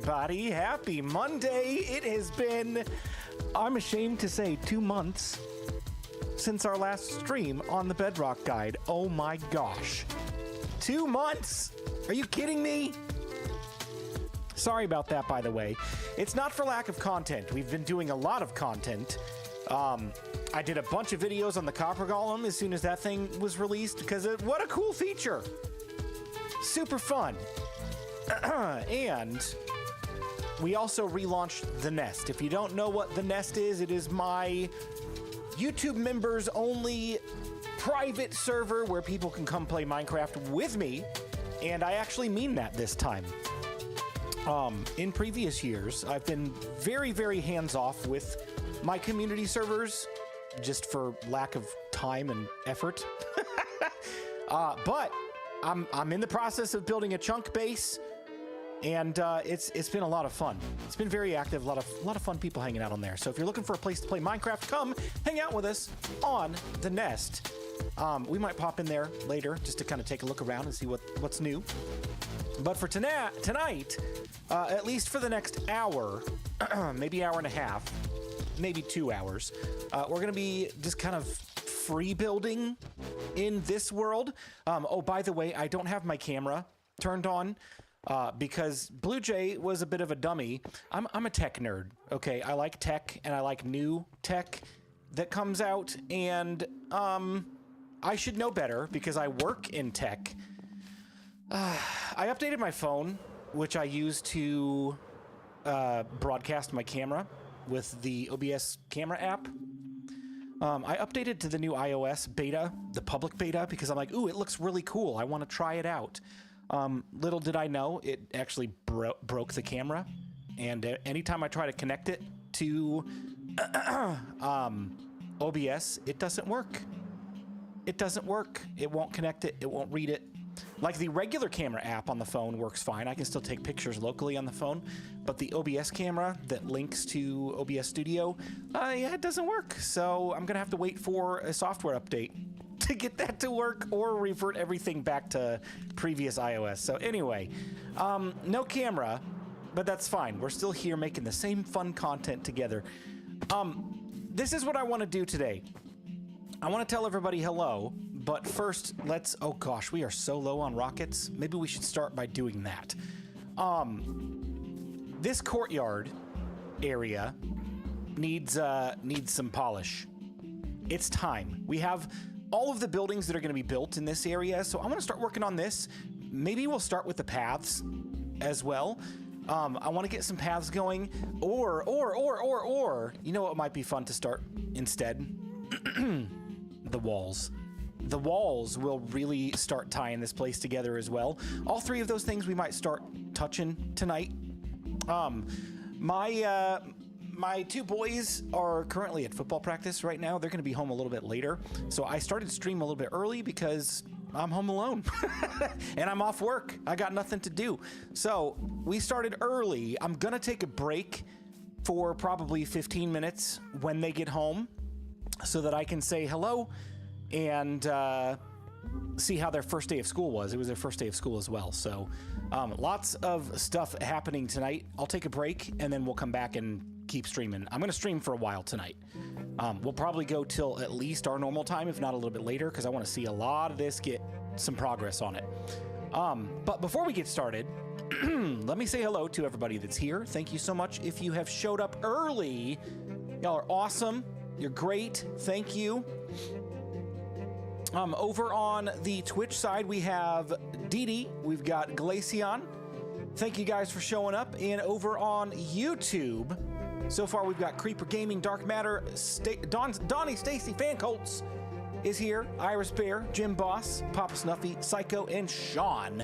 everybody. Happy Monday. It has been, I'm ashamed to say, 2 months since our last stream on the Bedrock Guide. Oh my gosh. 2 months? Are you kidding me? Sorry about that, by the way. It's not for lack of content. We've been doing a lot of content. I did a bunch of videos on the Copper Golem as soon as that thing was released because what a cool feature. Super fun. And we also relaunched The Nest. If you don't know what The Nest is, it is my YouTube members only private server where people can come play Minecraft with me. And I actually mean that this time. In previous years, I've been very, very hands-off with my community servers just for lack of time and effort. But I'm in the process of building a chunk base, and it's been a lot of fun. It's been very active, a lot of fun people hanging out on there. So if you're looking for a place to play Minecraft, come hang out with us on The Nest. We might pop in there later just to kind of take a look around and see what's new. But for tonight, at least for the next hour, maybe hour and a half, maybe 2 hours, we're gonna be just kind of free building in this world. Oh, by the way, I don't have my camera turned on because BluJay was a bit of a dummy. I'm a tech nerd, okay? I like tech and I like new tech that comes out, and I should know better because I work in tech. I updated my phone, which I use to broadcast my camera with the OBS camera app. I updated to the new iOS beta, the public beta, because I'm like, ooh, it looks really cool. I want to try it out. Little did I know, it actually broke the camera. And anytime I try to connect it to OBS, it doesn't work. It doesn't work. It won't connect it. It won't read it. Like the regular camera app on the phone works fine. I can still take pictures locally on the phone, but the OBS camera that links to OBS Studio, yeah, it doesn't work. So I'm gonna have to wait for a software update to get that to work or revert everything back to previous iOS. So anyway, no camera, but that's fine. We're still here making the same fun content together. This is what I wanna do today. I wanna tell everybody hello. But first, oh gosh, we are so low on rockets. Maybe we should start by doing that. This courtyard area needs some polish. It's time. We have all of the buildings that are gonna be built in this area, so I wanna start working on this. Maybe we'll start with the paths as well. I wanna get some paths going, or, you know what might be fun to start instead? The walls. The walls will really start tying this place together as well. All three of those things we might start touching tonight. My two boys are currently at football practice right now. They're gonna be home a little bit later. So I started stream a little bit early because I'm home alone and I'm off work. I got nothing to do. So we started early. I'm gonna take a break for probably 15 minutes when they get home so that I can say hello and see how their first day of school was. It was their first day of school as well. So lots of stuff happening tonight. I'll take a break and then we'll come back and keep streaming. I'm gonna stream for a while tonight. We'll probably go till at least our normal time, if not a little bit later, because I wanna see a lot of this get some progress on it. But before we get started, let me say hello to everybody that's here. Thank you so much if you have showed up early. Y'all are awesome. You're great. Thank you. Over on the Twitch side, we have Didi, we've got Glaceon. Thank you guys for showing up. And over on YouTube, so far we've got Creeper Gaming, Dark Matter, Donnie, Stacy, Fan Colts is here, Iris Bear, Jim Boss, Papa Snuffy, Psycho, and Sean.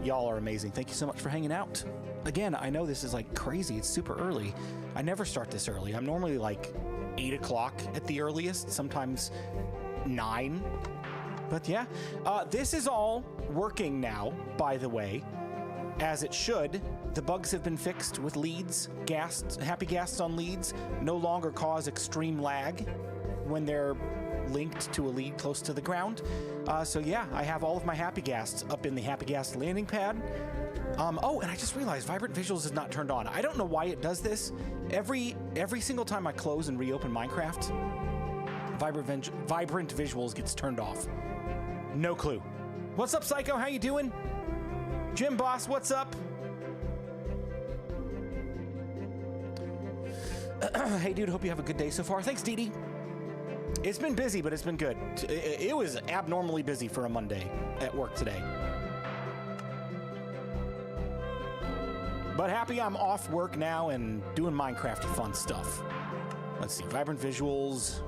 Y'all are amazing. Thank you so much for hanging out. Again, I know this is like crazy. It's super early. I never start this early. I'm normally like 8 o'clock at the earliest, sometimes 9. But yeah, this is all working now, by the way, as it should. The bugs have been fixed with leads. Happy ghasts on leads no longer cause extreme lag when they're linked to a lead close to the ground. So yeah, I have all of my happy ghasts up in the happy ghast landing pad. Oh, and I just realized Vibrant Visuals is not turned on. I don't know why it does this. Every single time I close and reopen Minecraft, Vibrant Visuals gets turned off. No clue. What's up, Psycho? How you doing? Jim Boss, what's up? Hey, dude, hope you have a good day so far. Thanks, Dee Dee. It's been busy, but it's been good. It was abnormally busy for a Monday at work today. But happy I'm off work now and doing Minecraft fun stuff. Let's see, Vibrant Visuals.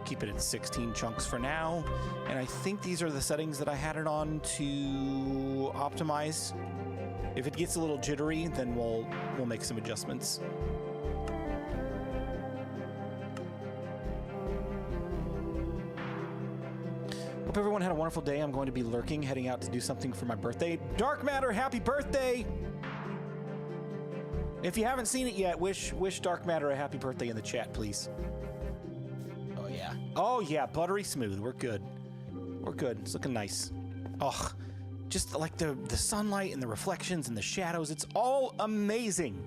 Keep it at 16 chunks for now. And I think these are the settings that I had it on to optimize. If it gets a little jittery, then we'll make some adjustments. Hope everyone had a wonderful day. I'm going to be lurking, heading out to do something for my birthday. Dark Matter, happy birthday! If you haven't seen it yet, wish Dark Matter a happy birthday in the chat, please. Oh yeah. Oh yeah, buttery smooth. We're good. We're good. It's looking nice. Ugh. Just like the sunlight and the reflections and the shadows, it's all amazing.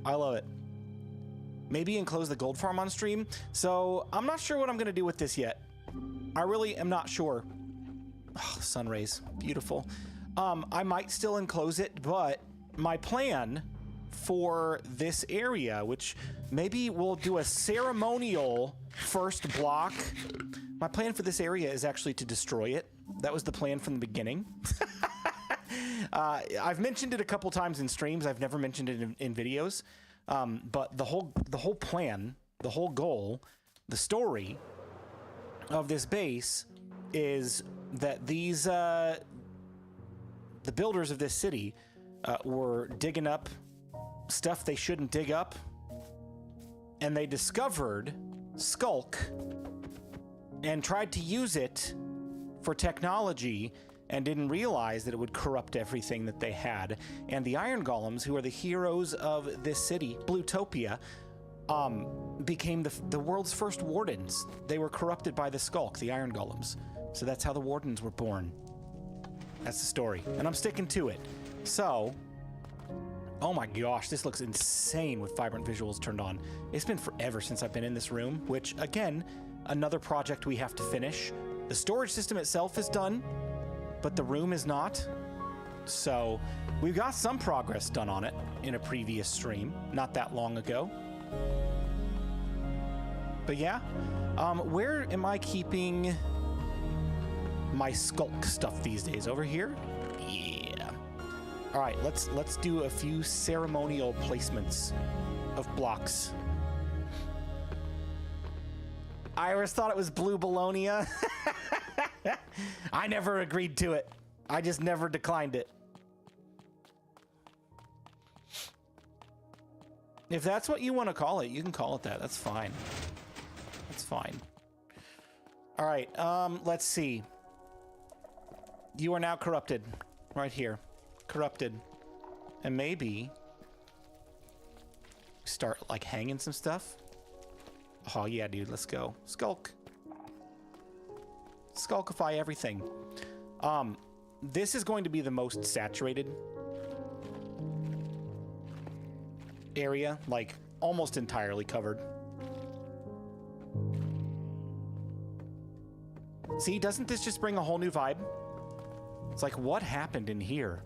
I love it. Maybe enclose the gold farm on stream. So I'm not sure what I'm gonna do with this yet. I really am not sure. Oh, sun rays, beautiful. I might still enclose it, but my plan for this area, which maybe we'll do a ceremonial first block. My plan for this area is actually to destroy it. That was the plan from the beginning. I've mentioned it a couple times in streams. I've never mentioned it in videos. But the whole plan, the whole goal, the story of this base is that these the builders of this city were digging up stuff they shouldn't dig up, and they discovered Skulk and tried to use it for technology and didn't realize that it would corrupt everything that they had. And the Iron Golems, who are the heroes of this city, Blutopia, became the world's first wardens. They were corrupted by the Skulk, the Iron Golems. So that's how the wardens were born. That's the story, and I'm sticking to it. So, oh my gosh, this looks insane with Vibrant Visuals turned on. It's been forever since I've been in this room, which, again, another project we have to finish. The storage system itself is done, but the room is not. So we've got some progress done on it in a previous stream, not that long ago. But yeah, where am I keeping my Skulk stuff these days? Over here? Yeah. All right, let's do a few ceremonial placements of blocks. Iris thought it was Blue Bologna. I never agreed to it. I just never declined it. If that's what you want to call it, you can call it that. That's fine. That's fine. All right, let's see. You are now corrupted. Right here. Corrupted. And maybe start, like, hanging some stuff. Oh, yeah, dude, let's go. Skulk. Skulkify everything. This is going to be the most saturated area, like almost entirely covered. See, doesn't this just bring a whole new vibe? It's like, what happened in here?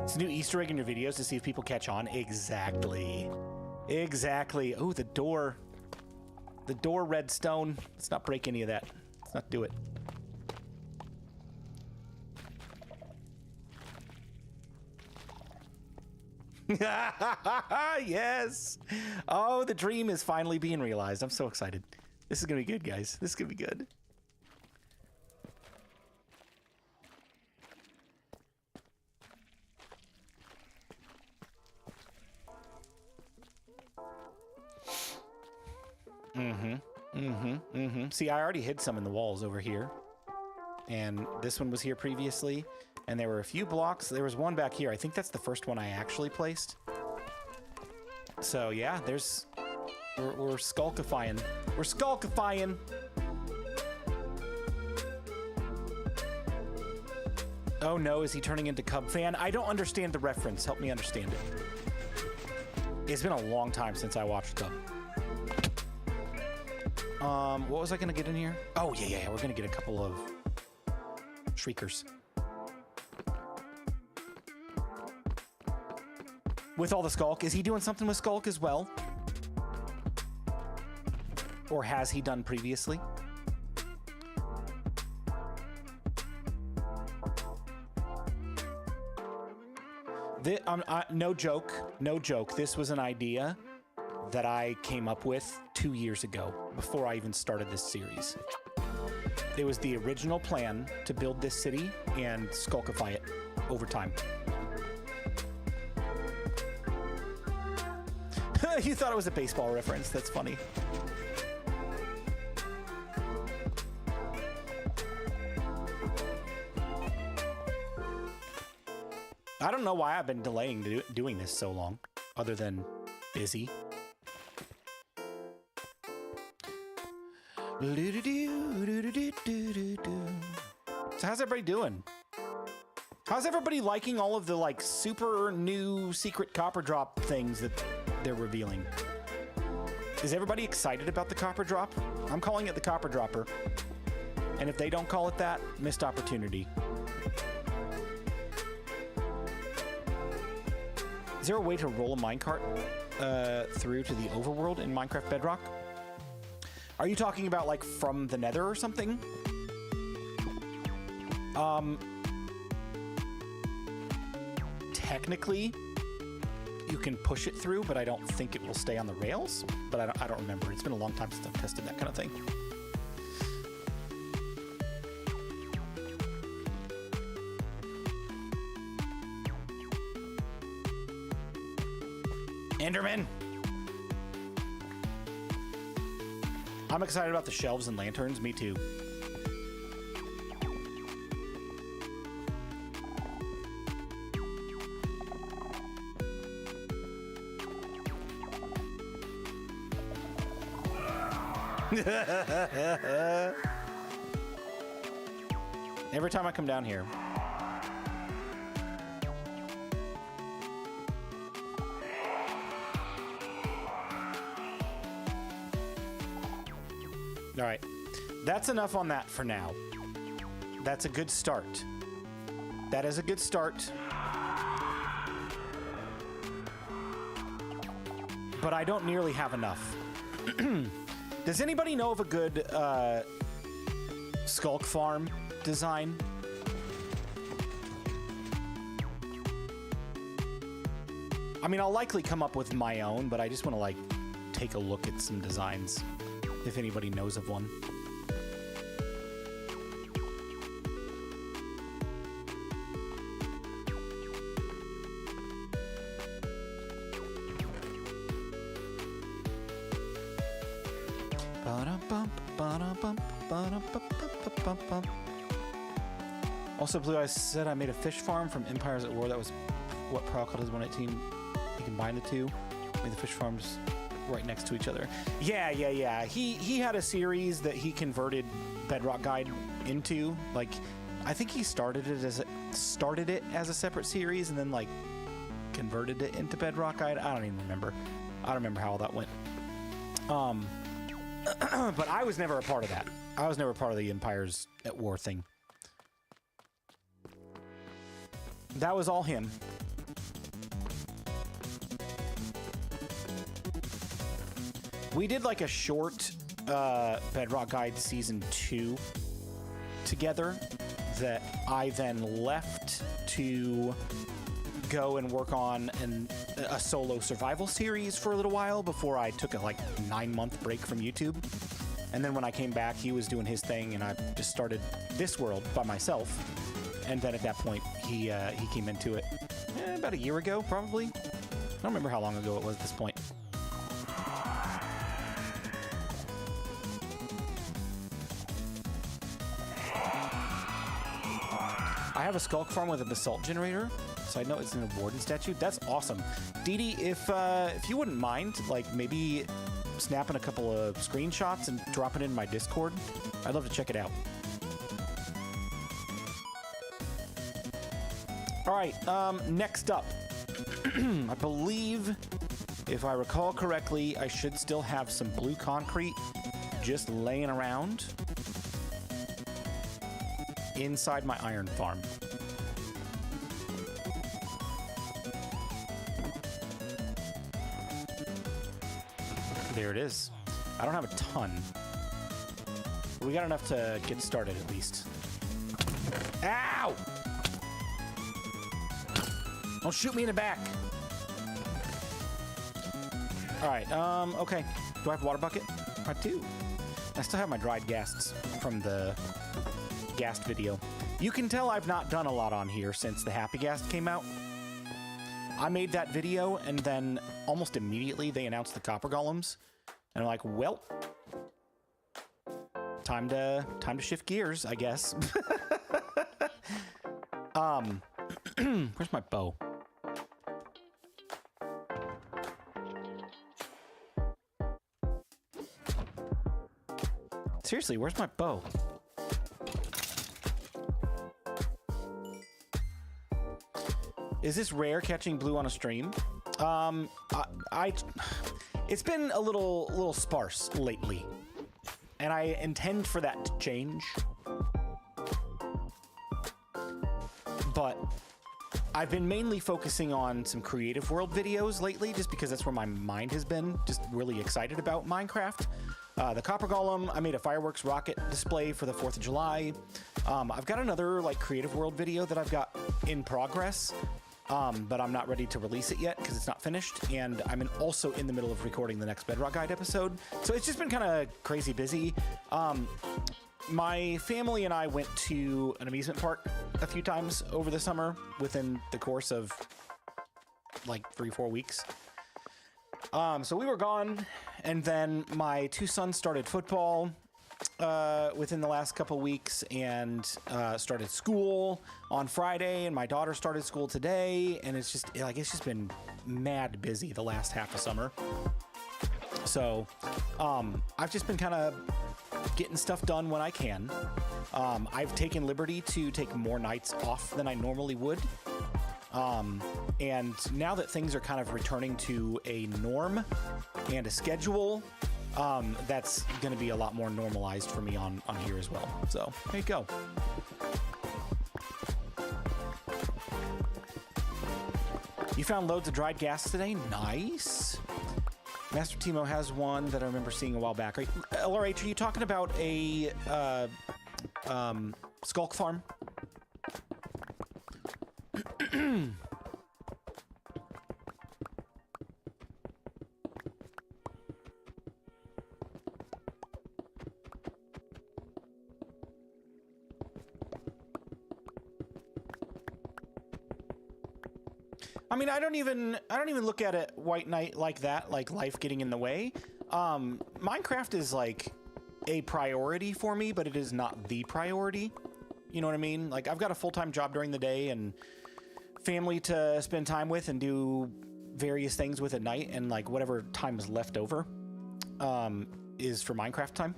It's a new Easter egg in your videos to see if people catch on. Exactly. Exactly. Oh, the door. The door redstone. Let's not break any of that. Let's not do it. Yes. Oh, the dream is finally being realized. I'm so excited. This is going to be good, guys. This is going to be good. See, I already hid some in the walls over here. And this one was here previously. And there were a few blocks. There was one back here. I think that's the first one I actually placed. So yeah, there's... We're skulkifying. We're skulkifying! Oh no, is he turning into Cub fan? I don't understand the reference. Help me understand it. It's been a long time since I watched Cub. What was I gonna get in here? Oh, yeah. We're gonna get a couple of Shriekers. With all the Skulk. Is he doing something with Skulk as well? Or has he done previously? No joke. This was an idea that I came up with 2 years ago, before I even started this series. It was the original plan to build this city and skulkify it over time. You thought it was a baseball reference. That's funny. I don't know why I've been delaying doing this so long, other than busy. So how's everybody doing? How's everybody liking all of the like super new secret copper drop things that they're revealing? Is everybody excited about the copper drop? I'm calling it the copper dropper. And if they don't call it that, missed opportunity. Is there a way to roll a minecart through to the overworld in Minecraft Bedrock? Are you talking about like from the nether or something? Technically, you can push it through, but I don't think it will stay on the rails. But I don't remember. It's been a long time since I've tested that kind of thing. Enderman! I'm excited about the shelves and lanterns. Me too. Every time I come down here. All right, that's enough on that for now. That's a good start. That is a good start. But I don't nearly have enough. Does anybody know of a good Skulk farm design? I mean, I'll likely come up with my own, but I just want to like take a look at some designs. If anybody knows of one. Also, Blue Eyes said I made a fish farm from Empires at War. That was what Prowl called his 118. You combine the two. Made the fish farms right next to each other. Yeah. He had a series that he converted Bedrock Guide into. Like, I think he started it as a separate series and then like converted it into Bedrock Guide. I don't even remember. I don't remember how all that went. But I was never a part of that. I was never part of the Empires at War thing. That was all him. We did like a short Bedrock Guide Season 2 together that I then left to go and work on a solo survival series for a little while before I took a like 9-month break from YouTube. And then when I came back, he was doing his thing and I just started this world by myself. And then at that point, he came into it about a year ago, probably. I don't remember how long ago it was at this point. I have a skulk farm with a basalt generator, so I know it's an warden statue. That's awesome. Dee Dee, if you wouldn't mind, like maybe snapping a couple of screenshots and dropping it in my Discord, I'd love to check it out. All right, next up, I believe, if I recall correctly, I should still have some blue concrete just laying around inside my iron farm. There it is. I don't have a ton. We got enough to get started at least. Ow! Don't shoot me in the back. All right, okay. Do I have a water bucket? I do. I still have my dried ghasts from the ghast video. You can tell I've not done a lot on here since the Happy Ghast came out. I made that video, and then almost immediately they announced the copper golems. And I'm like, well, time to shift gears, I guess. Where's my bow? Seriously, where's my bow? Is this rare catching blue on a stream? It's been a little sparse lately, and I intend for that to change. But I've been mainly focusing on some creative world videos lately, just because that's where my mind has been, just really excited about Minecraft. The copper golem, I made a fireworks rocket display for the 4th of July. I've got another like creative world video that I've got in progress, but I'm not ready to release it yet because it's not finished. And I'm also in the middle of recording the next Bedrock Guide episode. So it's just been kind of crazy busy. My family and I went to an amusement park a few times over the summer within the course of like 3-4 weeks. So we were gone, and then my 2 sons started football within the last couple weeks, and started school on Friday, and my daughter started school today, and it's just been mad busy the last half of summer. So I've just been kind of getting stuff done when I can. I've taken liberty to take more nights off than I normally would. And now that things are kind of returning to a norm and a schedule, that's going to be a lot more normalized for me on here as well. So there you go. You found loads of dried gas today? Nice. Master Timo has one that I remember seeing a while back. LRH, are you talking about a skulk farm? I mean, I don't even look at it white knight like that, like life getting in the way. Minecraft is like a priority for me, but it is not the priority. You know what I mean? Like, I've got a full-time job during the day and family to spend time with and do various things with at night, and like whatever time is left over is for Minecraft time,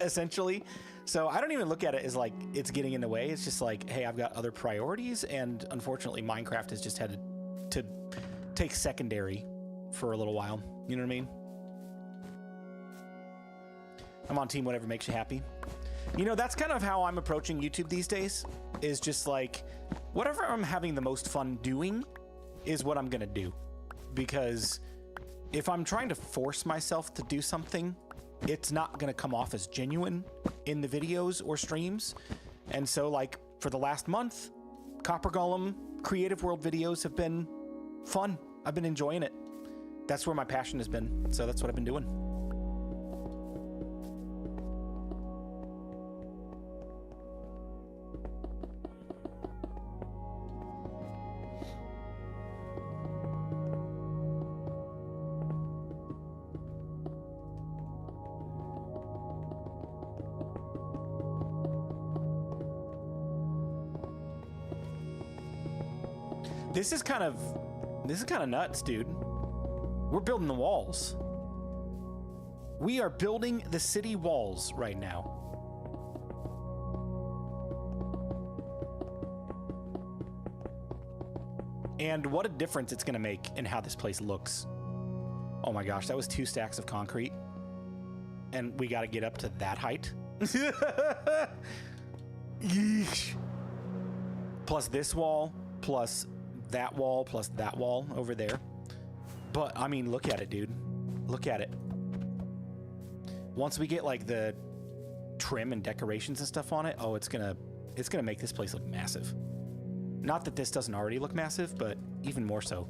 essentially. So I don't even look at it as like it's getting in the way. It's just like, hey, I've got other priorities, and unfortunately Minecraft has just had to take secondary for a little while. You know what I mean? I'm on team whatever makes you happy. You know, that's kind of how I'm approaching YouTube these days, is just like, whatever I'm having the most fun doing is what I'm gonna do. Because if I'm trying to force myself to do something, it's not gonna come off as genuine in the videos or streams. And so, like, for the last month, Copper Golem creative world videos have been fun. I've been enjoying it. That's where my passion has been. So that's what I've been doing. This is kind of nuts, dude. We're building the walls. We are building the city walls right now. And what a difference it's going to make in how this place looks. Oh my gosh, that was 2 stacks of concrete. And we got to get up to that height. Yeesh. Plus this wall, plus that wall, plus that wall over there. But, I mean, look at it, dude. Look at it. Once we get, like, the trim and decorations and stuff on it, oh, it's gonna make this place look massive. Not that this doesn't already look massive, but even more so.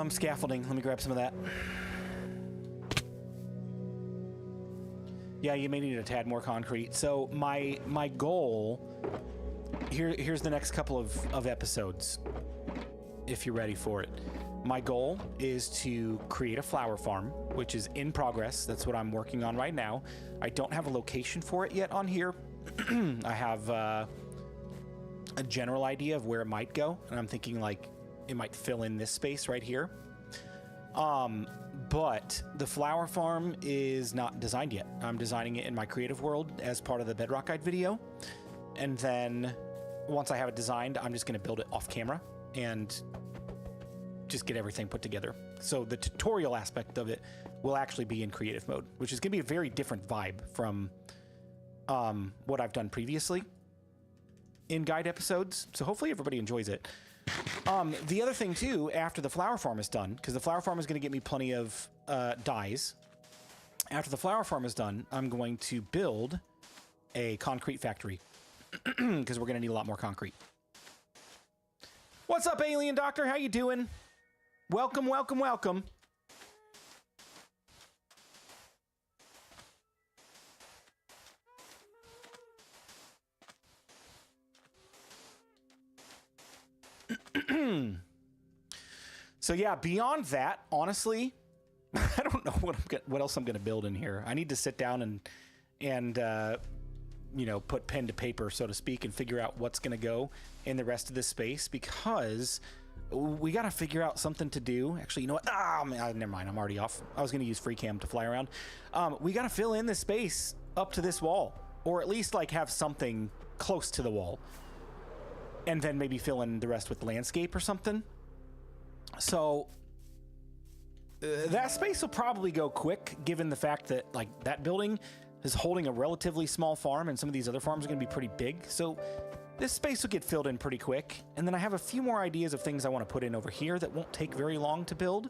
Scaffolding. Let me grab some of that. Yeah, you may need a tad more concrete. So my goal here's the next couple of episodes, if you're ready for it. My goal is to create a flower farm, which is in progress. That's what I'm working on right now. I don't have a location for it yet on here. I have a general idea of where it might go, and I'm thinking like it might fill in this space right here. But the flower farm is not designed yet. I'm designing it in my creative world as part of the Bedrock Guide video. And then once I have it designed, I'm just going to build it off camera and just get everything put together. So the tutorial aspect of it will actually be in creative mode, which is going to be a very different vibe from what I've done previously in guide episodes. So hopefully everybody enjoys it. The other thing too, after the flower farm is done, because the flower farm is going to get me plenty of dyes. After the flower farm is done, I'm going to build a concrete factory because we're going to need a lot more concrete. What's up, Alien Doctor? How you doing? Welcome, welcome, welcome. So yeah, beyond that, honestly, I don't know what else I'm going to build in here. I need to sit down and you know, put pen to paper, so to speak, and figure out what's going to go in the rest of this space, because we got to figure out something to do. Actually, you know what? Never mind. I'm already off. I was going to use free cam to fly around. We got to fill in this space up to this wall, or at least like have something close to the wall, and then maybe fill in the rest with landscape or something. So that space will probably go quick, given the fact that like that building is holding a relatively small farm, and some of these other farms are going to be pretty big. So this space will get filled in pretty quick. And then I have a few more ideas of things I want to put in over here that won't take very long to build.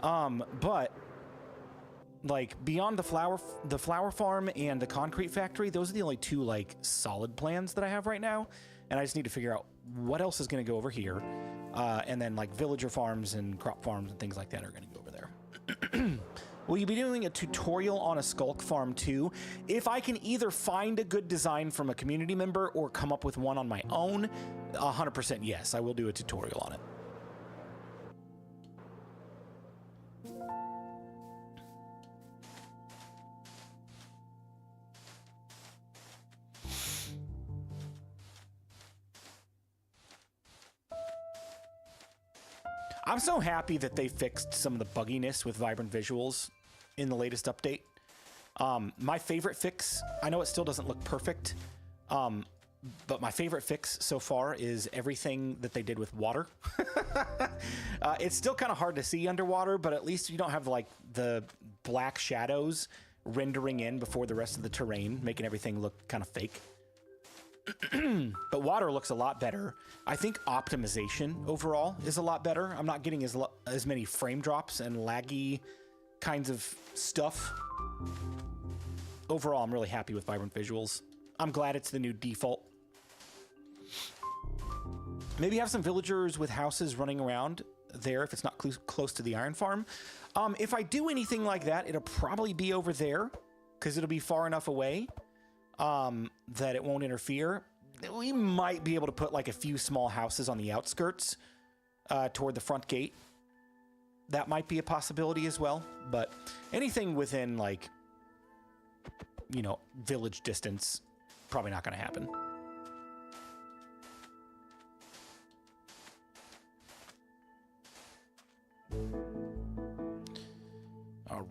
But like beyond the flower farm and the concrete factory, those are the only two like solid plans that I have right now. And I just need to figure out what else is going to go over here. And then like villager farms and crop farms and things like that are going to go over there. Will you be doing a tutorial on a skulk farm too? If I can either find a good design from a community member or come up with one on my own, 100% yes, I will do a tutorial on it. I'm so happy that they fixed some of the bugginess with vibrant visuals in the latest update. My favorite fix, I know it still doesn't look perfect, but my favorite fix so far is everything that they did with water. It's still kind of hard to see underwater, but at least you don't have like the black shadows rendering in before the rest of the terrain, making everything look kind of fake. But water looks a lot better. I think optimization overall is a lot better. I'm not getting as many frame drops and laggy kinds of stuff. Overall, I'm really happy with vibrant visuals. I'm glad it's the new default. Maybe have some villagers with houses running around there if it's not close to the iron farm. If I do anything like that, it'll probably be over there because it'll be far enough away that it won't interfere. We might be able to put like a few small houses on the outskirts toward the front gate. That might be a possibility as well, but anything within like, you know, village distance, probably not going to happen.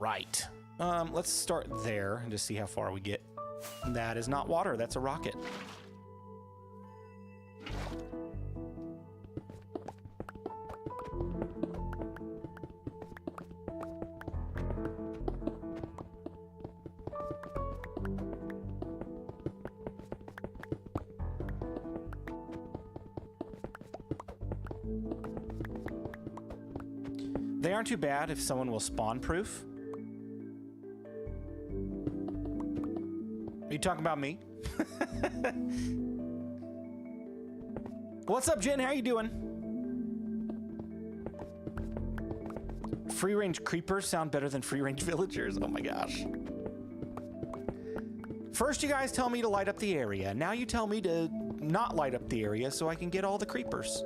right. Let's start there and just see how far we get. That is not water, that's a rocket. They aren't too bad if someone will spawn proof. Are you talking about me? What's up, Jen? How you doing? Free-range creepers sound better than free-range villagers. Oh my gosh. First you guys tell me to light up the area. Now you tell me to not light up the area so I can get all the creepers.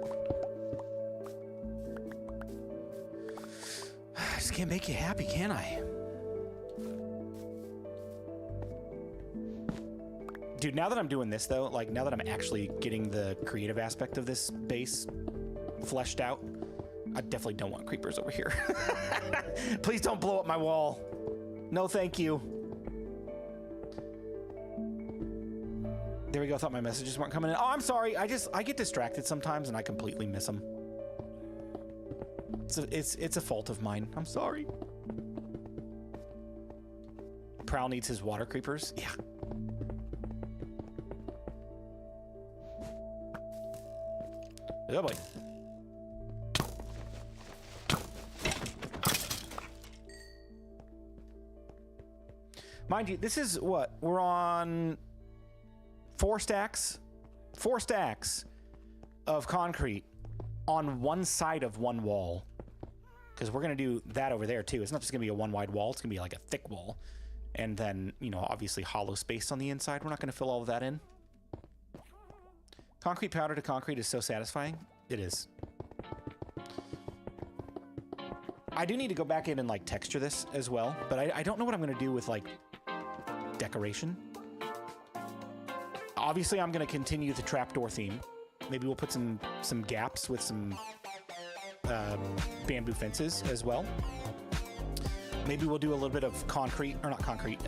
I just can't make you happy, can I? Dude, now that I'm doing this though, like now that I'm actually getting the creative aspect of this base fleshed out, I definitely don't want creepers over here. Please don't blow up my wall. No, thank you. There we go. I thought my messages weren't coming in. Oh, I'm sorry. I get distracted sometimes and I completely miss them. It's a fault of mine. I'm sorry. Prowl needs his water creepers. Yeah. Oh boy. Mind you, this is what? We're on 4 stacks? 4 stacks of concrete on one side of one wall. Because we're going to do that over there too. It's not just going to be a one wide wall. It's going to be like a thick wall. And then, you know, obviously hollow space on the inside. We're not going to fill all of that in. Concrete powder to concrete is so satisfying. It is. I do need to go back in and like texture this as well. But I don't know what I'm going to do with like decoration. Obviously, I'm going to continue the trapdoor theme. Maybe we'll put some gaps with some bamboo fences as well. Maybe we'll do a little bit of concrete, or not concrete,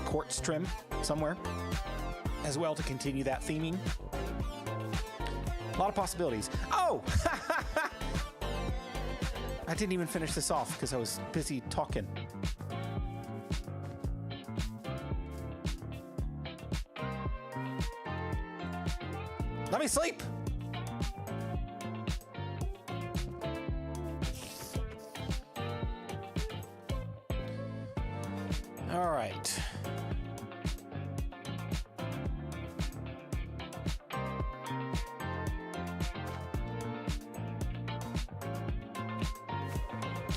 quartz trim somewhere as well to continue that theming. A lot of possibilities. Oh! I didn't even finish this off because I was busy talking. Let me sleep! All right.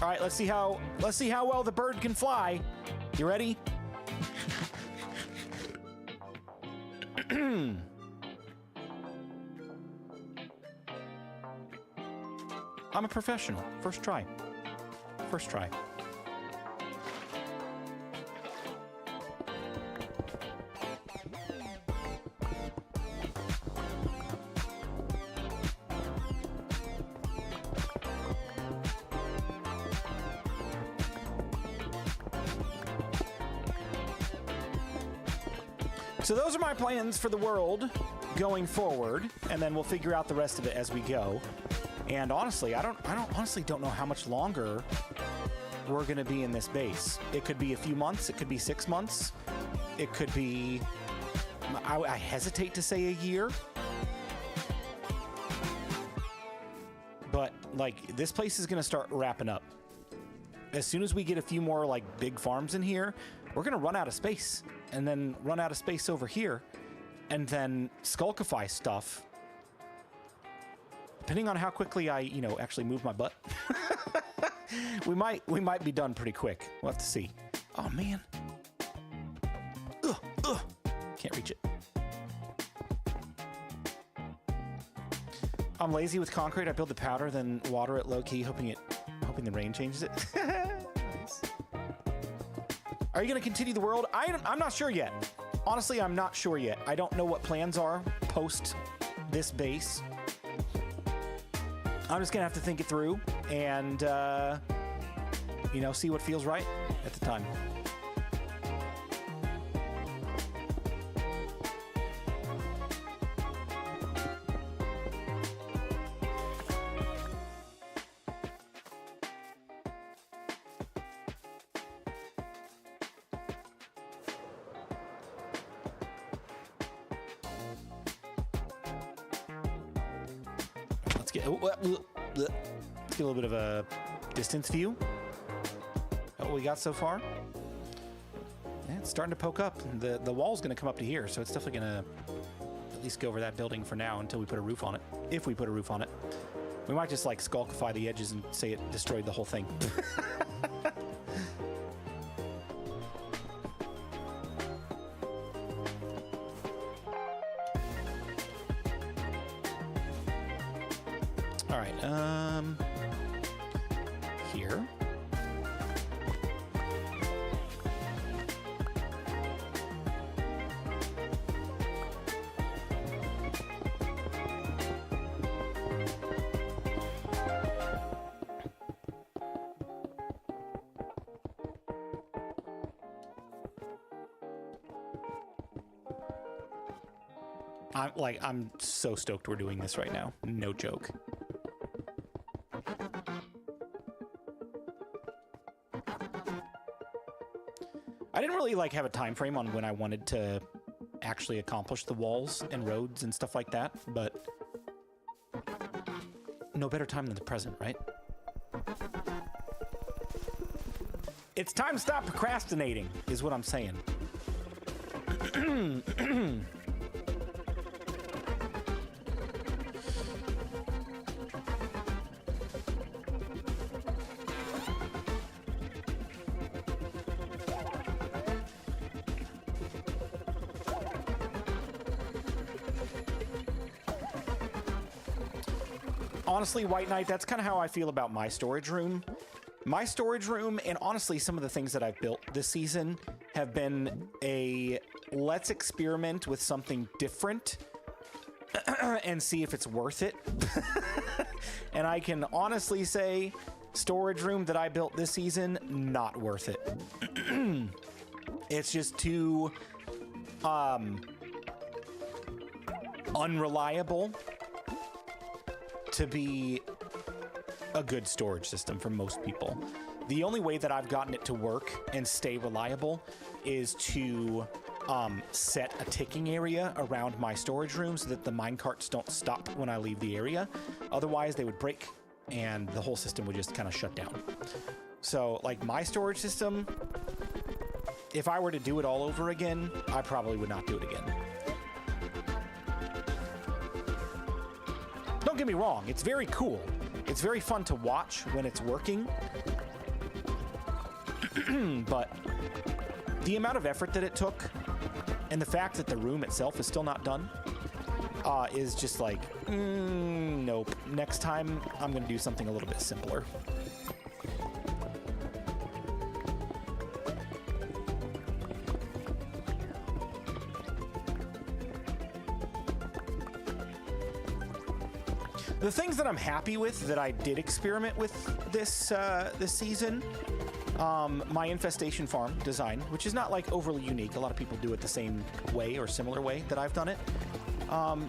All right, let's see how well the bird can fly. You ready? I'm a professional. First try. First try. So those are my plans for the world going forward, and then we'll figure out the rest of it as we go. And honestly, I honestly don't know how much longer we're going to be in this base. It could be a few months. It could be 6 months. It could be, I hesitate to say a year. But like this place is going to start wrapping up. As soon as we get a few more like big farms in here, we're going to run out of space, and then run out of space over here, and then skulkify stuff. Depending on how quickly I, you know, actually move my butt, we might be done pretty quick. We'll have to see. Oh man, can't reach it. I'm lazy with concrete. I build the powder, then water it low key, hoping the rain changes it. Nice. Are you gonna continue the world? I'm not sure yet. Honestly, I'm not sure yet. I don't know what plans are post this base. I'm just gonna have to think it through and, you know, see what feels right at the of time. Let's get a little bit of a distance view. What we got so far. Yeah, it's starting to poke up. The wall's going to come up to here, so it's definitely going to at least go over that building for now until we put a roof on it. If we put a roof on it. We might just like skulkify the edges and say it destroyed the whole thing. All right, here. I'm so stoked we're doing this right now. No joke. I didn't really like have a time frame on when I wanted to actually accomplish the walls and roads and stuff like that, but no better time than the present, right? It's time to stop procrastinating, is what I'm saying. Honestly, White Knight, that's kind of how I feel about my storage room. My storage room, and honestly, some of the things that I've built this season have been a let's experiment with something different and see if it's worth it. And I can honestly say, storage room that I built this season, not worth it. It's just too unreliable to be a good storage system for most people. The only way that I've gotten it to work and stay reliable is to set a ticking area around my storage room so that the minecarts don't stop when I leave the area. Otherwise, they would break and the whole system would just kind of shut down. So, like my storage system, if I were to do it all over again, I probably would not do it again. Don't get me wrong, it's very cool. It's very fun to watch when it's working. But the amount of effort that it took and the fact that the room itself is still not done is just like, nope. Next time, I'm going to do something a little bit simpler. The things that I'm happy with that I did experiment with this season, my infestation farm design, which is not like overly unique. A lot of people do it the same way or similar way that I've done it.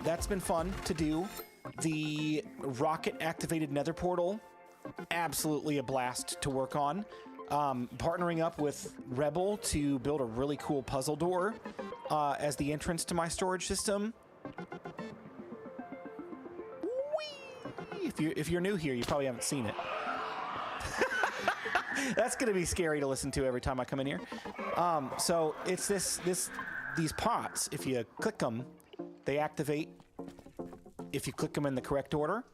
That's been fun to do. The rocket activated nether portal, absolutely a blast to work on. Partnering up with Rebel to build a really cool puzzle door as the entrance to my storage system. If you're new here, you probably haven't seen it. That's going to be scary to listen to every time I come in here. So it's these pots. If you click them, they activate. If you click them in the correct order.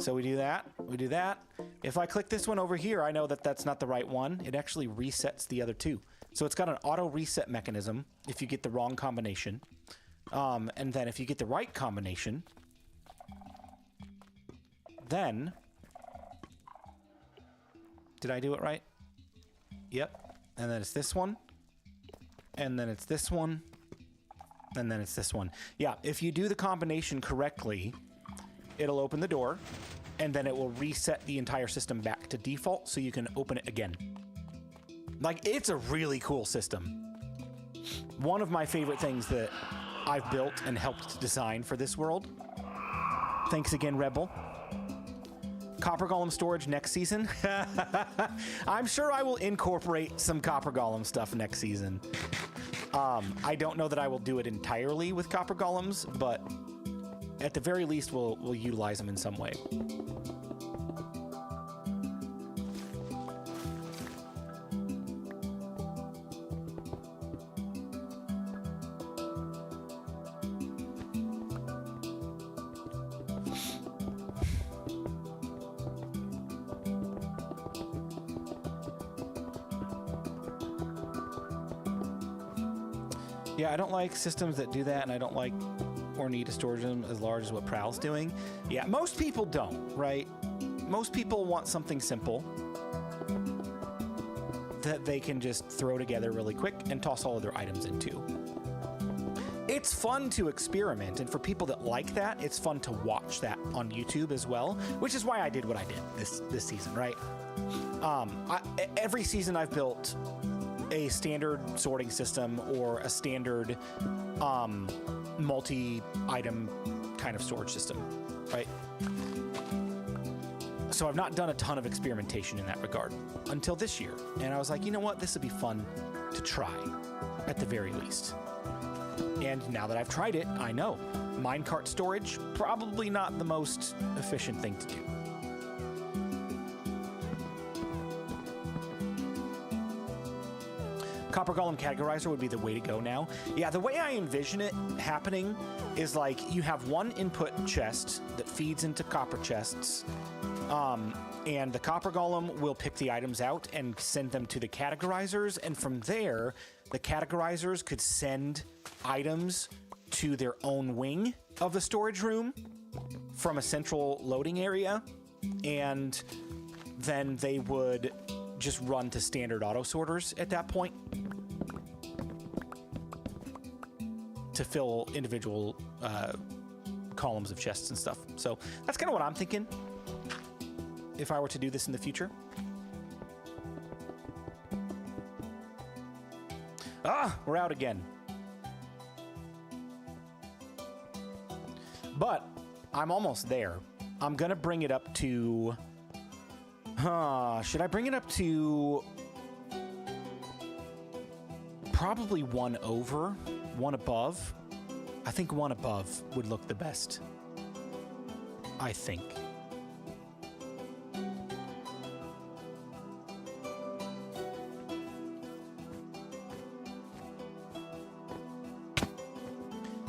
So we do that. We do that. If I click this one over here, I know that that's not the right one. It actually resets the other two. So it's got an auto reset mechanism if you get the wrong combination. And then if you get the right combination, then, did I do it right? Yep. And then it's this one. And then it's this one. And then it's this one. Yeah, if you do the combination correctly, it'll open the door. And then it will reset the entire system back to default so you can open it again. Like, it's a really cool system. One of my favorite things that I've built and helped design for this world. Thanks again, Rebel. Copper Golem storage next season. I'm sure I will incorporate some Copper Golem stuff next season. I don't know that I will do it entirely with Copper Golems, but at the very least, we'll utilize them in some way. Yeah, I don't like systems that do that, and I don't like or need a storage room as large as what Prowl's doing. Yeah, most people don't, right? Most people want something simple that they can just throw together really quick and toss all of their items into. It's fun to experiment, and for people that like that, it's fun to watch that on YouTube as well, which is why I did what I did this season, right? Every season I've built a standard sorting system or a standard multi-item kind of storage system, right? So I've not done a ton of experimentation in that regard until this year. And I was like, you know what? This would be fun to try at the very least. And now that I've tried it, I know. Minecart storage, probably not the most efficient thing to do. Copper Golem Categorizer would be the way to go now. Yeah, the way I envision it happening is like you have one input chest that feeds into copper chests, and the Copper Golem will pick the items out and send them to the categorizers, and from there, the categorizers could send items to their own wing of the storage room from a central loading area, and then they would just run to standard auto sorters at that point to fill individual columns of chests and stuff. So that's kind of what I'm thinking if I were to do this in the future. Ah, we're out again. But I'm almost there. I'm gonna bring it up to... should I bring it up to probably one over, one above? I think one above would look the best. I think.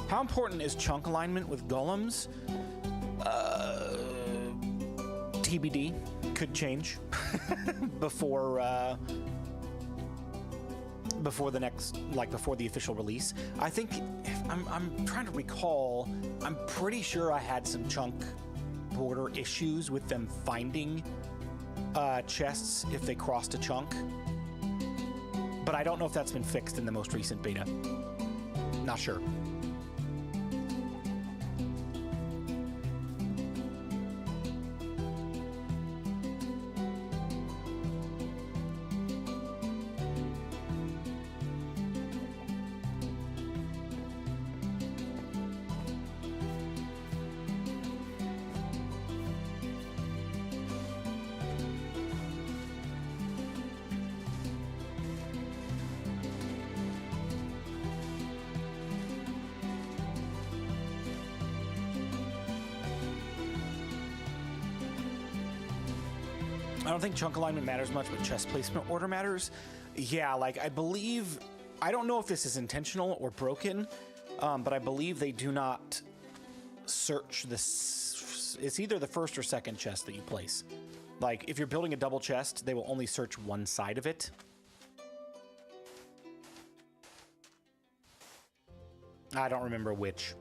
How important is chunk alignment with golems? TBD. Could change before the next, like before the official release. I think I'm trying to recall. I'm pretty sure I had some chunk border issues with them finding chests if they crossed a chunk, but I don't know if that's been fixed in the most recent beta. Not sure. I don't think chunk alignment matters much, but chest placement order matters. Yeah, like I believe, I don't know if this is intentional or broken, but I believe they do not search this. It's either the first or second chest that you place. Like if you're building a double chest, they will only search one side of it. I don't remember which.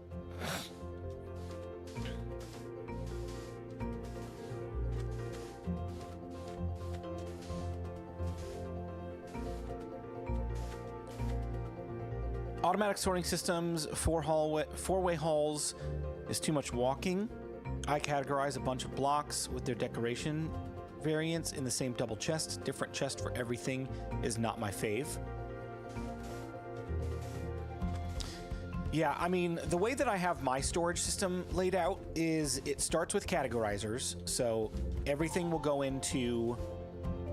Automatic sorting systems, four-way halls is too much walking. I categorize a bunch of blocks with their decoration variants in the same double chest. Different chest for everything is not my fave. Yeah, I mean, the way that I have my storage system laid out is it starts with categorizers. So everything will go into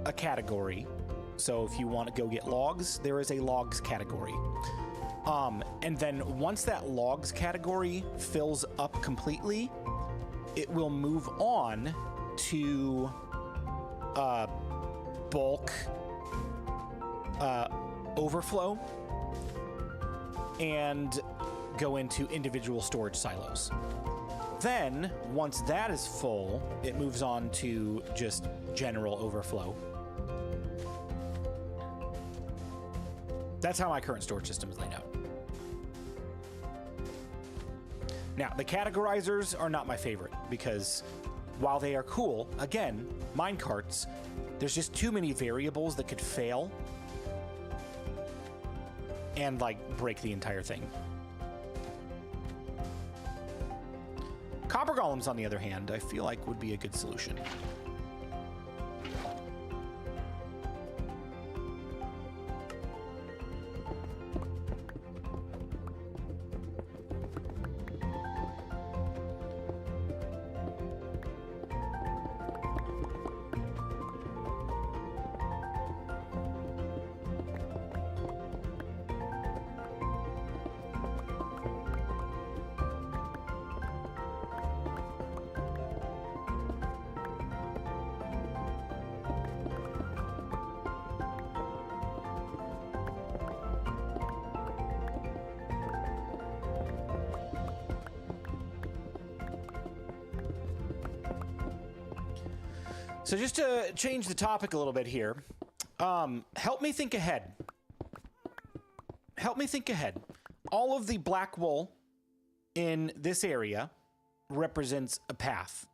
a category. So if you want to go get logs, there is a logs category. And then once that logs category fills up completely, it will move on to bulk overflow and go into individual storage silos. Then, once that is full, it moves on to just general overflow. That's how my current storage system is laid out. Now, the categorizers are not my favorite because while they are cool, again, minecarts, there's just too many variables that could fail and like break the entire thing. Copper golems, on the other hand, I feel like would be a good solution. So just to change the topic a little bit here, help me think ahead. Help me think ahead. All of the black wool in this area represents a path,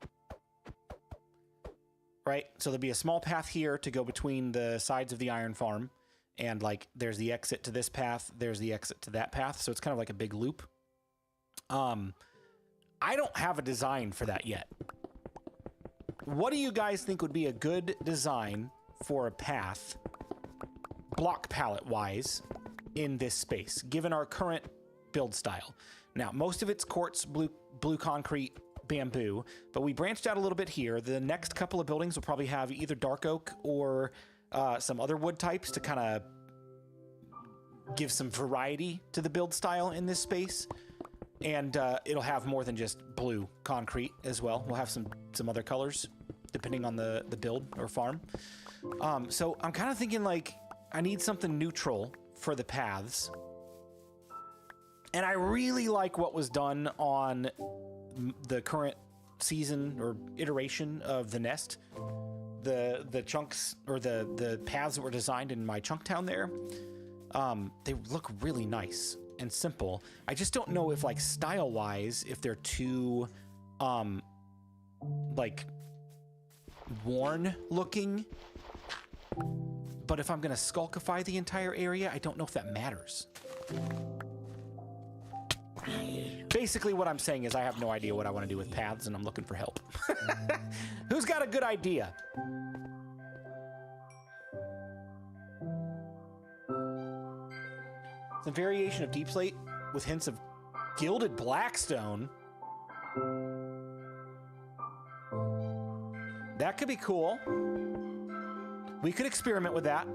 right? So there'll be a small path here to go between the sides of the iron farm. And like, there's the exit to this path. There's the exit to that path. So it's kind of like a big loop. I don't have a design for that yet. What do you guys think would be a good design for a path, block palette wise, in this space, given our current build style? Now, most of it's quartz, blue concrete, bamboo, but we branched out a little bit here. The next couple of buildings will probably have either dark oak or some other wood types to kind of give some variety to the build style in this space. And it'll have more than just blue concrete as well. We'll have some other colors depending on the build or farm. So I'm kind of thinking like I need something neutral for the paths. And I really like what was done on the current season or iteration of the nest. The chunks or the paths that were designed in my chunk town there, they look really nice and simple. I just don't know if like style wise, if they're too like worn looking, but if I'm gonna skulkify the entire area, I don't know if that matters. Basically what I'm saying is I have no idea what I want to do with paths and I'm looking for help. Who's got a good idea? Some variation of deep slate with hints of gilded blackstone. That could be cool. We could experiment with that.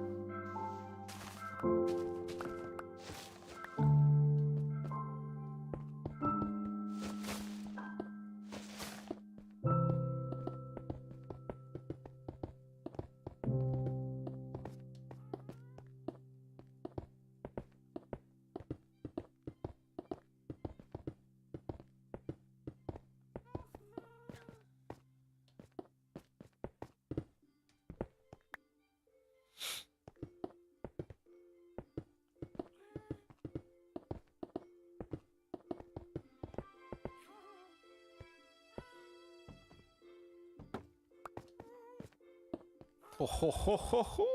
Oh, ho, ho, ho, ho,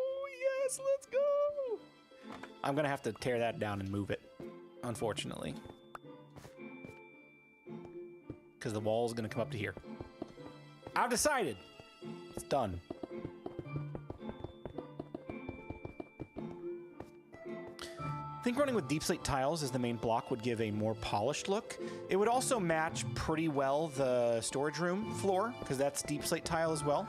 yes, let's go. I'm gonna have to tear that down and move it, unfortunately. Because the wall is gonna come up to here. I've decided. It's done. think running with deep slate tiles as the main block would give a more polished look. It would also match pretty well the storage room floor, because that's deep slate tile as well.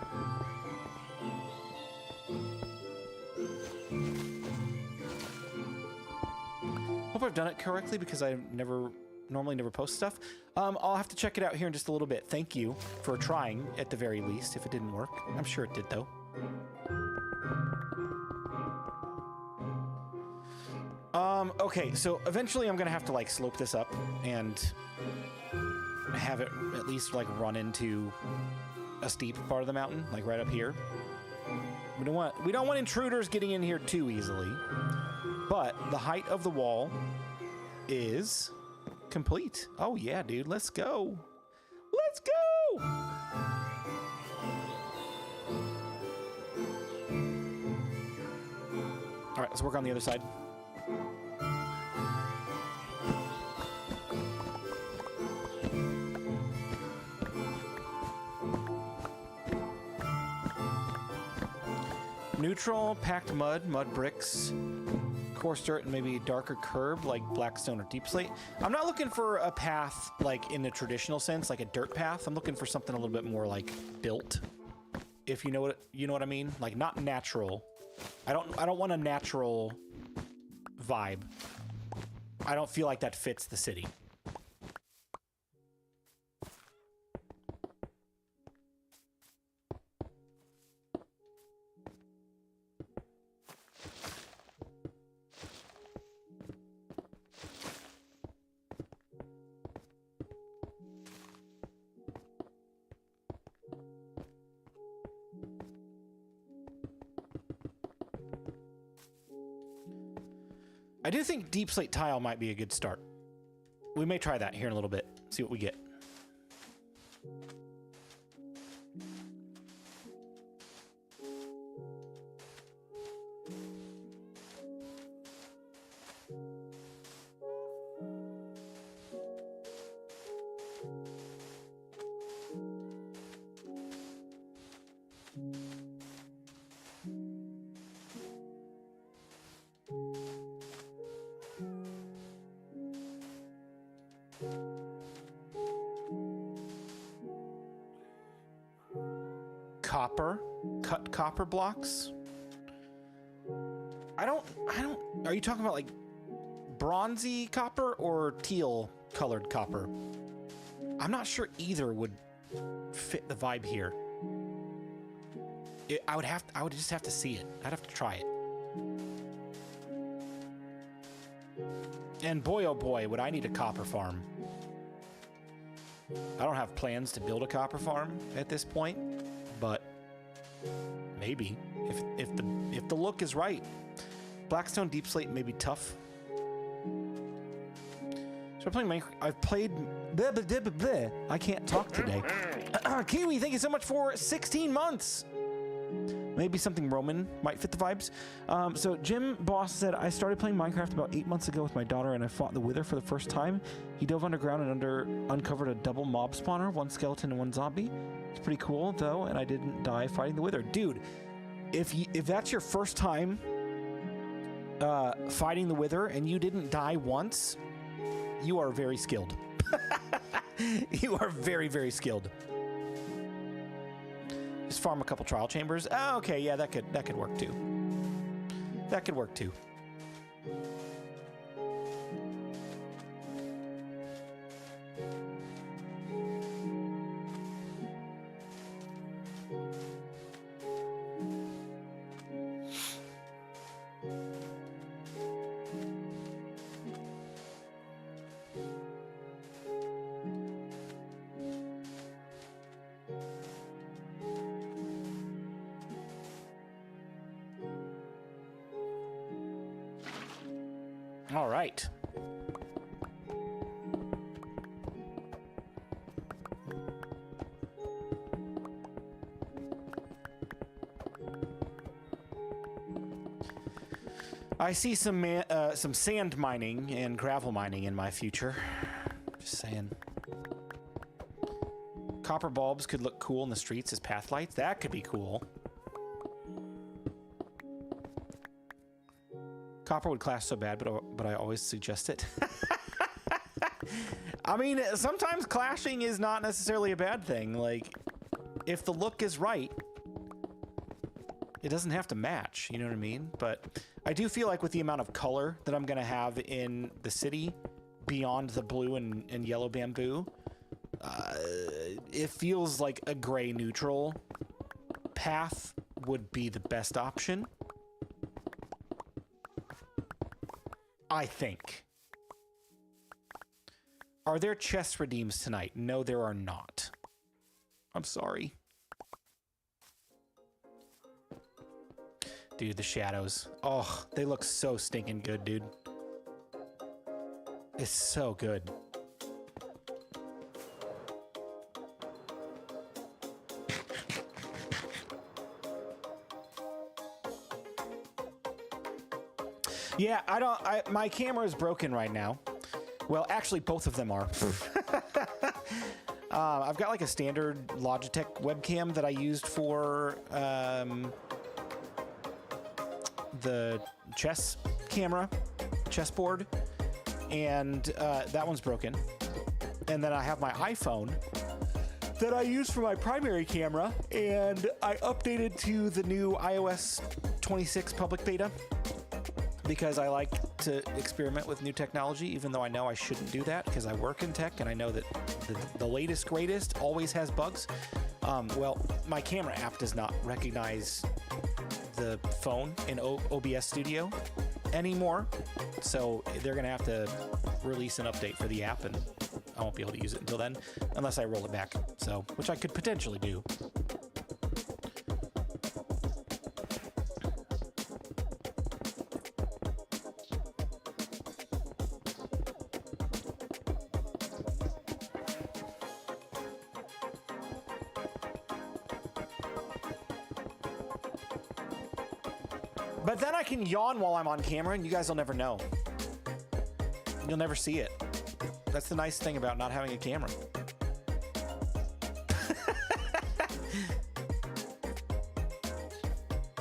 Hope I've done it correctly, because I normally never post stuff. I'll have to check it out here in just a little bit. Thank you for trying, at the very least, if it didn't work. I'm sure it did, though. Okay, so eventually I'm gonna have to like slope this up and have it at least like run into a steep part of the mountain, like right up here. We don't want intruders getting in here too easily. But the height of the wall is complete. Oh yeah, dude, let's go. Let's go! All right, let's work on the other side. Neutral, packed mud, mud bricks, coarse dirt, and maybe darker curb like blackstone or deep slate. I'm not looking for a path like in the traditional sense, like a dirt path. I'm looking for something a little bit more like built, if you know what I mean. Like not natural. I don't want a natural vibe. I don't feel like that fits the city. I do think deep slate tile might be a good start. We may try that here in a little bit, see what we get. Copper, cut copper blocks. I don't, are you talking about like bronzy copper or teal colored copper? I'm not sure either would fit the vibe here. I would just have to see it. I'd have to try it. And boy, oh boy, would I need a copper farm. I don't have plans to build a copper farm at this point, but maybe if the look is right. Blackstone deep slate may be tough. So I'm playing Minecraft. I've played blah, blah, blah, blah, blah. I can't talk today. Kiwi, thank you so much for 16 months. Maybe something Roman might fit the vibes. So Jim Boss said, I started playing Minecraft about 8 months ago with my daughter and I fought the Wither for the first time. He dove underground and uncovered a double mob spawner, one skeleton and one zombie. It's pretty cool though, and I didn't die fighting the Wither. Dude, if that's your first time fighting the Wither and you didn't die once, you are very skilled. You are very, very skilled. Just farm a couple trial chambers. Oh, okay, yeah, that could work too. That could work too. All right. I see some sand mining and gravel mining in my future. Just saying. Copper bulbs could look cool in the streets as path lights. That could be cool. Copper would clash so bad, but I always suggest it. I mean, sometimes clashing is not necessarily a bad thing. Like, if the look is right, it doesn't have to match, you know what I mean? But I do feel like with the amount of color that I'm going to have in the city beyond the blue and yellow bamboo, it feels like a gray neutral path would be the best option. I think. Are there chest redeems tonight? No, there are not. I'm sorry. Dude, the shadows. Oh, they look so stinking good, dude. It's so good. Yeah, my camera is broken right now. Well, actually, both of them are. I've got like a standard Logitech webcam that I used for the chess camera, chessboard, and that one's broken. And then I have my iPhone that I use for my primary camera, and I updated to the new iOS 26 public beta because I like to experiment with new technology, even though I know I shouldn't do that because I work in tech and I know that the latest, greatest always has bugs. Well, my camera app does not recognize the phone in OBS Studio anymore, so they're gonna have to release an update for the app, and I won't be able to use it until then unless I roll it back, so which I could potentially do. But then I can yawn while I'm on camera, and you guys will never know. You'll never see it. That's the nice thing about not having a camera.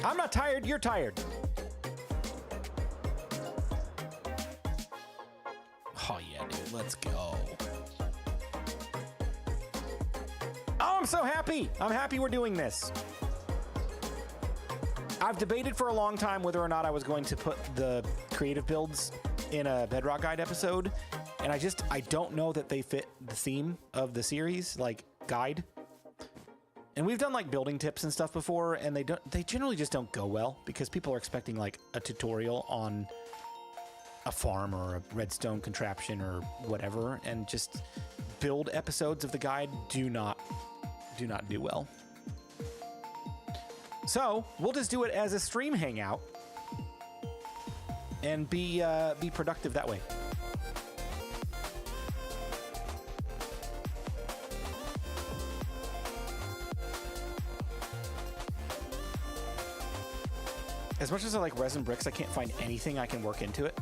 I'm not tired, you're tired. Oh yeah, dude, let's go. Oh, I'm so happy. I'm happy we're doing this. I've debated for a long time whether or not I was going to put the creative builds in a Bedrock Guide episode, and I don't know that they fit the theme of the series, like guide. And we've done like building tips and stuff before, and they generally just don't go well because people are expecting like a tutorial on a farm or a redstone contraption or whatever, and just build episodes of the guide do not do well. So we'll just do it as a stream hangout and be productive that way. As much as I like resin bricks, I can't find anything I can work into it.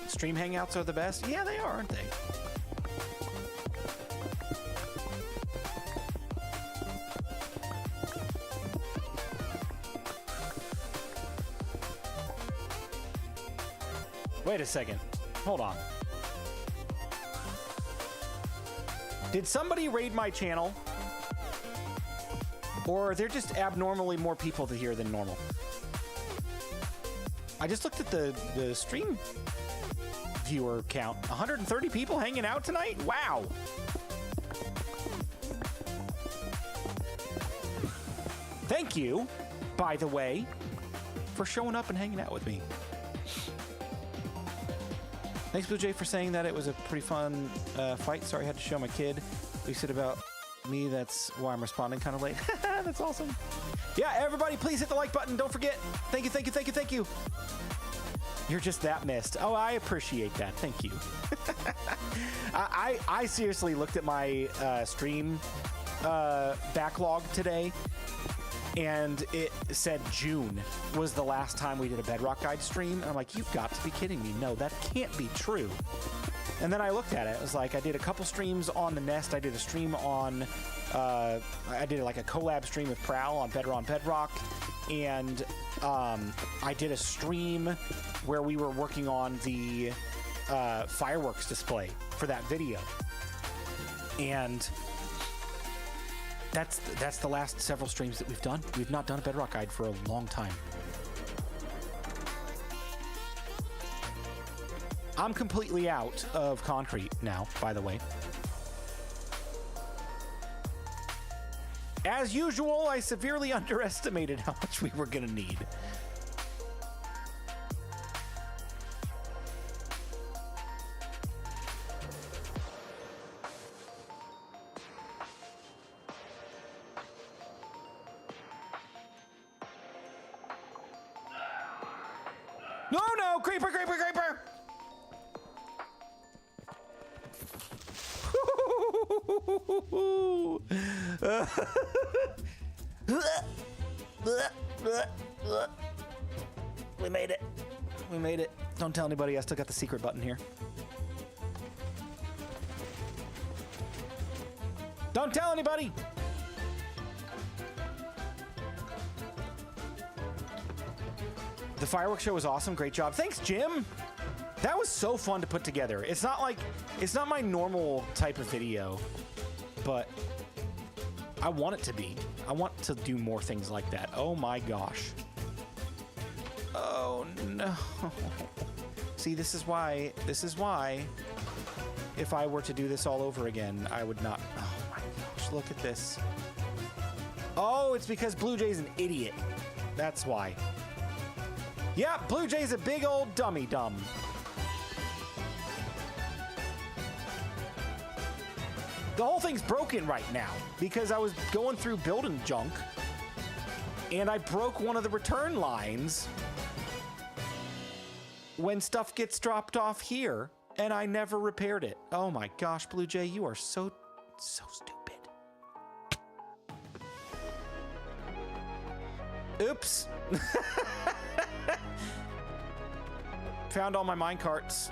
Stream hangouts are the best? Yeah, they are, aren't they? Wait a second. Hold on. Did somebody raid my channel? Or are there just abnormally more people here than normal? I just looked at the stream viewer count. 130 people hanging out tonight? Wow. Thank you, by the way, for showing up and hanging out with me. Thanks, BluJay, for saying that it was a pretty fun fight. Sorry I had to show my kid. You said about me, that's why I'm responding kind of late. That's awesome. Yeah, everybody, please hit the like button. Don't forget. Thank you, thank you, thank you, thank you. You're just that missed. Oh, I appreciate that. Thank you. I seriously looked at my stream backlog today, and it said June was the last time we did a Bedrock Guide stream. And I'm like, you've got to be kidding me. No, that can't be true. And then I looked at it. It was like I did a couple streams on the Nest. I did a stream on, I did like a collab stream with Prowl on Bedrock. And I did a stream where we were working on the fireworks display for that video. And that's the last several streams that we've done. We've not done a Bedrock Guide for a long time. I'm completely out of concrete now, by the way. As usual, I severely underestimated how much we were gonna need. No, creeper, creeper, creeper! We made it. We made it. Don't tell anybody. I still got the secret button here. Don't tell anybody. The fireworks show was awesome. Great job. Thanks, Jim. That was so fun to put together. It's not my normal type of video, but I want it to be. I want to do more things like that. Oh my gosh. Oh no. See, this is why if I were to do this all over again, I would not. Oh my gosh, look at this. Oh, it's because BluJay's an idiot. That's why. Yeah, BluJay's a big old dummy dumb. The whole thing's broken right now because I was going through building junk and I broke one of the return lines when stuff gets dropped off here and I never repaired it. Oh my gosh, BluJay, you are so stupid. Oops. Found all my minecarts.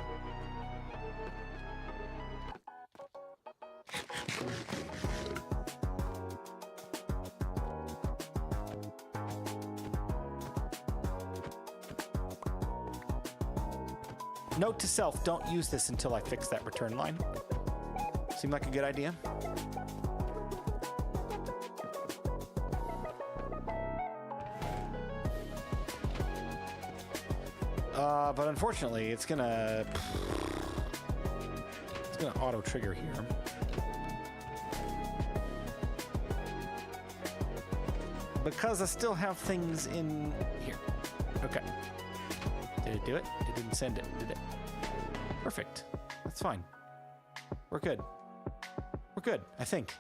Note to self, don't use this until I fix that return line. Seem like a good idea? But unfortunately, it's gonna auto trigger here. Because I still have things in here. Okay. Did it do it? It didn't send it, did it? Perfect. That's fine. We're good. We're good, I think.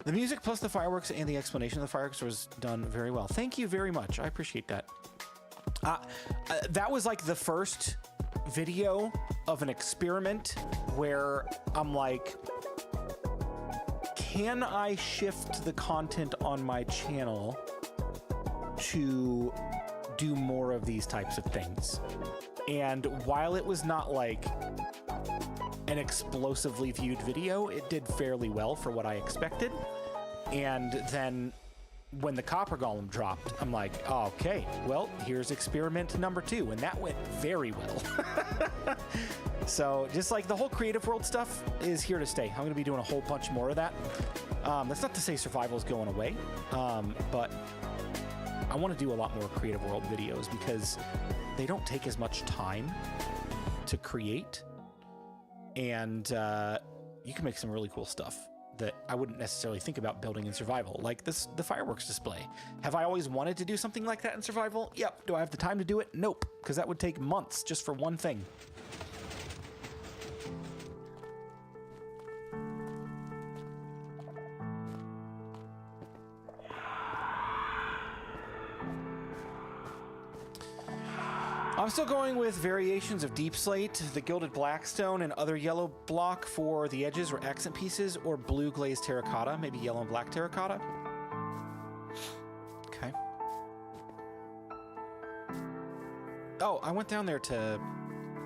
The music plus the fireworks and the explanation of the fireworks was done very well. Thank you very much. I appreciate that. That was like the first video of an experiment where I'm like, can I shift the content on my channel to do more of these types of things? And while it was not like an explosively viewed video, it did fairly well for what I expected. And then when the copper golem dropped, I'm like, oh, okay, well, here's experiment number 2, and that went very well. So just like the whole creative world stuff is here to stay. I'm going to be doing a whole bunch more of that. That's not to say survival is going away, but I want to do a lot more creative world videos because they don't take as much time to create, and you can make some really cool stuff that I wouldn't necessarily think about building in survival, like the fireworks display. Have I always wanted to do something like that in survival? Yep. Do I have the time to do it? Nope, because that would take months just for one thing. I'm still going with variations of deep slate, the gilded blackstone, and other yellow block for the edges or accent pieces, or blue glazed terracotta, maybe yellow and black terracotta. Okay. Oh, I went down there to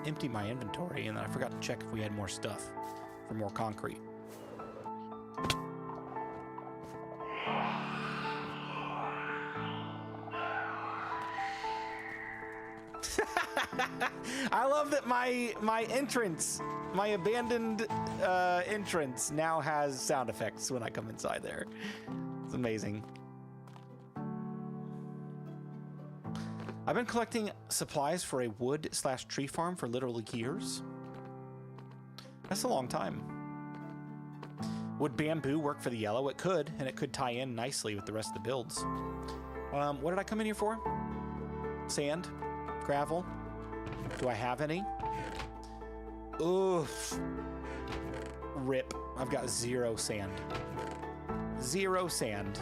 empty my inventory, and then I forgot to check if we had more stuff for more concrete. I love that my entrance, my abandoned entrance now has sound effects when I come inside there. It's amazing. I've been collecting supplies for a wood/tree farm for literally years. That's a long time. Would bamboo work for the yellow? It could, and it could tie in nicely with the rest of the builds. What did I come in here for? Sand? Gravel? Do I have any? Oof. Rip. I've got 0 sand. 0 sand.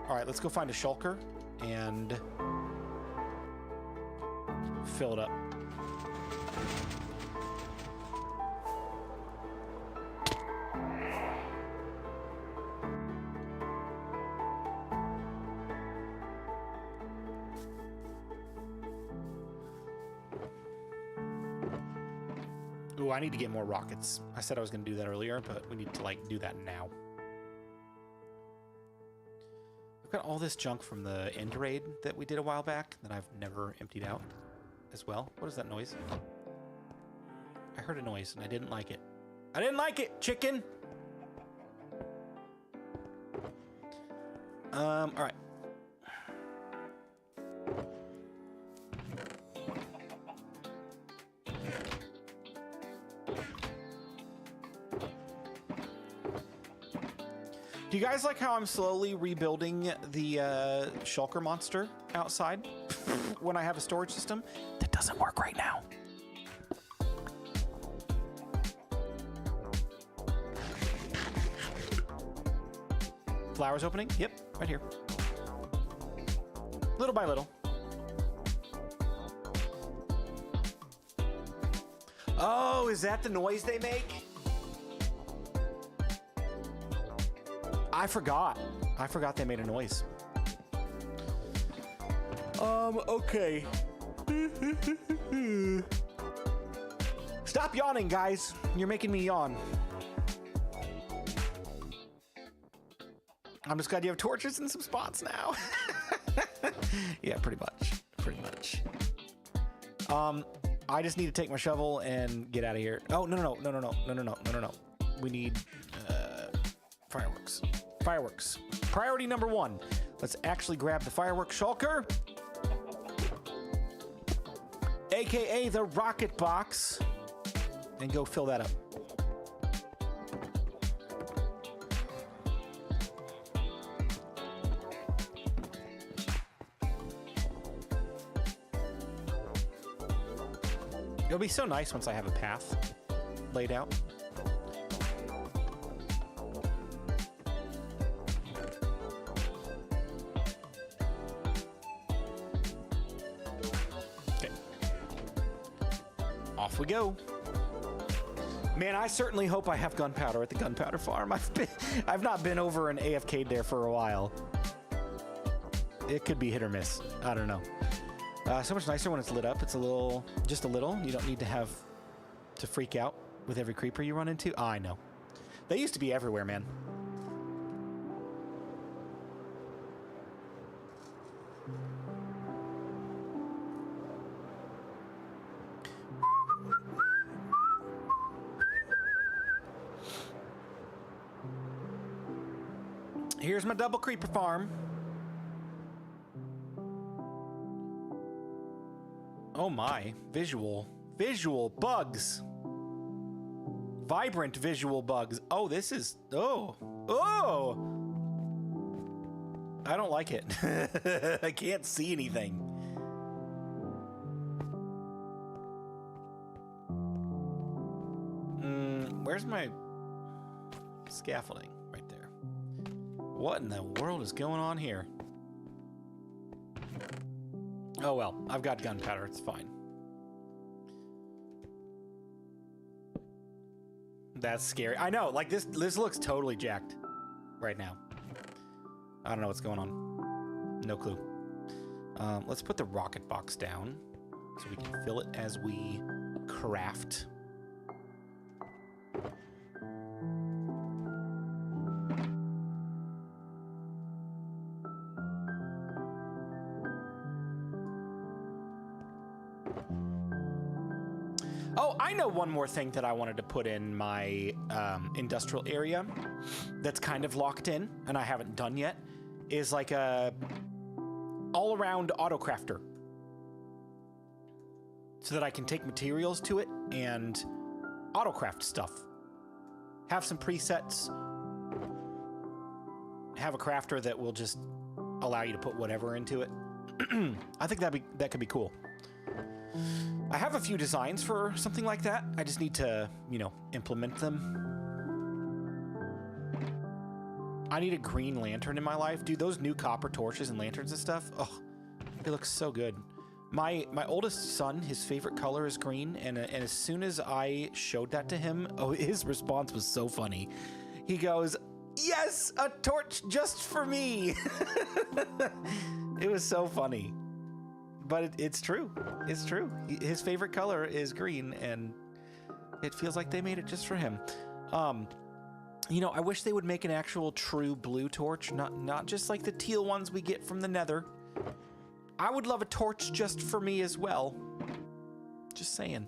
All right, let's go find a shulker and fill it up. Ooh, I need to get more rockets. I said I was going to do that earlier, but we need to, like, do that now. I've got all this junk from the end raid that we did a while back that I've never emptied out as well. What is that noise? I heard a noise, and I didn't like it. I didn't like it, chicken! All right. Do you guys like how I'm slowly rebuilding the shulker monster outside when I have a storage system? That doesn't work right now. Flowers opening? Yep, right here. Little by little. Oh, is that the noise they make? I forgot. I forgot they made a noise. Okay. Stop yawning, guys. You're making me yawn. I'm just glad you have torches in some spots now. Yeah, pretty much. Pretty much. I just need to take my shovel and get out of here. Oh, no. We need fireworks. Fireworks. Priority number 1. Let's actually grab the fireworks shulker, aka the rocket box, and go fill that up. It'll be so nice once I have a path laid out. Off we go. Man, I certainly hope I have gunpowder at the gunpowder farm. I've not been over and AFK'd there for a while. It could be hit or miss. I don't know. So much nicer when it's lit up. It's a little, just a little. You don't need to have to freak out with every creeper you run into. I know. They used to be everywhere, man. Here's my double creeper farm. Oh my, visual bugs. Vibrant visual bugs. Oh, this is, oh. I don't like it. I can't see anything. Where's my scaffolding? Right there. What in the world is going on here? Oh well, I've got gunpowder, it's fine. That's scary. I know, like this looks totally jacked right now. I don't know what's going on. No clue. Let's put the rocket box down so we can fill it as we craft. Oh, I know one more thing that I wanted to put in my industrial area that's kind of locked in and I haven't done yet is like a all-around auto crafter so that I can take materials to it and auto craft stuff. Have some presets. Have a crafter that will just allow you to put whatever into it. I think that could be cool. I have a few designs for something like that. I just need to, you know, implement them. I need a green lantern in my life. Dude, those new copper torches and lanterns and stuff, oh, they look so good. My oldest son, his favorite color is green, and as soon as I showed that to him, oh, his response was so funny. He goes, "Yes, a torch just for me." It was so funny. But it's true. It's true. His favorite color is green, and it feels like they made it just for him. You know, I wish they would make an actual true blue torch, not just like the teal ones we get from the Nether. I would love a torch just for me as well. Just saying.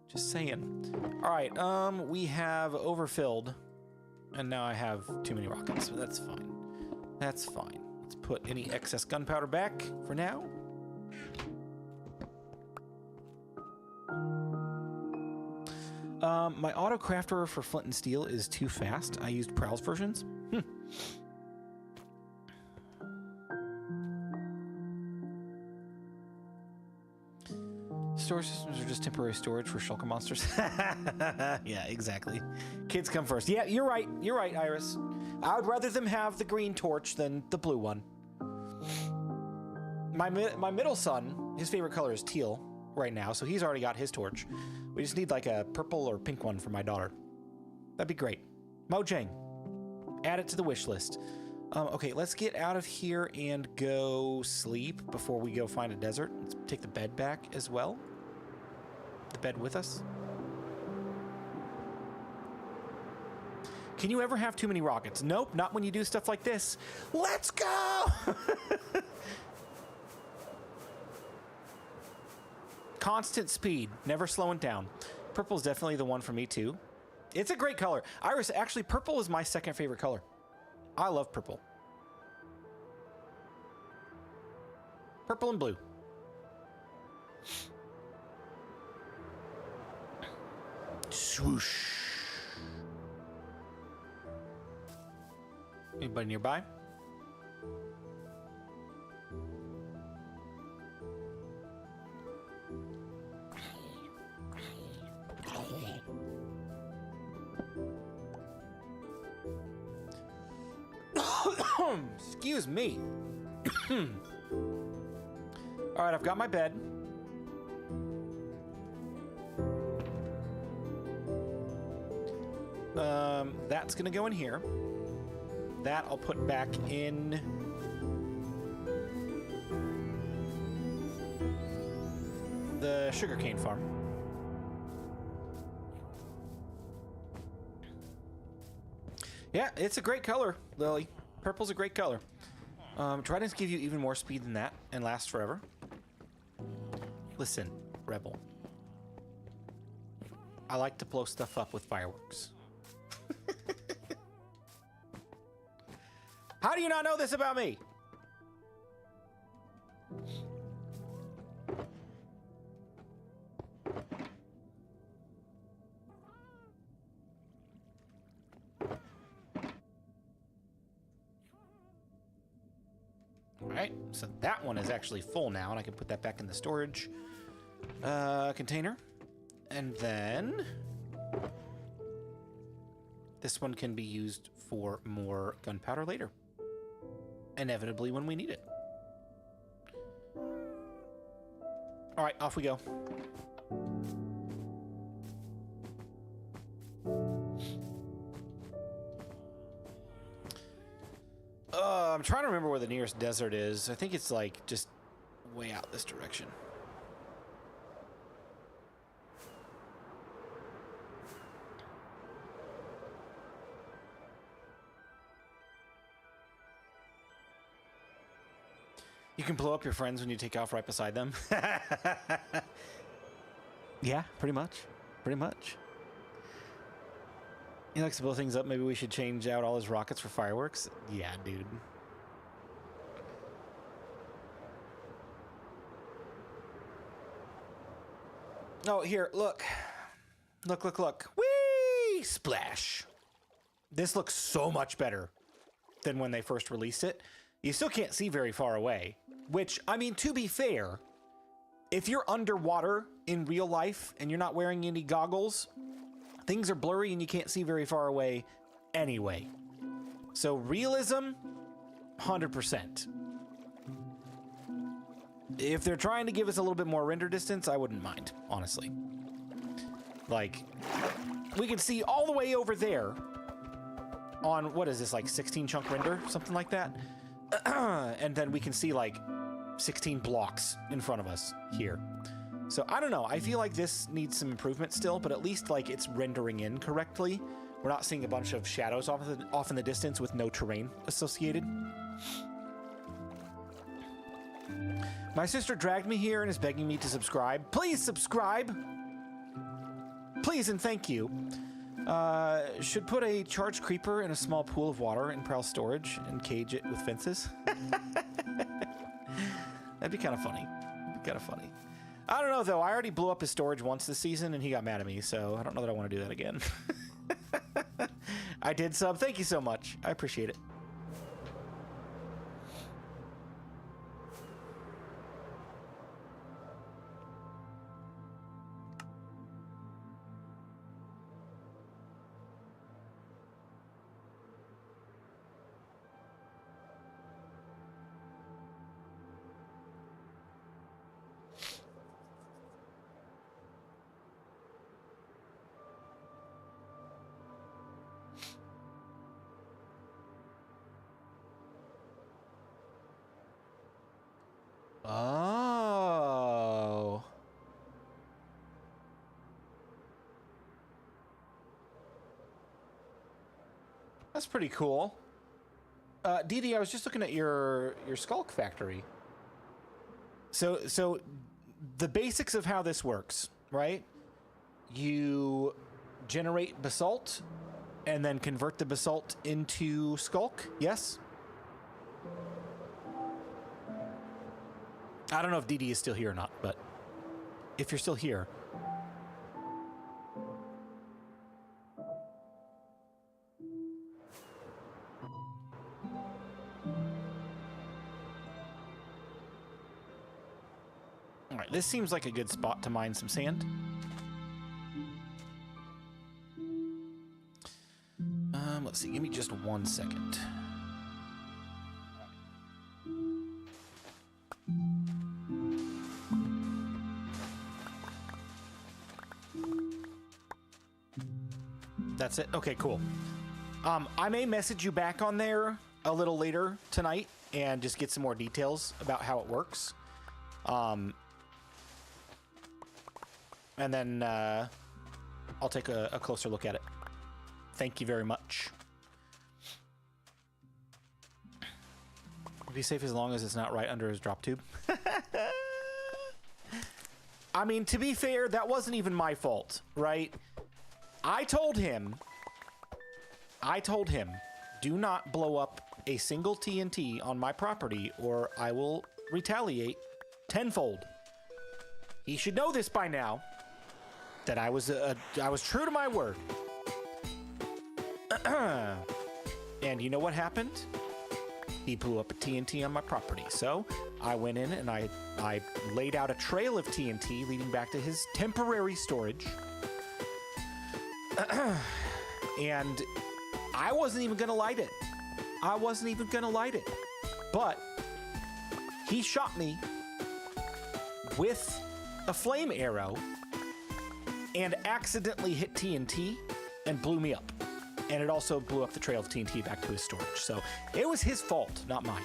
Just saying. All right, we have overfilled, and now I have too many rockets, so that's fine. That's fine. Let's put any excess gunpowder back for now. My auto crafter for flint and steel is too fast. I used Prowl's versions. Storage systems are just temporary storage for shulker monsters. Yeah, exactly. Kids come first. Yeah, you're right. You're right, Iris. I would rather them have the green torch than the blue one. My middle son, his favorite color is teal right now, so he's already got his torch. We just need like a purple or pink one for my daughter. That'd be great. Mojang, add it to the wish list. Okay, let's get out of here and go sleep before we go find a desert. Let's take the bed back as well. The bed with us. Can you ever have too many rockets? Nope, not when you do stuff like this. Let's go! Constant speed, never slowing down. Purple is definitely the one for me too. It's a great color. Iris, actually, purple is my second favorite color. I love purple. Purple and blue. Swoosh. Anybody nearby? Excuse me. All right, I've got my bed. That's gonna go in here. That I'll put back in the sugarcane farm. Yeah, it's a great color, Lily. Purple's a great color. Tridents give you even more speed than that and last forever. Listen, Rebel. I like to blow stuff up with fireworks. How do you not know this about me? Alright, so that one is actually full now, and I can put that back in the storage container. And then this one can be used for more gunpowder later. Inevitably when we need it. Alright, off we go. I'm trying to remember where the nearest desert is. I think it's like just way out this direction. You can blow up your friends when you take off right beside them. Yeah, pretty much. Pretty much. He likes to blow things up. Maybe we should change out all his rockets for fireworks. Yeah, dude. Oh, here, look. Look, look, look. Whee! Splash. This looks so much better than when they first released it. You still can't see very far away, which, I mean, to be fair, if you're underwater in real life and you're not wearing any goggles, things are blurry and you can't see very far away anyway. So realism, 100%. If they're trying to give us a little bit more render distance, I wouldn't mind, honestly. Like, we can see all the way over there on, what is this, like 16 chunk render? Something like that. And then we can see like 16 blocks in front of us here. So I don't know. I feel like this needs some improvement still, but at least like it's rendering in correctly. We're not seeing a bunch of shadows off in the distance with no terrain associated. My sister dragged me here and is begging me to subscribe. Please subscribe. Please and thank you. Should put a charged creeper in a small pool of water in Prowl storage and cage it with fences. That'd be kind of funny. I don't know, though. I already blew up his storage once this season, and he got mad at me, so I don't know that I want to do that again. I did sub. Thank you so much. I appreciate it. Oh. That's pretty cool. Dee Dee, I was just looking at your Skulk factory. So the basics of how this works, right? You generate basalt and then convert the basalt into Skulk, yes? I don't know if DD is still here or not, but if you're still here. All right, this seems like a good spot to mine some sand. Let's see, give me just 1 second. That's it? Okay, cool. I may message you back on there a little later tonight and just get some more details about how it works. And then I'll take a closer look at it. Thank you very much. Be safe as long as it's not right under his drop tube. I mean, to be fair, that wasn't even my fault, right? I told him, do not blow up a single TNT on my property or I will retaliate tenfold. He should know this by now, that I was true to my word. And you know what happened? He blew up a TNT on my property. So I went in and I laid out a trail of TNT leading back to his temporary storage. And I wasn't even going to light it. But he shot me with a flame arrow and accidentally hit TNT and blew me up. And it also blew up the trail of TNT back to his storage. So it was his fault, not mine.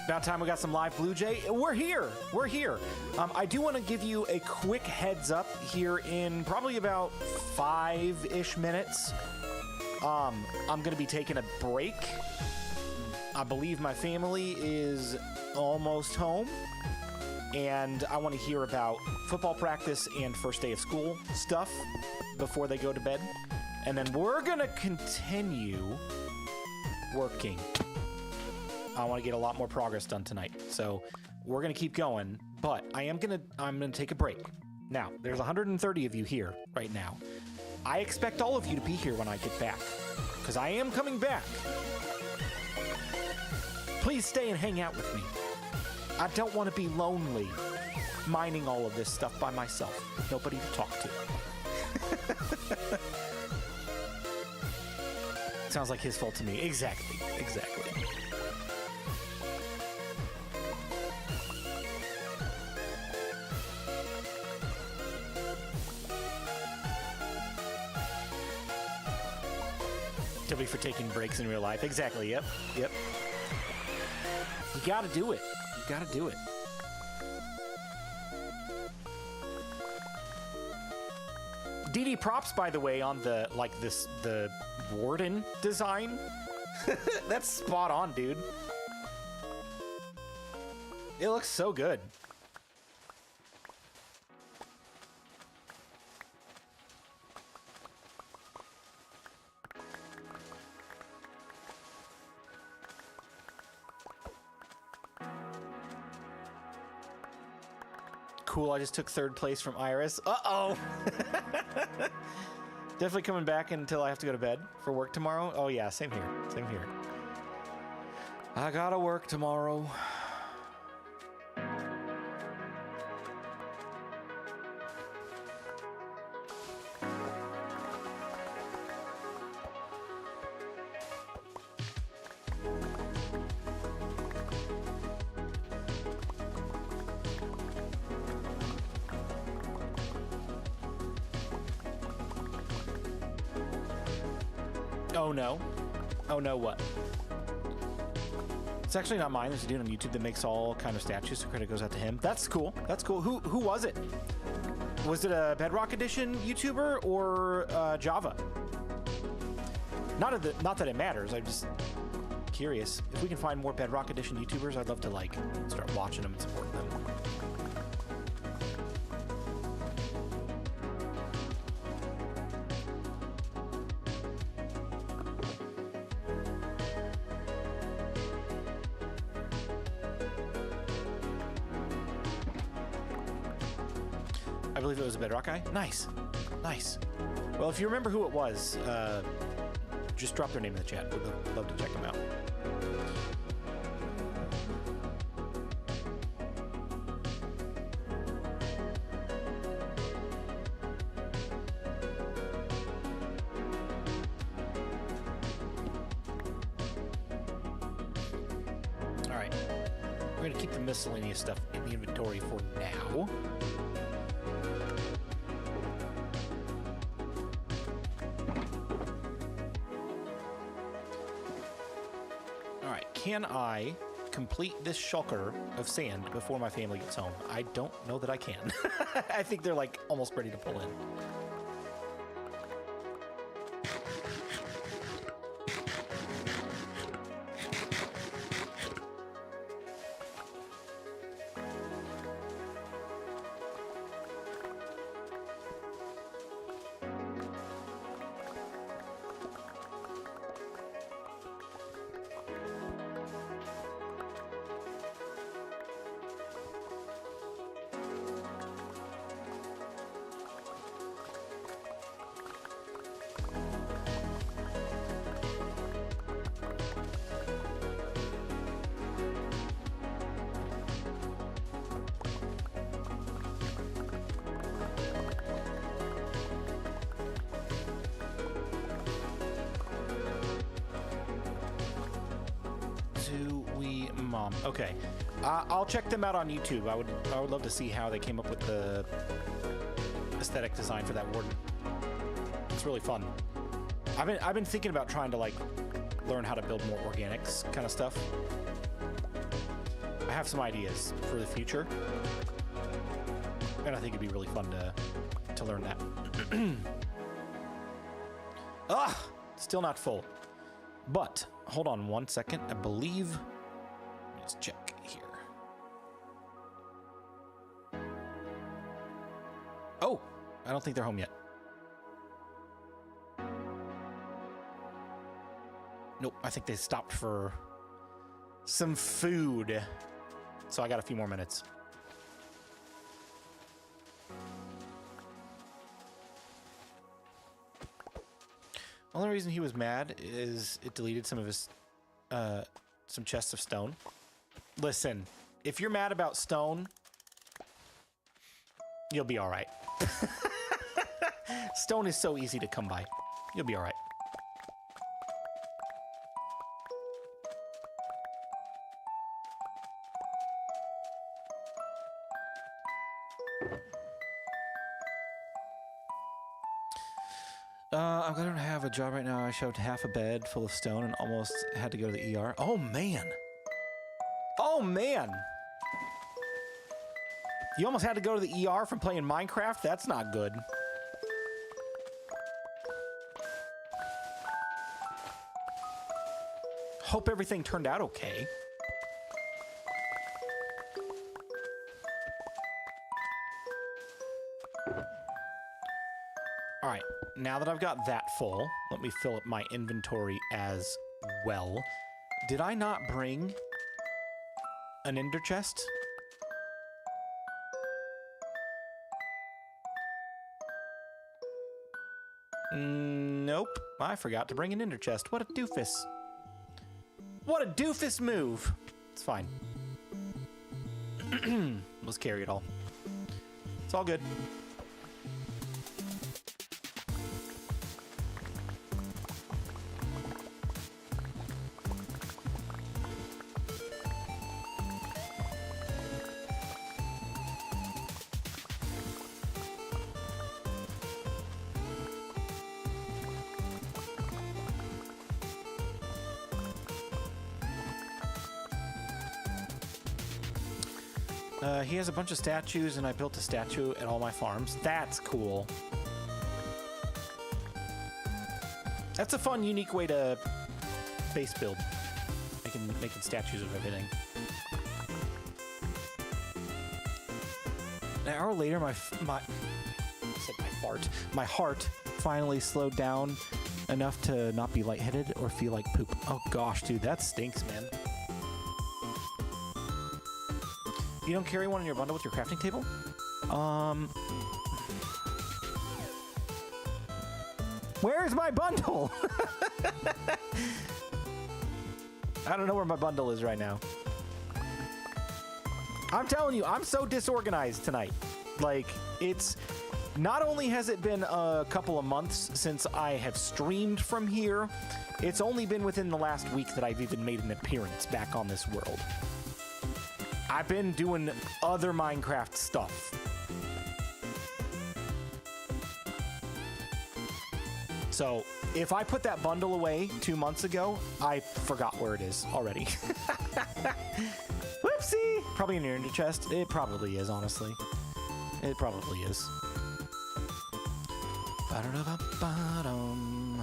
About time we got some live BluJay. We're here. We're here. I do want to give you a quick heads up here in probably about 5-ish minutes. I'm going to be taking a break. I believe my family is almost home. And I want to hear about football practice and first day of school stuff before they go to bed. And then we're going to continue working. I want to get a lot more progress done tonight. So we're going to keep going, but I'm going to take a break. Now, there's 130 of you here right now. I expect all of you to be here when I get back, because I am coming back. Please stay and hang out with me. I don't want to be lonely mining all of this stuff by myself. Nobody to talk to. Sounds like his fault to me. Exactly. Exactly. W for taking breaks in real life. Exactly. Yep. Yep. You gotta do it. You gotta do it. DD props, by the way, on the the warden design. That's spot on, dude. It looks so good. Cool, I just took 3rd place from Iris. Uh-oh! Definitely coming back until I have to go to bed for work tomorrow. Oh yeah, same here, same here. I gotta work tomorrow. Oh no. Oh no, what? It's actually not mine. There's a dude on YouTube that makes all kind of statues, so credit goes out to him. That's cool. That's cool. Who was it? Was it a Bedrock Edition YouTuber or Java? Not that it matters. I'm just curious. If we can find more Bedrock Edition YouTubers, I'd love to like start watching them and supporting them. I believe it was a Bedrock guy. Nice. Nice. Well, if you remember who it was, just drop their name in the chat. We'd love to check them out. All right. We're going to keep the miscellaneous stuff in the inventory for now. Can I complete this shulker of sand before my family gets home? I don't know that I can. I think they're like almost ready to pull in. on. Okay. I'll check them out on YouTube. I would love to see how they came up with the aesthetic design for that warden. It's really fun. I've been thinking about trying to like learn how to build more organics kind of stuff. I have some ideas for the future, and I think it'd be really fun to learn that. Still not full. But hold on one second. I believe. Let's check here. Oh, I don't think they're home yet. Nope, I think they stopped for some food. So I got a few more minutes. Only reason he was mad is it deleted some of his, some chests of stone. Listen, if you're mad about stone, you'll be all right. Stone is so easy to come by. You'll be all right. I'm gonna have a job right now. I shoved half a bed full of stone and almost had to go to the ER. Oh man. Oh man. You almost had to go to the ER from playing Minecraft? That's not good. Hope everything turned out okay. All right, now that I've got that full, let me fill up my inventory as well. Did I not bring an ender chest? Nope, I forgot to bring an ender chest. What a doofus. What a doofus move. It's fine. Let's carry it all. It's all good. He has a bunch of statues, and I built a statue at all my farms. That's cool. That's a fun, unique way to base build. Making statues of everything. An hour later, my heart finally slowed down enough to not be lightheaded or feel like poop. Oh gosh, dude, that stinks, man. You don't carry one in your bundle with your crafting table? Where's my bundle? I don't know where my bundle is right now. I'm telling you, I'm so disorganized tonight. Like, it's... Not only has it been a couple of months since I have streamed from here, it's only been within the last week that I've even made an appearance back on this world. I've been doing other Minecraft stuff. So, if I put that bundle away 2 months ago, I forgot where it is already. Whoopsie! Probably in your ender chest. It probably is, honestly. It probably is. Ba-da-da-ba-ba-dum.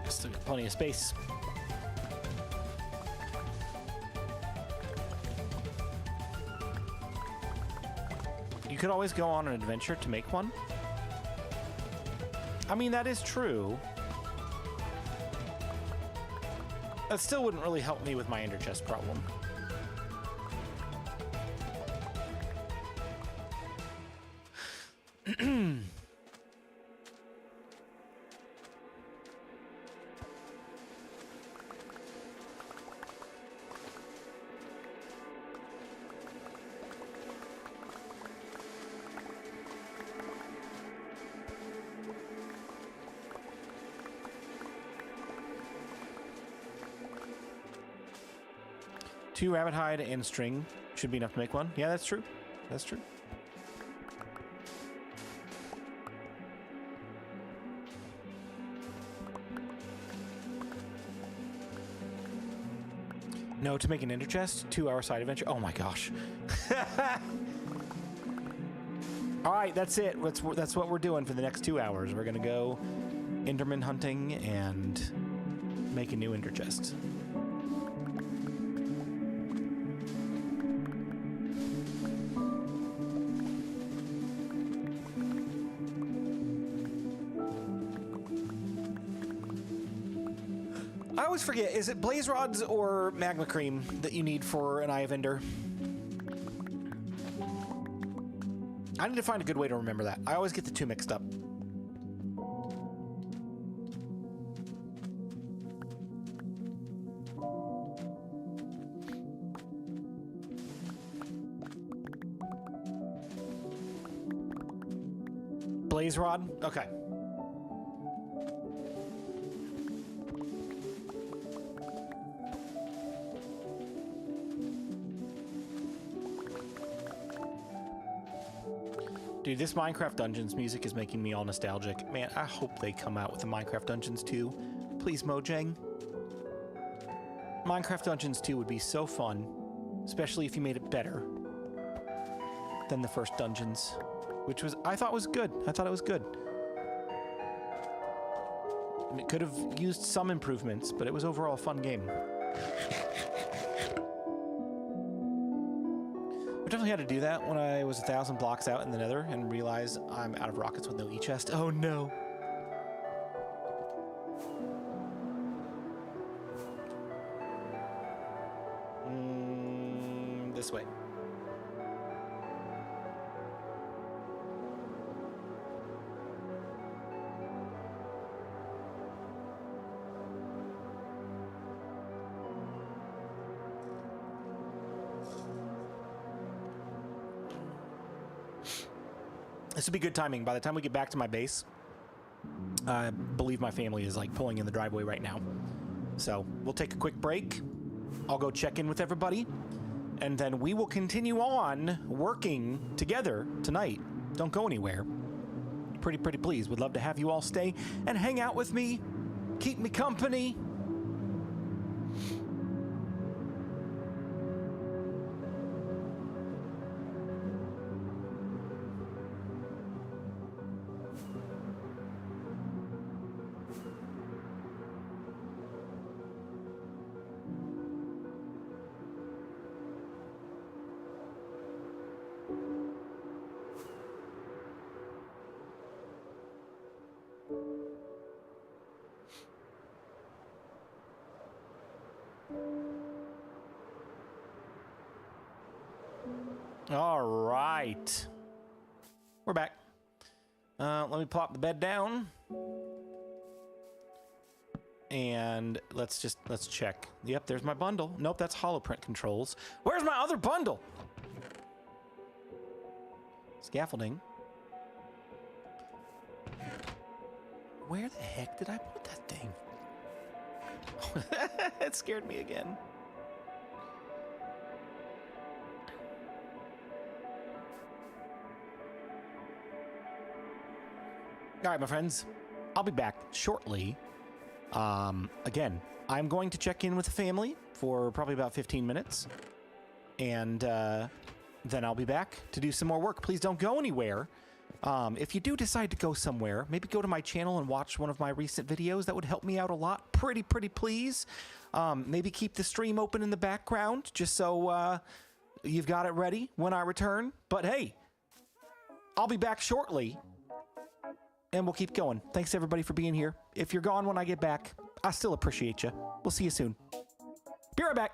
Still got plenty of space. You could always go on an adventure to make one. I mean, that is true. That still wouldn't really help me with my ender chest problem. Two rabbit hide and string should be enough to make one. Yeah, that's true. That's true. No, to make an ender chest, 2-hour side adventure. Oh my gosh. All right, that's it. That's what we're doing for the next 2 hours. We're gonna go Enderman hunting and make a new ender chest. I always forget, is it blaze rods or magma cream that you need for an Eye of Ender? I need to find a good way to remember that. I always get the two mixed up. Blaze rod? Okay. Dude, this Minecraft Dungeons music is making me all nostalgic. Man, I hope they come out with the Minecraft Dungeons 2. Please, Mojang. Minecraft Dungeons 2 would be so fun, especially if you made it better than the first Dungeons, which was, I thought was good. I thought it was good. And it could have used some improvements, but it was overall a fun game. I definitely had to do that when I was 1,000 blocks out in the nether and realized I'm out of rockets with no e-chest. Oh no. This way. This would be good timing. By the time we get back to my base, I believe my family is like pulling in the driveway right now. So we'll take a quick break. I'll go check in with everybody, and then we will continue on working together tonight. Don't go anywhere. Pretty please. Would love to have you all stay and hang out with me. Keep me company. All right. We're back. Let me plop the bed down. And let's check. Yep, there's my bundle. Nope, that's holoprint controls. Where's my other bundle? Scaffolding. Where the heck did I put that thing? It scared me again. All right, my friends, I'll be back shortly. Again, I'm going to check in with the family for probably about 15 minutes. And then I'll be back to do some more work. Please don't go anywhere. If you do decide to go somewhere, maybe go to my channel and watch one of my recent videos. That would help me out a lot. Pretty please. Maybe keep the stream open in the background just so you've got it ready when I return. But hey, I'll be back shortly, and we'll keep going. Thanks, everybody, for being here. If you're gone when I get back, I still appreciate you. We'll see you soon. Be right back.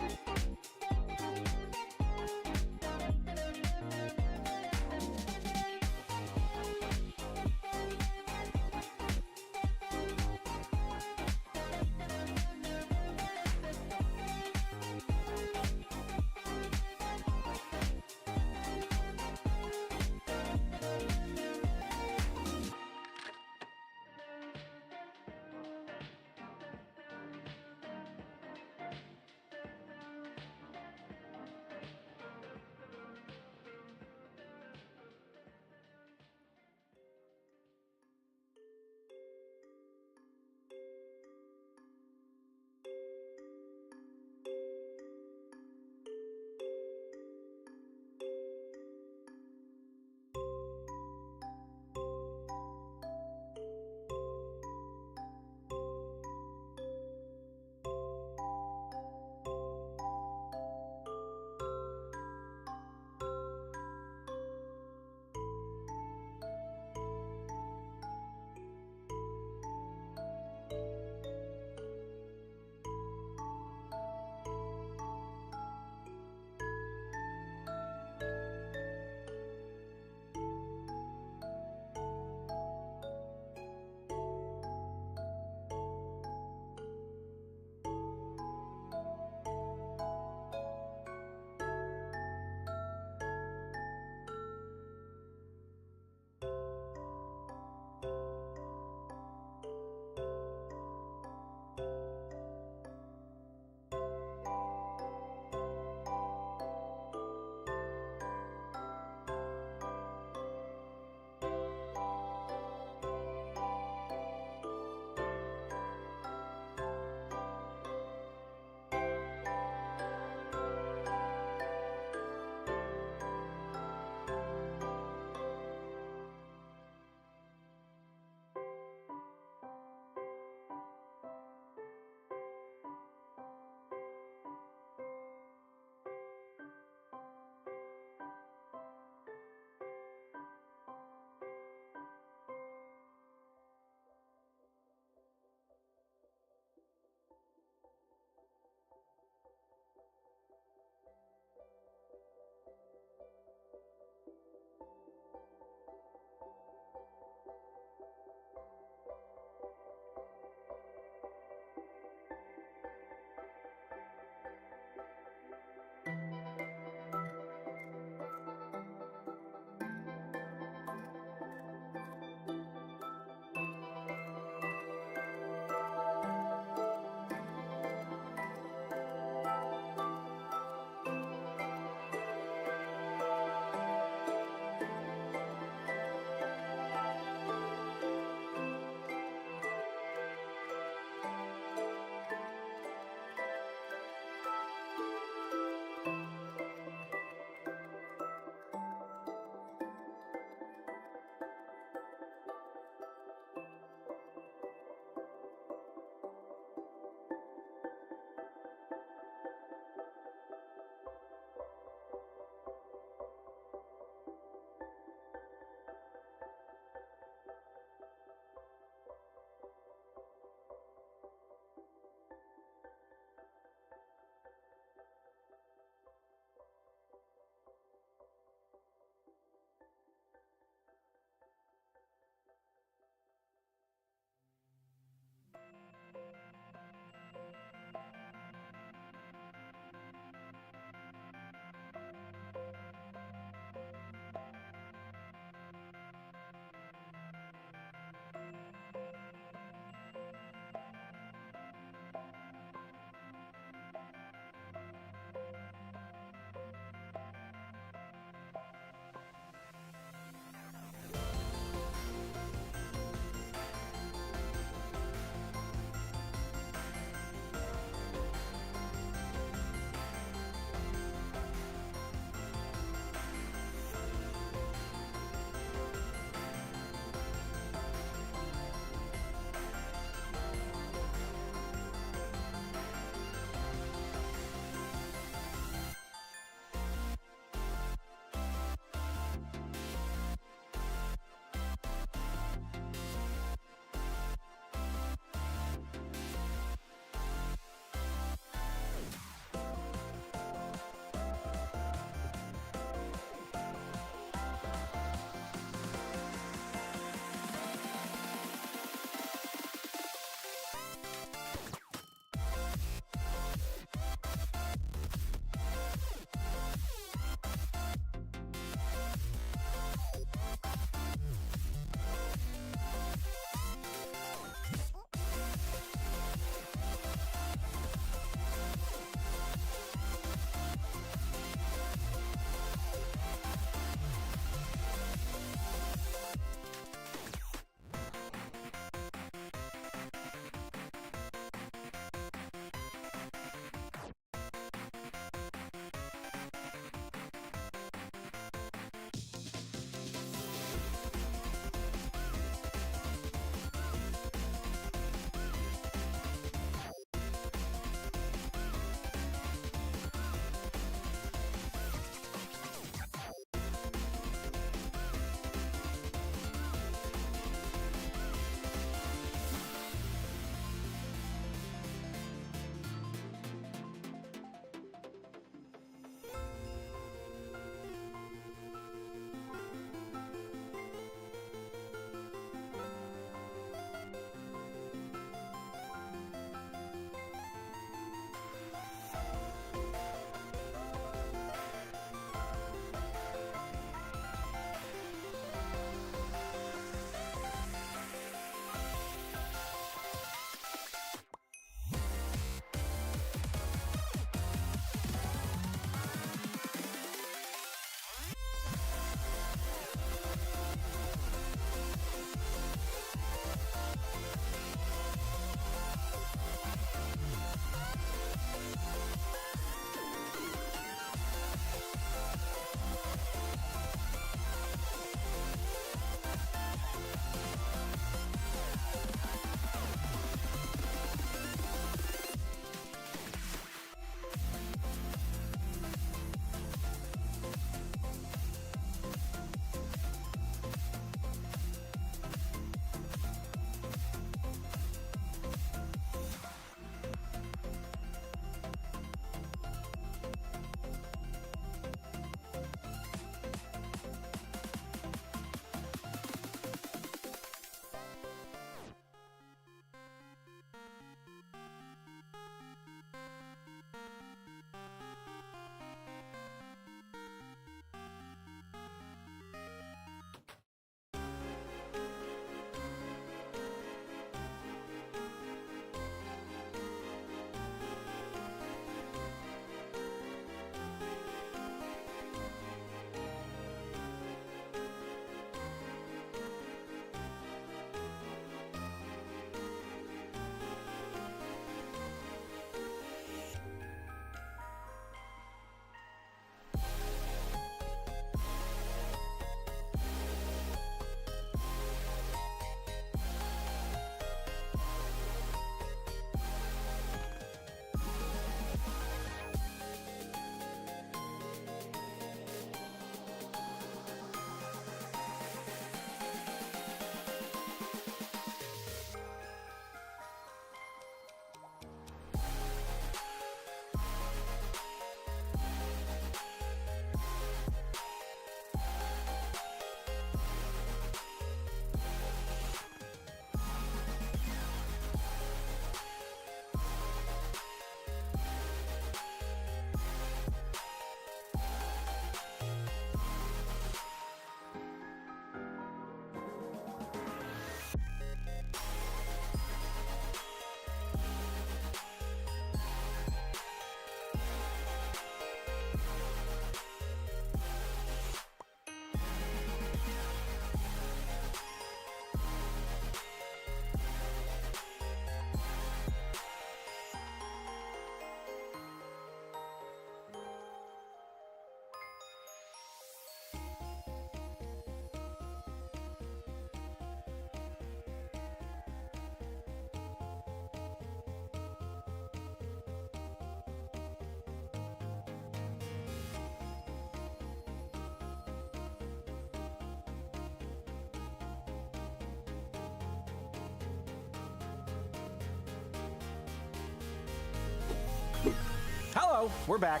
Hello, we're back.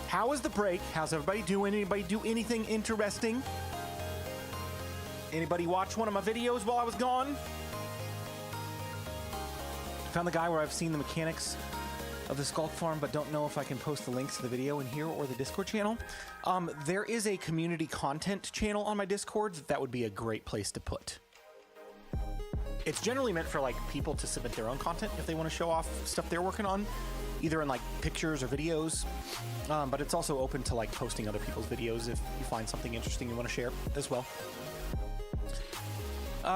How was the break? How's everybody doing? Anybody do anything interesting? Anybody watch one of my videos while I was gone? Found the guy where I've seen the mechanics of the Skulk Farm, but don't know if I can post the links to the video in here or the Discord channel. There is a community content channel on my Discord that would be a great place to put. It's generally meant for like people to submit their own content if they want to show off stuff they're working on, either in like pictures or videos. But it's also open to like posting other people's videos if you find something interesting you want to share as well.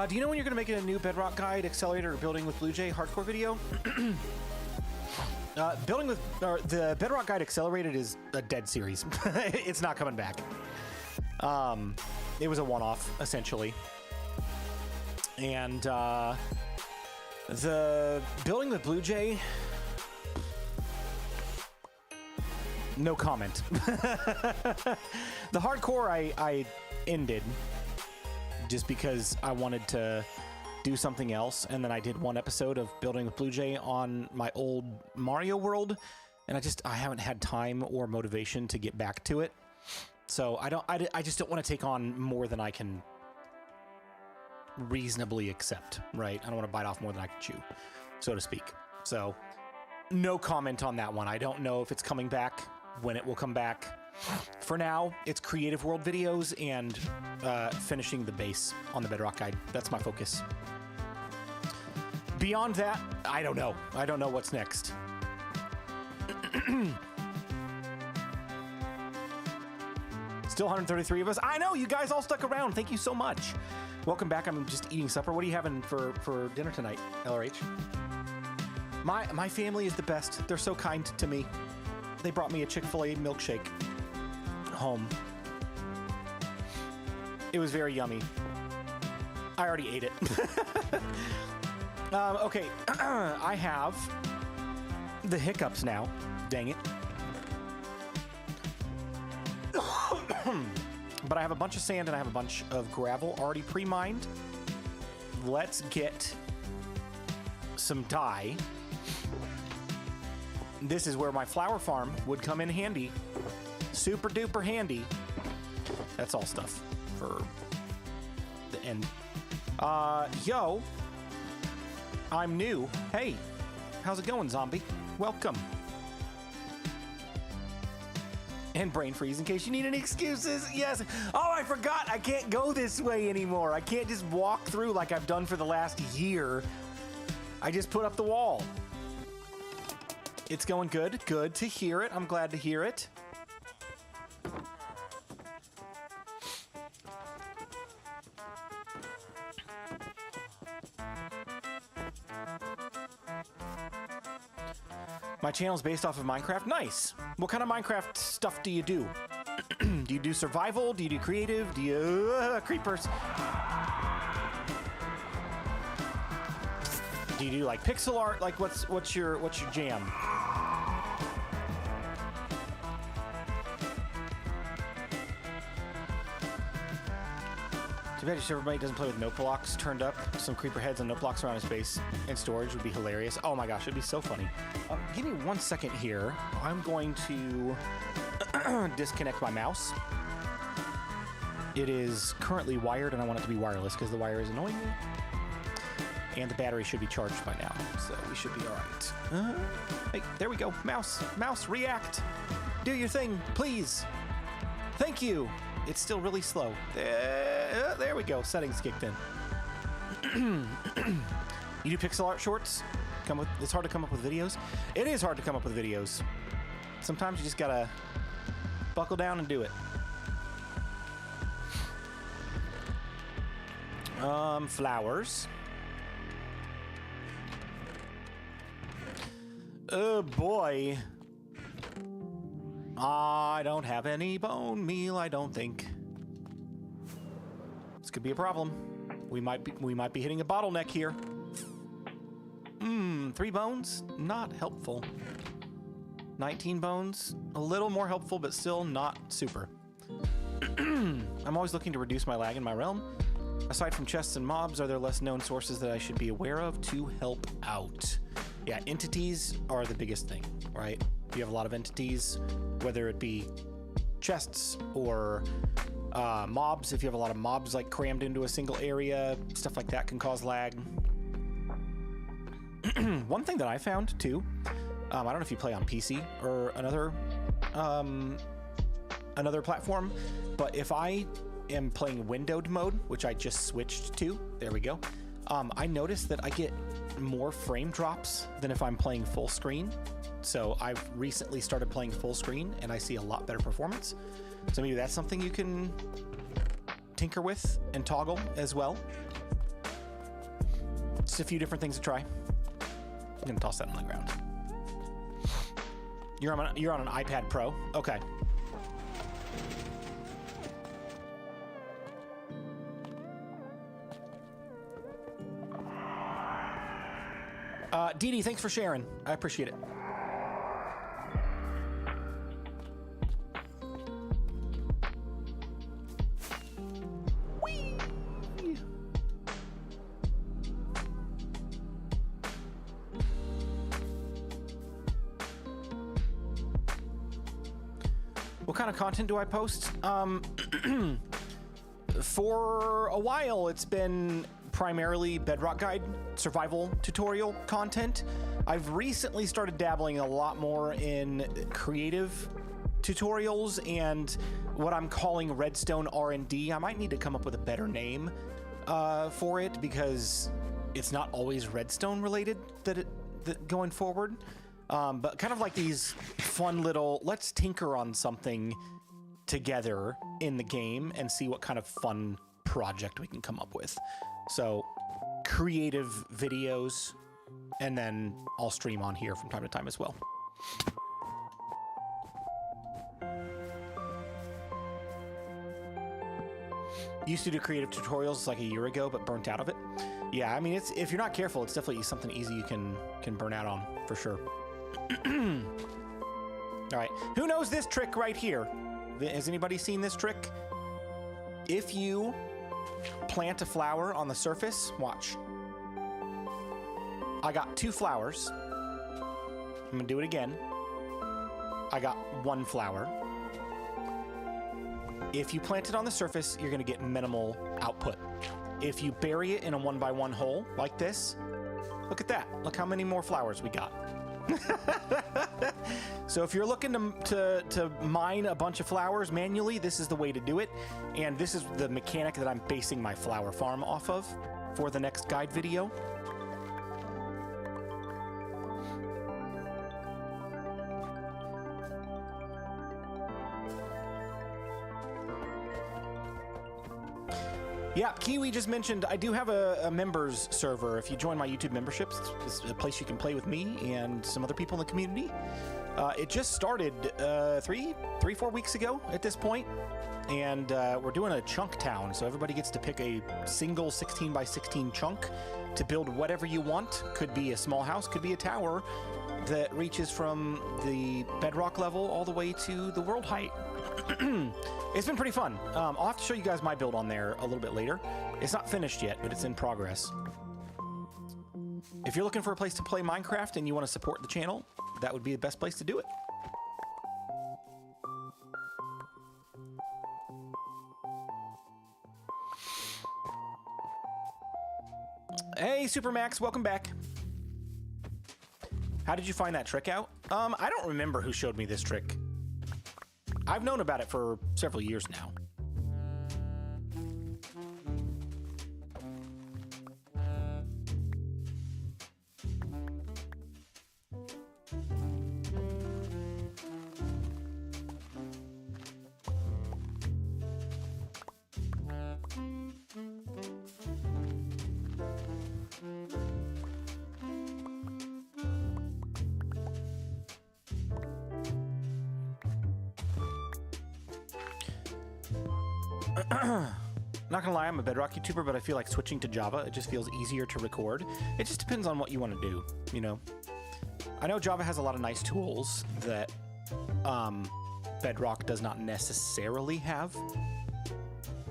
Do you know when you're going to make a new Bedrock Guide, Accelerator, or Building with BluJay hardcore video? The Bedrock Guide Accelerated is a dead series. It's not coming back. It was a one-off, essentially. And the Building with BluJay, no comment. The hardcore I ended just because I wanted to do something else, and then I did one episode of Building with BluJay on my old Mario world, and I haven't had time or motivation to get back to it. So I just don't want to take on more than I can reasonably accept, right? I don't want to bite off more than I can chew, so to speak. So no comment on that one. I don't know if it's coming back, when it will come back. For now, it's creative world videos and finishing the base on the Bedrock Guide. That's my focus. Beyond that, I don't know. I don't know what's next. Still 133 of us. I know, you guys all stuck around. Thank you so much. Welcome back. I'm just eating supper. What are you having for dinner tonight, LRH? My family is the best. They're so kind to me. They brought me a Chick-fil-A milkshake home. It was very yummy. I already ate it. Okay, I have the hiccups now. Dang it. But I have a bunch of sand and I have a bunch of gravel already pre-mined. Let's get some dye. This is where my flower farm would come in handy. Super duper handy. That's all stuff for the end. Yo, I'm new. Hey, how's it going, zombie? Welcome. And brain freeze in case you need any excuses. Yes. Oh, I forgot. I can't go this way anymore. I can't just walk through like I've done for the last year. I just put up the wall. It's going good. Good to hear it. I'm glad to hear it. My channel's based off of Minecraft. Nice. What kind of Minecraft stuff do you do? Do you do survival? Do you do creative? Do you... creepers. Do you do like pixel art? Like what's your jam? Too bad everybody doesn't play with note blocks turned up. Some creeper heads and note blocks around his base and storage would be hilarious. Oh my gosh, it'd be so funny. Give me 1 second here. I'm going to disconnect my mouse. It is currently wired and I want it to be wireless because the wire is annoying me. And the battery should be charged by now, so we should be all right. Hey, there we go. Mouse, react. Do your thing, please. Thank you. It's still really slow. There we go. Settings kicked in. You do pixel art shorts? It's hard to come up with videos. It is hard to come up with videos. Sometimes you just gotta buckle down and do it. Flowers. Oh boy. I don't have any bone meal, I don't think. This could be a problem. We might be hitting a bottleneck here. 3 bones? Not helpful. 19 bones? A little more helpful, but still not super. I'm always looking to reduce my lag in my realm. Aside from chests and mobs, are there less known sources that I should be aware of to help out? Yeah, entities are the biggest thing, right? If you have a lot of entities, whether it be chests or mobs, if you have a lot of mobs like crammed into a single area, stuff like that can cause lag. One thing that I found too, I don't know if you play on PC or another platform, but if I am playing windowed mode, which I just switched to, there we go, I noticed that I get more frame drops than if I'm playing full screen. So I've recently started playing full screen and I see a lot better performance. So maybe that's something you can tinker with and toggle as well. Just a few different things to try. I'm gonna toss that on the ground. You're on an iPad Pro? Okay. Dee Dee, thanks for sharing. I appreciate it. Whee! What kind of content do I post? For a while, it's been primarily Bedrock Guide survival tutorial content. I've recently started dabbling a lot more in creative tutorials and what I'm calling Redstone R&D. I might need to come up with a better name for it because it's not always Redstone related that going forward. But kind of like these fun little, let's tinker on something together in the game and see what kind of fun project we can come up with. So creative videos, and then I'll stream on here from time to time as well. Used to do creative tutorials like a year ago, but burnt out of it. Yeah, I mean, it's if you're not careful, it's definitely something easy you can burn out on for sure. All right, who knows this trick right here? Has anybody seen this trick? If you plant a flower on the surface, watch. I got 2 flowers. I'm gonna do it again. I got 1 flower. If you plant it on the surface, you're gonna get minimal output. If you bury it in a 1x1 hole like this, look at that. Look how many more flowers we got. So if you're looking to mine a bunch of flowers manually, this is the way to do it. And this is the mechanic that I'm basing my flower farm off of for the next guide video. Yeah, Kiwi just mentioned I do have a members server. If you join my YouTube memberships, it's a place you can play with me and some other people in the community. It just started 4 weeks ago at this point, and we're doing a chunk town, so everybody gets to pick a single 16x16 chunk to build whatever you want. Could be a small house, could be a tower that reaches from the bedrock level all the way to the world height. It's been pretty fun. I'll have to show you guys my build on there a little bit later. It's not finished yet, but it's in progress. If you're looking for a place to play Minecraft and you want to support the channel, that would be the best place to do it. Hey, Supermax, welcome back. How did you find that trick out? I don't remember who showed me this trick. I've known about it for several years now. Not gonna lie, I'm a Bedrock YouTuber, but I feel like switching to Java, it just feels easier to record. It just depends on what you want to do, you know? I know Java has a lot of nice tools that Bedrock does not necessarily have,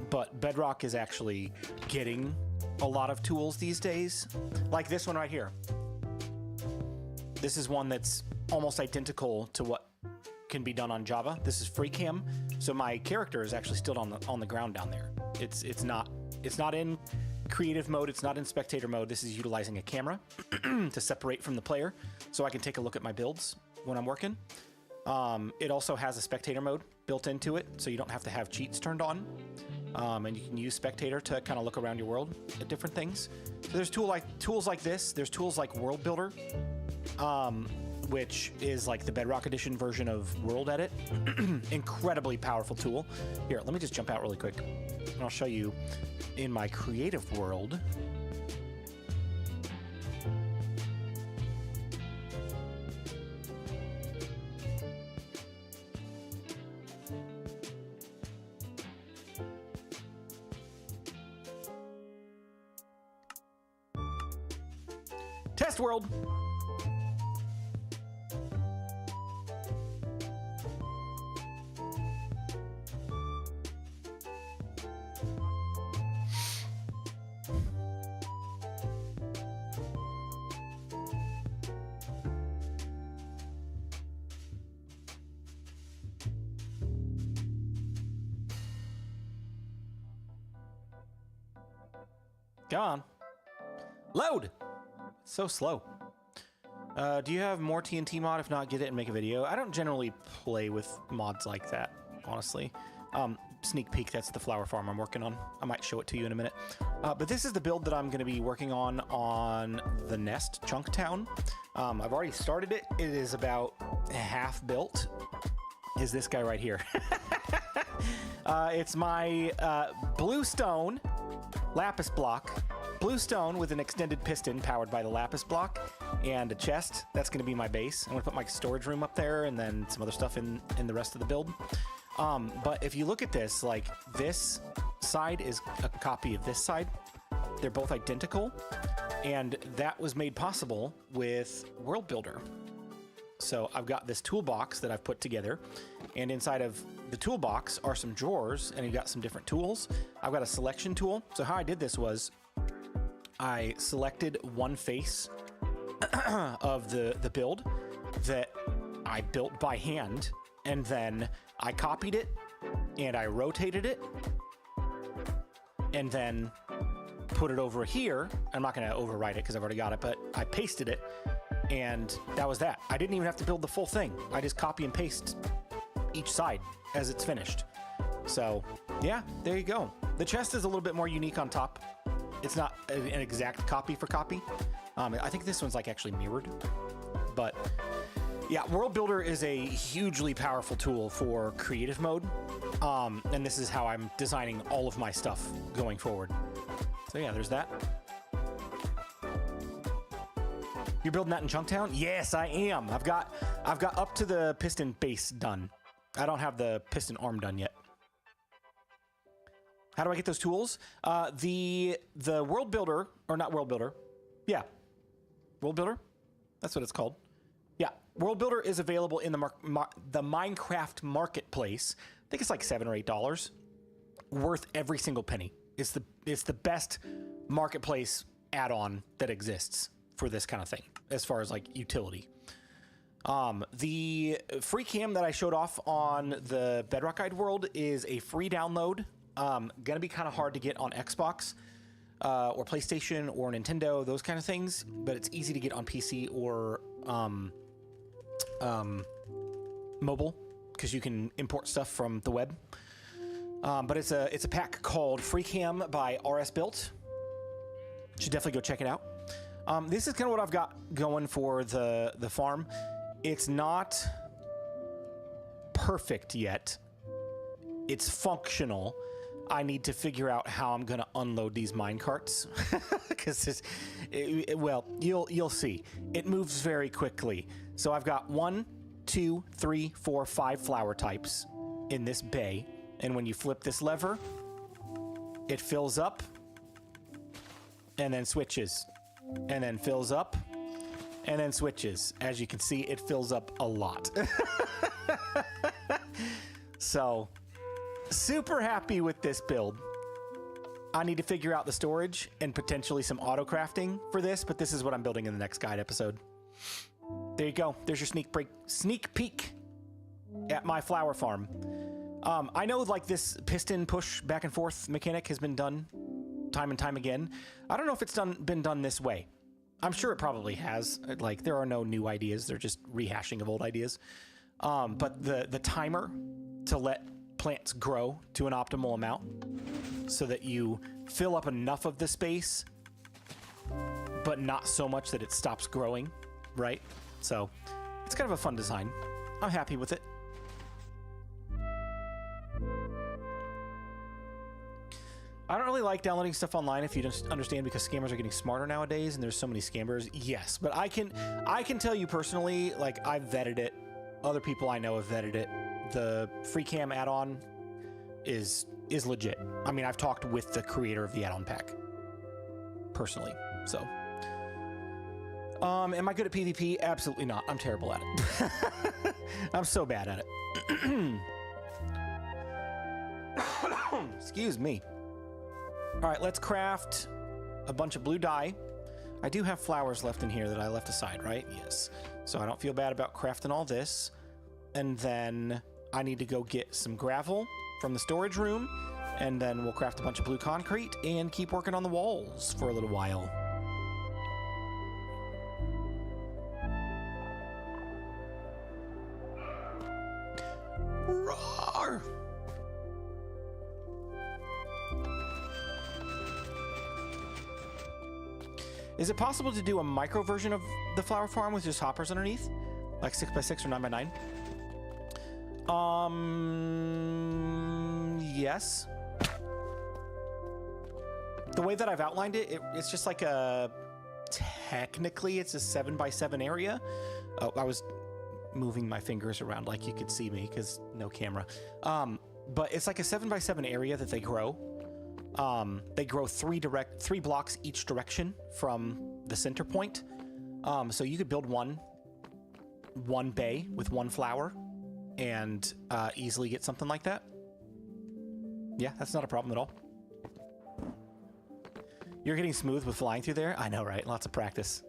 but Bedrock is actually getting a lot of tools these days, like this one right here. This is one that's almost identical to what can be done on Java. This is free cam, so my character is actually still on the ground down there. It's not in creative mode. It's not in spectator mode. This is utilizing a camera to separate from the player, so I can take a look at my builds when I'm working. It also has a spectator mode built into it, so you don't have to have cheats turned on. And you can use spectator to kind of look around your world at different things. So there's tools like this. There's tools like World Builder, which is like the Bedrock Edition version of World Edit. Incredibly powerful tool. Here, let me just jump out really quick, and I'll show you in my creative world. Test world. Come on. Load. So slow. Do you have more TNT mod? If not, get it and make a video. I don't generally play with mods like that, honestly. Sneak peek, that's the flower farm I'm working on. I might show it to you in a minute. But this is the build that I'm going to be working on the Nest Chunk Town. I've already started it. It is about half built. Is this guy right here. It's my blue stone Lapis block. Blue stone with an extended piston powered by the Lapis block and a chest. That's going to be my base. I'm going to put my storage room up there and then some other stuff in the rest of the build. But if you look at this, like this side is a copy of this side. They're both identical, and that was made possible with World Builder. So I've got this toolbox that I've put together, and inside of the toolbox are some drawers, and you've got some different tools. I've got a selection tool. So how I did this was I selected one face of the build that I built by hand, and then I copied it and I rotated it and then put it over here. I'm not going to overwrite it because I've already got it, but I pasted it, and that was that. I didn't even have to build the full thing. I just copy and paste each side as it's finished. So yeah, there you go. The chest is a little bit more unique on top. It's not an exact copy for copy. I think this one's like actually mirrored, but yeah, World Builder is a hugely powerful tool for creative mode. And this is how I'm designing all of my stuff going forward. So yeah, there's that. You're building that in Chunktown? Yes, I am. I've got up to the piston base done. I don't have the piston arm done yet. How do I get those tools? The World Builder, or not World Builder. Yeah, World Builder. That's what it's called. Yeah, World Builder is available in the Minecraft Marketplace. I think it's like $7 or $8. Worth every single penny. It's the best marketplace add-on that exists for this kind of thing, as far as like utility. The free cam that I showed off on the Bedrock Guide world is a free download. Gonna be kind of hard to get on Xbox or PlayStation or Nintendo, those kind of things, but it's easy to get on PC or mobile because you can import stuff from the web. But it's a pack called Free Cam by RS Built. Should definitely go check it out. This is kind of what I've got going for the farm. It's not perfect yet. It's functional. I need to figure out how I'm going to unload these mine carts because well, you'll see. It moves very quickly. So I've got 1, 2, 3, 4, 5 flower types in this bay, and when you flip this lever, it fills up and then switches, and then fills up and then switches. As you can see, it fills up a lot. So super happy with this build. I need to figure out the storage and potentially some auto crafting for this, but this is what I'm building in the next guide episode. There you go. There's your sneak peek at my flower farm. I know like this piston push back and forth mechanic has been done time and time again. I don't know if it's been done this way. I'm sure it probably has. Like there are no new ideas. They're just rehashing of old ideas. But the timer to let plants grow to an optimal amount so that you fill up enough of the space, but not so much that it stops growing, right? So it's kind of a fun design. I'm happy with it. I don't really like downloading stuff online, if you don't understand, because scammers are getting smarter nowadays and there's so many scammers. Yes, but I can tell you personally, like I've vetted it. Other people I know have vetted it. The free cam add-on is legit. I mean, I've talked with the creator of the add-on pack personally. So, am I good at PvP? Absolutely not. I'm terrible at it. I'm so bad at it. Excuse me. All right, let's craft a bunch of blue dye. I do have flowers left in here that I left aside, right? Yes. So I don't feel bad about crafting all this. And then I need to go get some gravel from the storage room, and then we'll craft a bunch of blue concrete and keep working on the walls for a little while. Roar! Is it possible to do a micro version of the flower farm with just hoppers underneath? Like 6x6 or 9x9? Yes. The way that I've outlined it, it's just like technically it's a 7x7 area. Oh, I was moving my fingers around like you could see me because no camera. But it's like a 7x7 area that they grow. They grow three blocks each direction from the center point. So you could build one bay with one flower and easily get something like that. Yeah, that's not a problem at all. You're getting smooth with flying through there? I know, right? Lots of practice.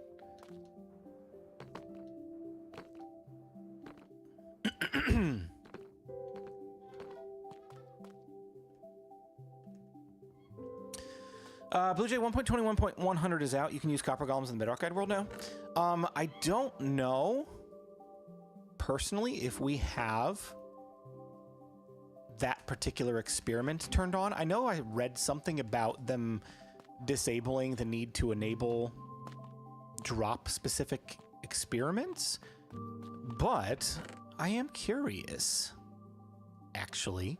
BluJay 1.21.100 is out. You can use copper golems in the Bedrock Guide world now. I don't know personally if we have that particular experiment turned on. I know I read something about them disabling the need to enable drop specific experiments, but I am curious, actually.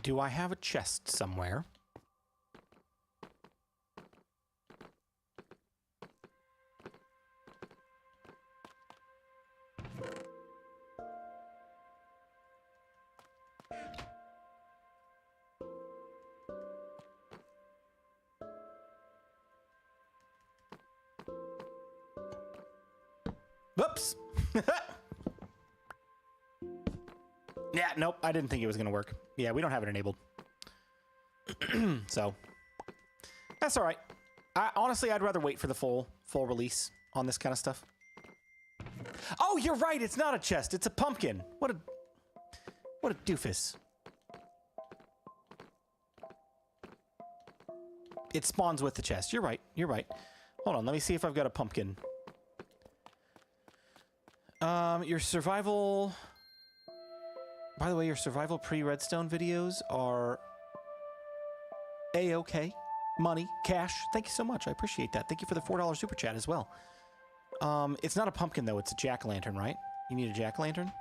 Do I have a chest somewhere? Whoops. Yeah, nope, I didn't think it was going to work. Yeah, we don't have it enabled. So, that's all right. Honestly, I'd rather wait for the full release on this kind of stuff. Oh, you're right, it's not a chest, it's a pumpkin. What a doofus. It spawns with the chest. You're right, you're right. Hold on, let me see if I've got a pumpkin. Your survival... By the way, your survival pre-redstone videos are A-okay. Money, cash. Thank you so much. I appreciate that. Thank you for the $4 super chat as well. It's not a pumpkin, though. It's a jack-o'-lantern, right? You need a jack-o'-lantern?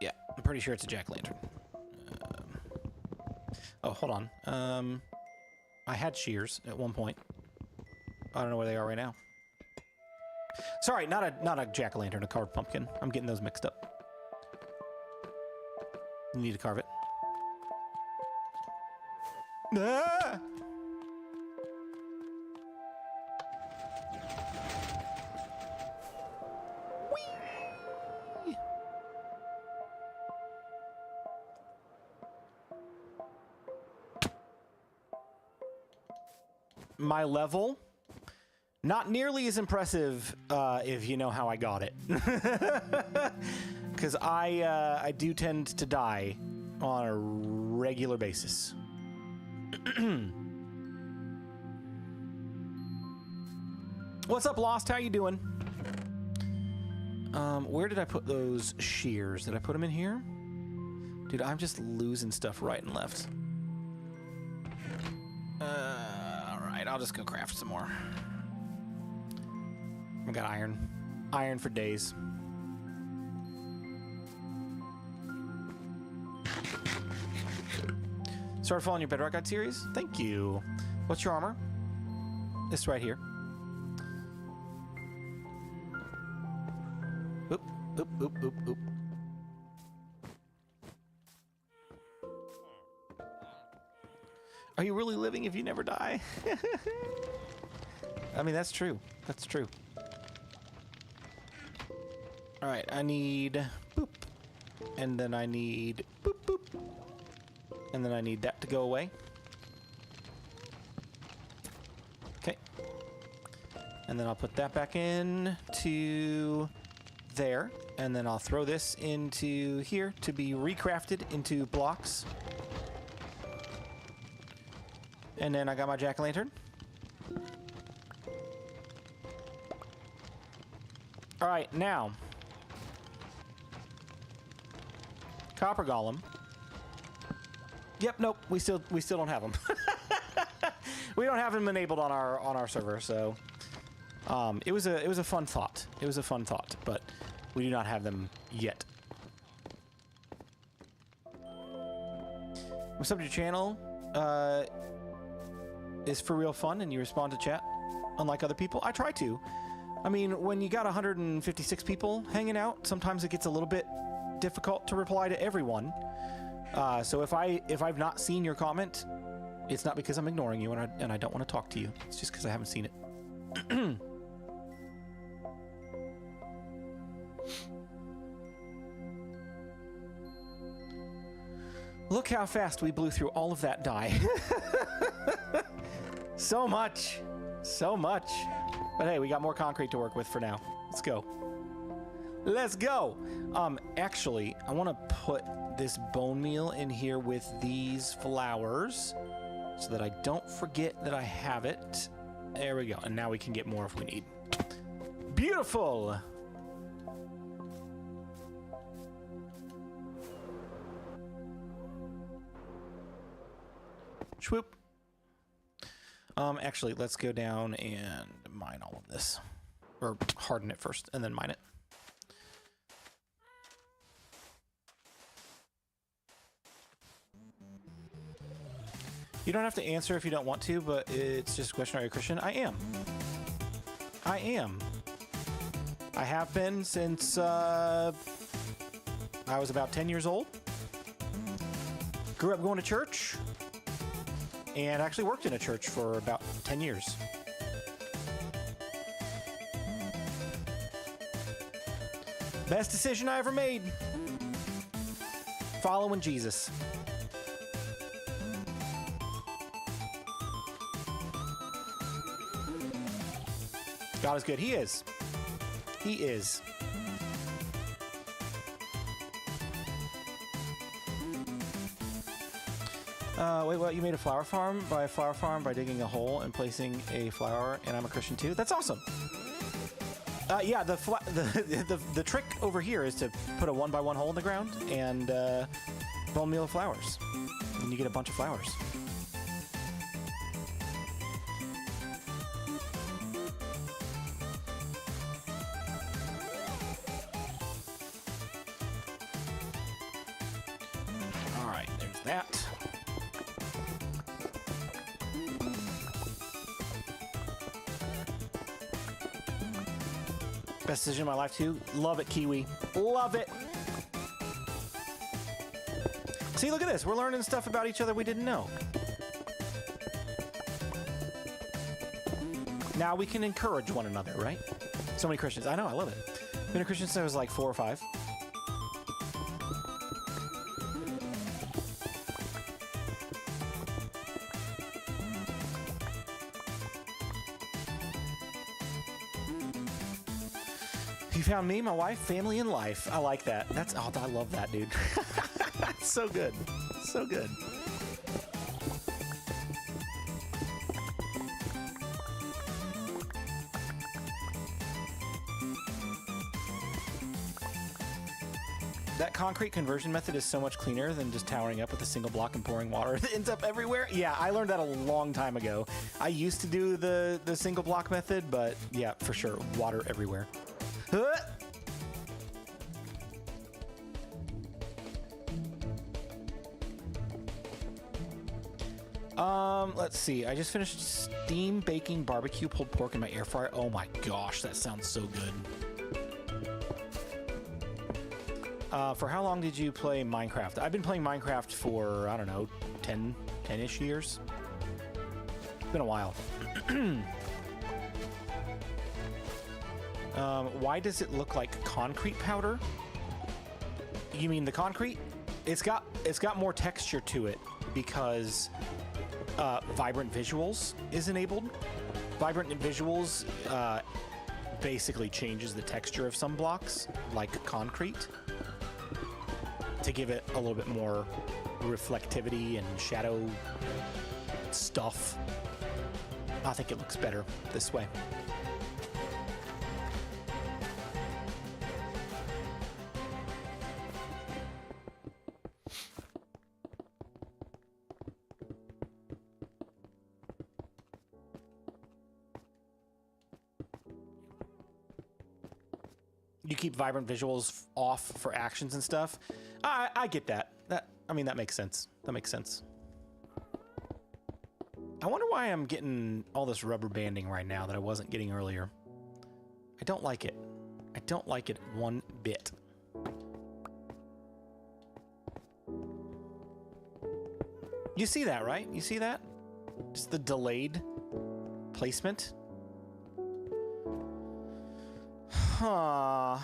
Yeah, I'm pretty sure it's a jack-o'-lantern. Oh, hold on. I had shears at one point. I don't know where they are right now. Sorry, not a jack-o'-lantern, a carved pumpkin. I'm getting those mixed up. You need to carve it. Ah! Whee! my level. Not nearly as impressive if you know how I got it. Because I do tend to die on a regular basis. What's up, Lost? How you doing? Where did I put those shears? Did I put them in here? Dude, I'm just losing stuff right and left. Alright, I'll just go craft some more. I got iron. Iron for days. Started following your Bedrock Guide series? Thank you. What's your armor? This right here. Oop, oop, oop, oop, oop. Are you really living if you never die? I mean, that's true. That's true. All right, I need boop. And then I need boop, boop. And then I need that to go away. Okay. And then I'll put that back in to there. And then I'll throw this into here to be recrafted into blocks. And then I got my jack-o'-lantern. All right, now. Copper Golem. Yep, nope. We still don't have them. We don't have them enabled on our server, so it was a fun thought. It was a fun thought, but we do not have them yet. What's up to your channel? Is for real fun, and you respond to chat, unlike other people. I try to. I mean, when you got 156 people hanging out, sometimes it gets a little bit difficult to reply to everyone. So if I've not seen your comment, it's not because I'm ignoring you and I don't want to talk to you. It's just because I haven't seen it. Look how fast we blew through all of that dye. So much. So much. But hey, we got more concrete to work with for now. Let's go. Let's go. Actually, I want to put this bone meal in here with these flowers so that I don't forget that I have it. There we go. And now we can get more if we need. Beautiful. Swoop. Actually, let's go down and mine all of this. Or harden it first and then mine it. You don't have to answer if you don't want to, but it's just a question, are you a Christian? I am. I am. I have been since I was about 10 years old. Grew up going to church. And actually worked in a church for about 10 years. Best decision I ever made. Following Jesus. God is good. He is. He is. Wait, what? You made a flower farm? By a flower farm by digging a hole and placing a flower, and I'm a Christian too? That's awesome. Yeah, the trick over here is to put a 1x1 hole in the ground and bone meal of flowers. And you get a bunch of flowers. All right, there's that. Best decision of my life too. Love it, Kiwi. Love it. See, look at this. We're learning stuff about each other we didn't know. Now we can encourage one another, right? So many Christians. I know, I love it. Been a Christian since I was like 4 or 5. You found me, my wife, family, and life. I like that. That's, oh, I love that, dude. That's so good. So good. That concrete conversion method is so much cleaner than just towering up with a single block and pouring water. It ends up everywhere. Yeah, I learned that a long time ago. I used to do the single block method, but yeah, for sure, water everywhere. Let's see. I just finished steam baking barbecue pulled pork in my air fryer. Oh my gosh, that sounds so good. For how long did you play Minecraft? I've been playing Minecraft for, I don't know, 10-ish years. It's been a while. Why does it look like concrete powder? You mean the concrete? It's got more texture to it because Vibrant Visuals is enabled. Vibrant Visuals basically changes the texture of some blocks, like concrete, to give it a little bit more reflectivity and shadow stuff. I think it looks better this way. You keep Vibrant Visuals off for actions and stuff. I get that. I mean, that makes sense. That makes sense. I wonder why I'm getting all this rubber banding right now that I wasn't getting earlier. I don't like it. I don't like it one bit. You see that, right? You see that? Just the delayed placement. Huh. I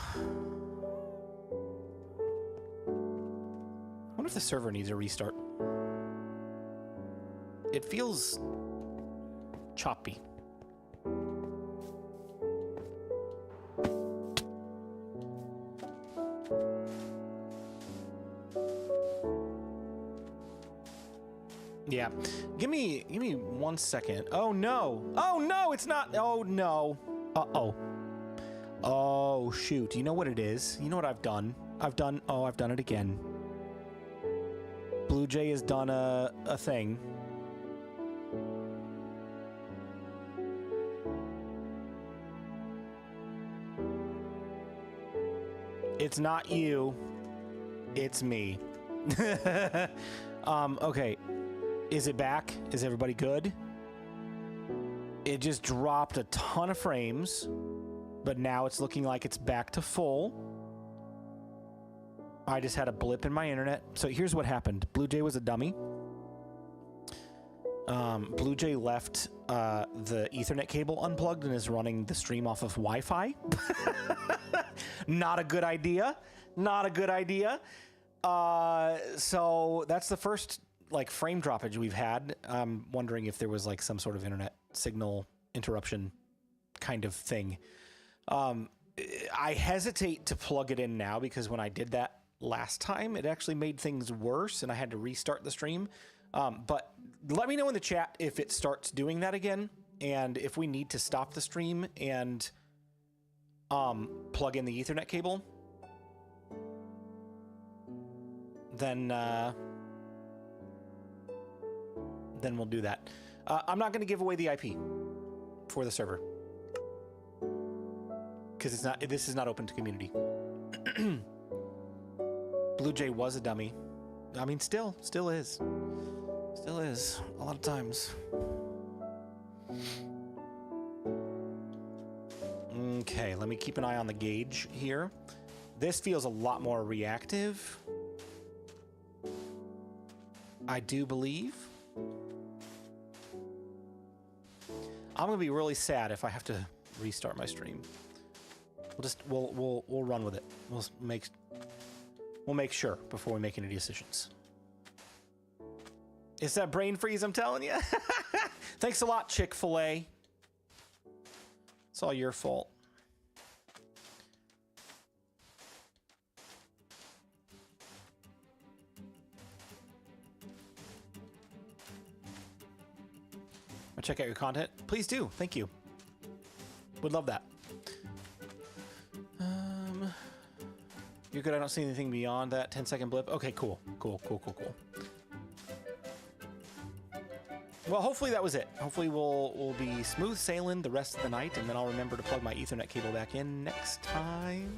wonder if the server needs a restart. It feels choppy. Yeah. Give me 1 second. Oh no. Oh no, it's not. Oh no. Uh-oh. Oh, shoot. You know what it is? You know what I've done? I've done it again. BluJay has done a thing. It's not you. It's me. Okay. Is it back? Is everybody good? It just dropped a ton of frames. But now it's looking like it's back to full. I just had a blip in my internet. So here's what happened. BluJay was a dummy. BluJay left the Ethernet cable unplugged and is running the stream off of Wi-Fi. Not a good idea. Not a good idea. So that's the first like frame droppage we've had. I'm wondering if there was like some sort of internet signal interruption kind of thing. I hesitate to plug it in now because when I did that last time, it actually made things worse and I had to restart the stream. But let me know in the chat if it starts doing that again and if we need to stop the stream and plug in the Ethernet cable. Then we'll do that. I'm not going to give away the IP for the server. Because this is not open to community. BluJay was a dummy. I mean, still is. Still is, a lot of times. Okay, let me keep an eye on the gauge here. This feels a lot more reactive. I do believe. I'm gonna be really sad if I have to restart my stream. We'll run with it. We'll make sure before we make any decisions. It's that brain freeze, I'm telling you. Thanks a lot, Chick-fil-A. It's all your fault. check out your content. Please do. Thank you. Would love that. You're good. I don't see anything beyond that 10-second blip. Okay, cool. Cool. Well, hopefully that was it. Hopefully we'll be smooth sailing the rest of the night, and then I'll remember to plug my Ethernet cable back in next time.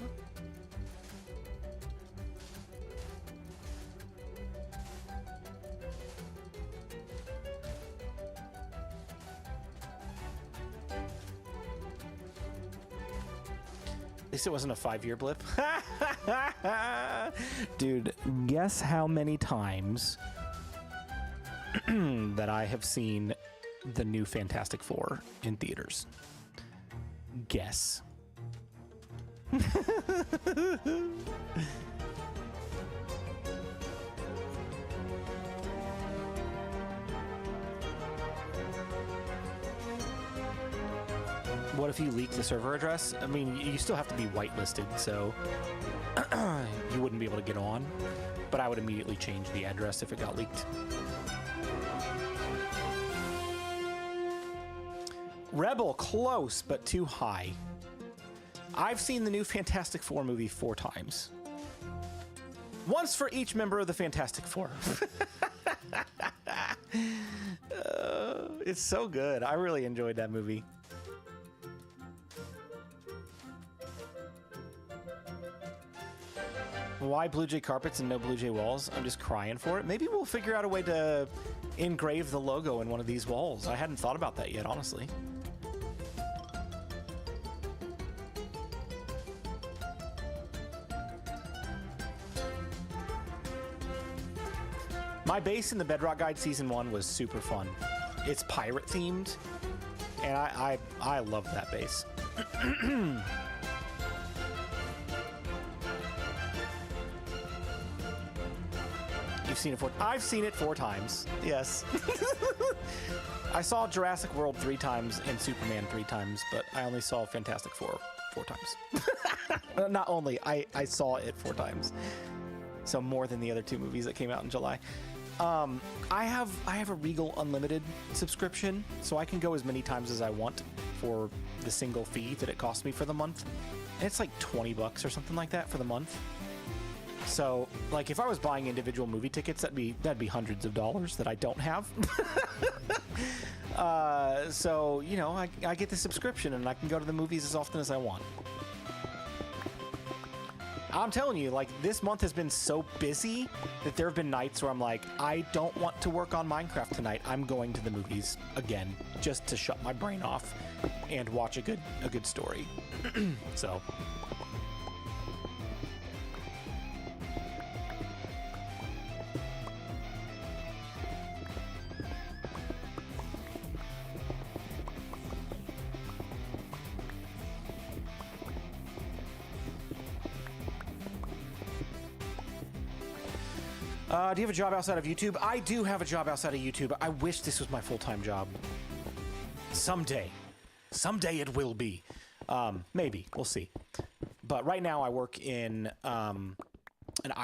At least it wasn't a 5-year blip. Dude, guess how many times that I have seen the new Fantastic Four in theaters. Guess. What if you leak the server address? I mean, you still have to be whitelisted, so you wouldn't be able to get on, but I would immediately change the address if it got leaked. Rebel, close, but too high. I've seen the new Fantastic Four movie 4 times. Once for each member of the Fantastic Four. It's so good. I really enjoyed that movie. Why BluJay carpets and no BluJay walls? I'm just crying for it. Maybe we'll figure out a way to engrave the logo in one of these walls. I hadn't thought about that yet, honestly. My base in the Bedrock Guide Season 1 was super fun. It's pirate themed, and I love that base. You've seen it 4 I've seen it 4 times. Yes. I saw Jurassic World 3 times and Superman 3 times, but I only saw Fantastic Four 4 times. Not only, I saw it 4 times. So more than the other 2 movies that came out in July. I have a Regal Unlimited subscription, so I can go as many times as I want for the single fee that it costs me for the month. And it's like $20 or something like that for the month. So, like, if I was buying individual movie tickets, that'd be hundreds of dollars that I don't have. So, you know, I get the subscription and I can go to the movies as often as I want. I'm telling you, like, this month has been so busy that there have been nights where I'm like, I don't want to work on Minecraft tonight. I'm going to the movies again, just to shut my brain off and watch a good story. So. Do you have a job outside of YouTube? I do have a job outside of YouTube. I wish this was my full-time job. Someday. Someday it will be. Maybe. We'll see. But right now I work in an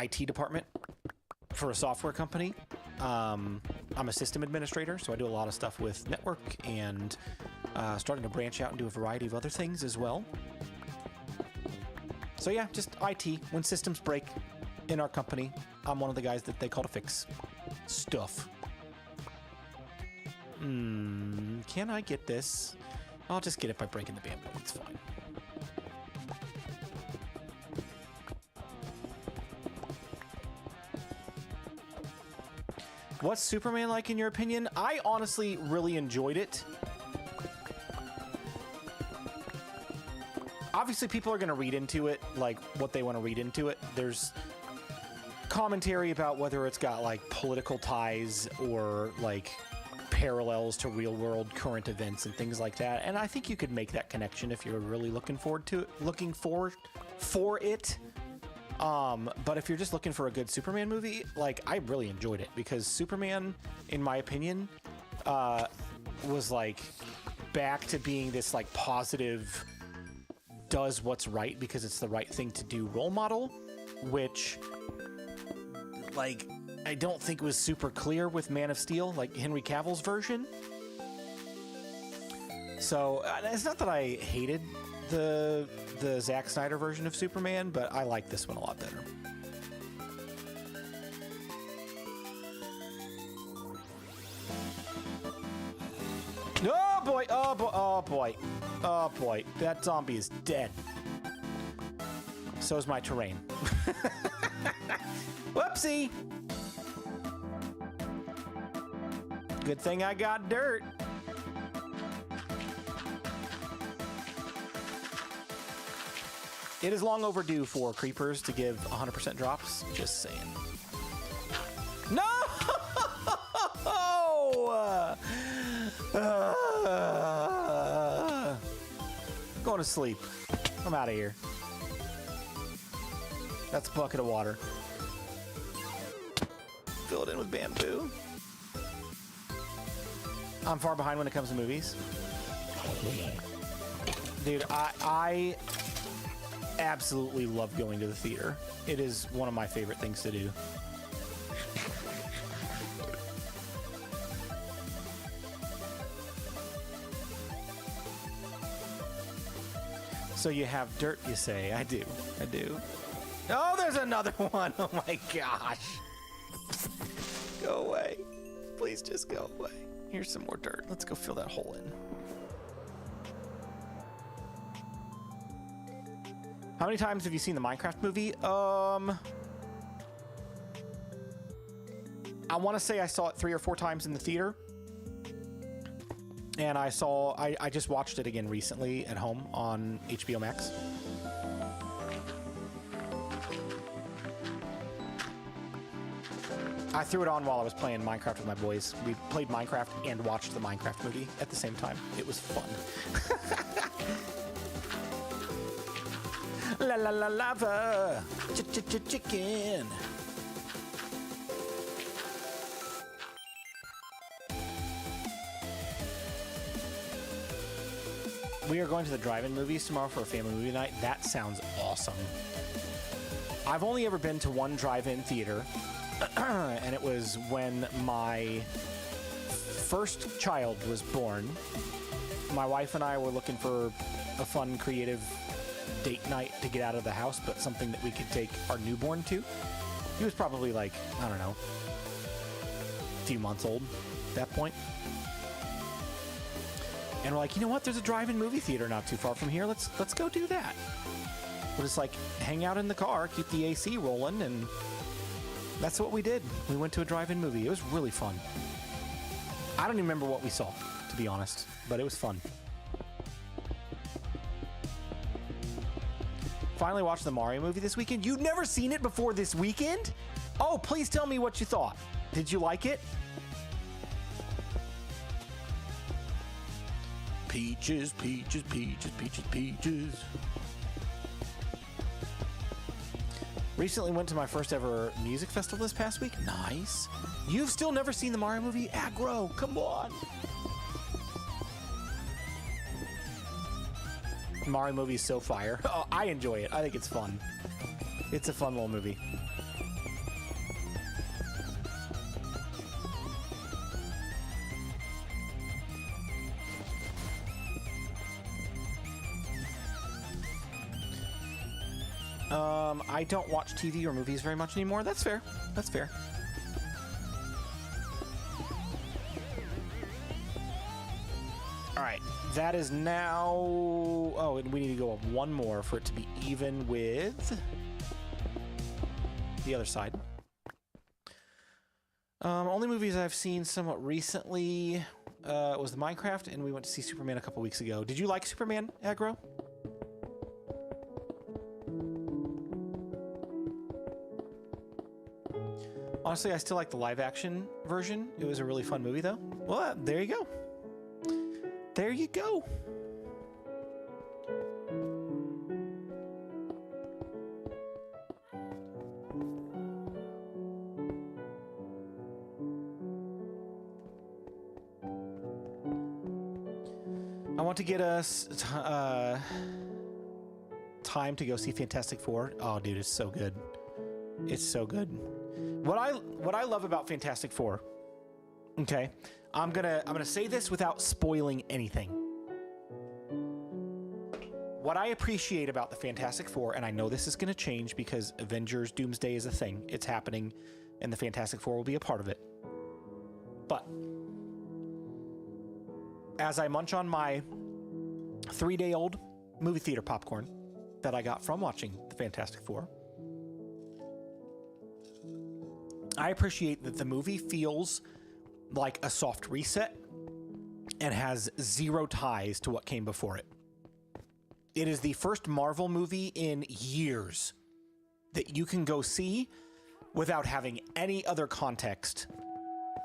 IT department for a software company. I'm a system administrator, so I do a lot of stuff with network and starting to branch out and do a variety of other things as well. So yeah, just IT. When systems break in our company, I'm one of the guys that they call to fix stuff. Can I get this? I'll just get it by breaking the bamboo. It's fine. What's Superman like in your opinion? I honestly really enjoyed it. Obviously, people are going to read into it like what they want to read into it. There's commentary about whether it's got like political ties or like parallels to real world current events and things like that. And I think you could make that connection if you're really looking for it. But if you're just looking for a good Superman movie, like, I really enjoyed it because Superman, in my opinion, was like back to being this like positive, does what's right because it's the right thing to do role model, which like I don't think was super clear with Man of Steel, like Henry Cavill's version. So it's not that I hated the Zack Snyder version of Superman, but I like this one a lot better. Oh boy, oh boy, oh boy, oh boy. That zombie is dead. So is my terrain. Whoopsie. Good thing I got dirt. It is long overdue for creepers to give 100% drops. Just saying. No! Going to sleep. I'm out of here. That's a bucket of water. Fill it in with bamboo. I'm far behind when it comes to movies. Dude, I absolutely love going to the theater. It is one of my favorite things to do. So you have dirt, you say? I do. I do. Oh, there's another one. Oh my gosh. Go away. Please just go away. Here's some more dirt. Let's go fill that hole in. How many times have you seen the Minecraft movie? I want to say I saw it 3 or 4 times in the theater. And I just watched it again recently at home on HBO Max. I threw it on while I was playing Minecraft with my boys. We played Minecraft and watched the Minecraft movie at the same time. It was fun. La la la lava. Chicken. We are going to the drive-in movies tomorrow for a family movie night. That sounds awesome. I've only ever been to one drive-in theater, and it was when my first child was born. My wife and I were looking for a fun, creative date night to get out of the house, but something that we could take our newborn to. He was probably like, I don't know, a few months old at that point. And we're like, you know what? There's a drive-in movie theater not too far from here. Let's go do that. We'll just like hang out in the car, keep the AC rolling, and that's what we did. We went to a drive-in movie. It was really fun. I don't even remember what we saw, to be honest, but it was fun. Finally watched the Mario movie this weekend. You've never seen it before this weekend? Oh, please tell me what you thought. Did you like it? Peaches, peaches, peaches, peaches, peaches. Recently went to my first ever music festival this past week. Nice. You've still never seen the Mario movie? Aggro, come on. Mario movie is so fire. Oh, I enjoy it. I think it's fun. It's a fun little movie. I don't watch TV or movies very much anymore. That's fair. That's fair. All right. That is now... Oh, and we need to go up one more for it to be even with the other side. Only movies I've seen somewhat recently was the Minecraft, and we went to see Superman a couple weeks ago. Did you like Superman, Aggro? Honestly, I still like the live-action version. It was a really fun movie, though. Well, there you go. There you go. I want to get us time to go see Fantastic Four. Oh, dude, it's so good. It's so good. What I love about Fantastic Four, okay, I'm gonna say this without spoiling anything, What I appreciate about the Fantastic Four, and I know this is going to change because Avengers Doomsday is a thing. It's happening, and the Fantastic Four will be a part of it. But as I munch on my 3-day-old movie theater popcorn that I got from watching the Fantastic Four, I appreciate that the movie feels like a soft reset and has zero ties to what came before it. It is the first Marvel movie in years that you can go see without having any other context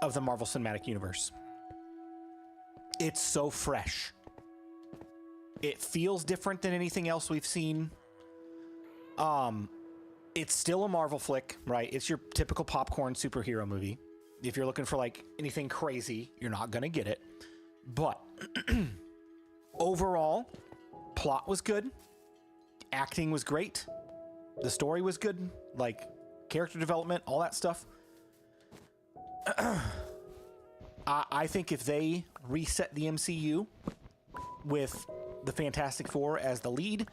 of the Marvel Cinematic Universe. It's so fresh. It feels different than anything else we've seen. It's still a Marvel flick, right? It's your typical popcorn superhero movie. If you're looking for like anything crazy, you're not gonna get it. But overall, plot was good. Acting was great. The story was good. Like character development, all that stuff. I think if they reset the MCU with the Fantastic Four as the lead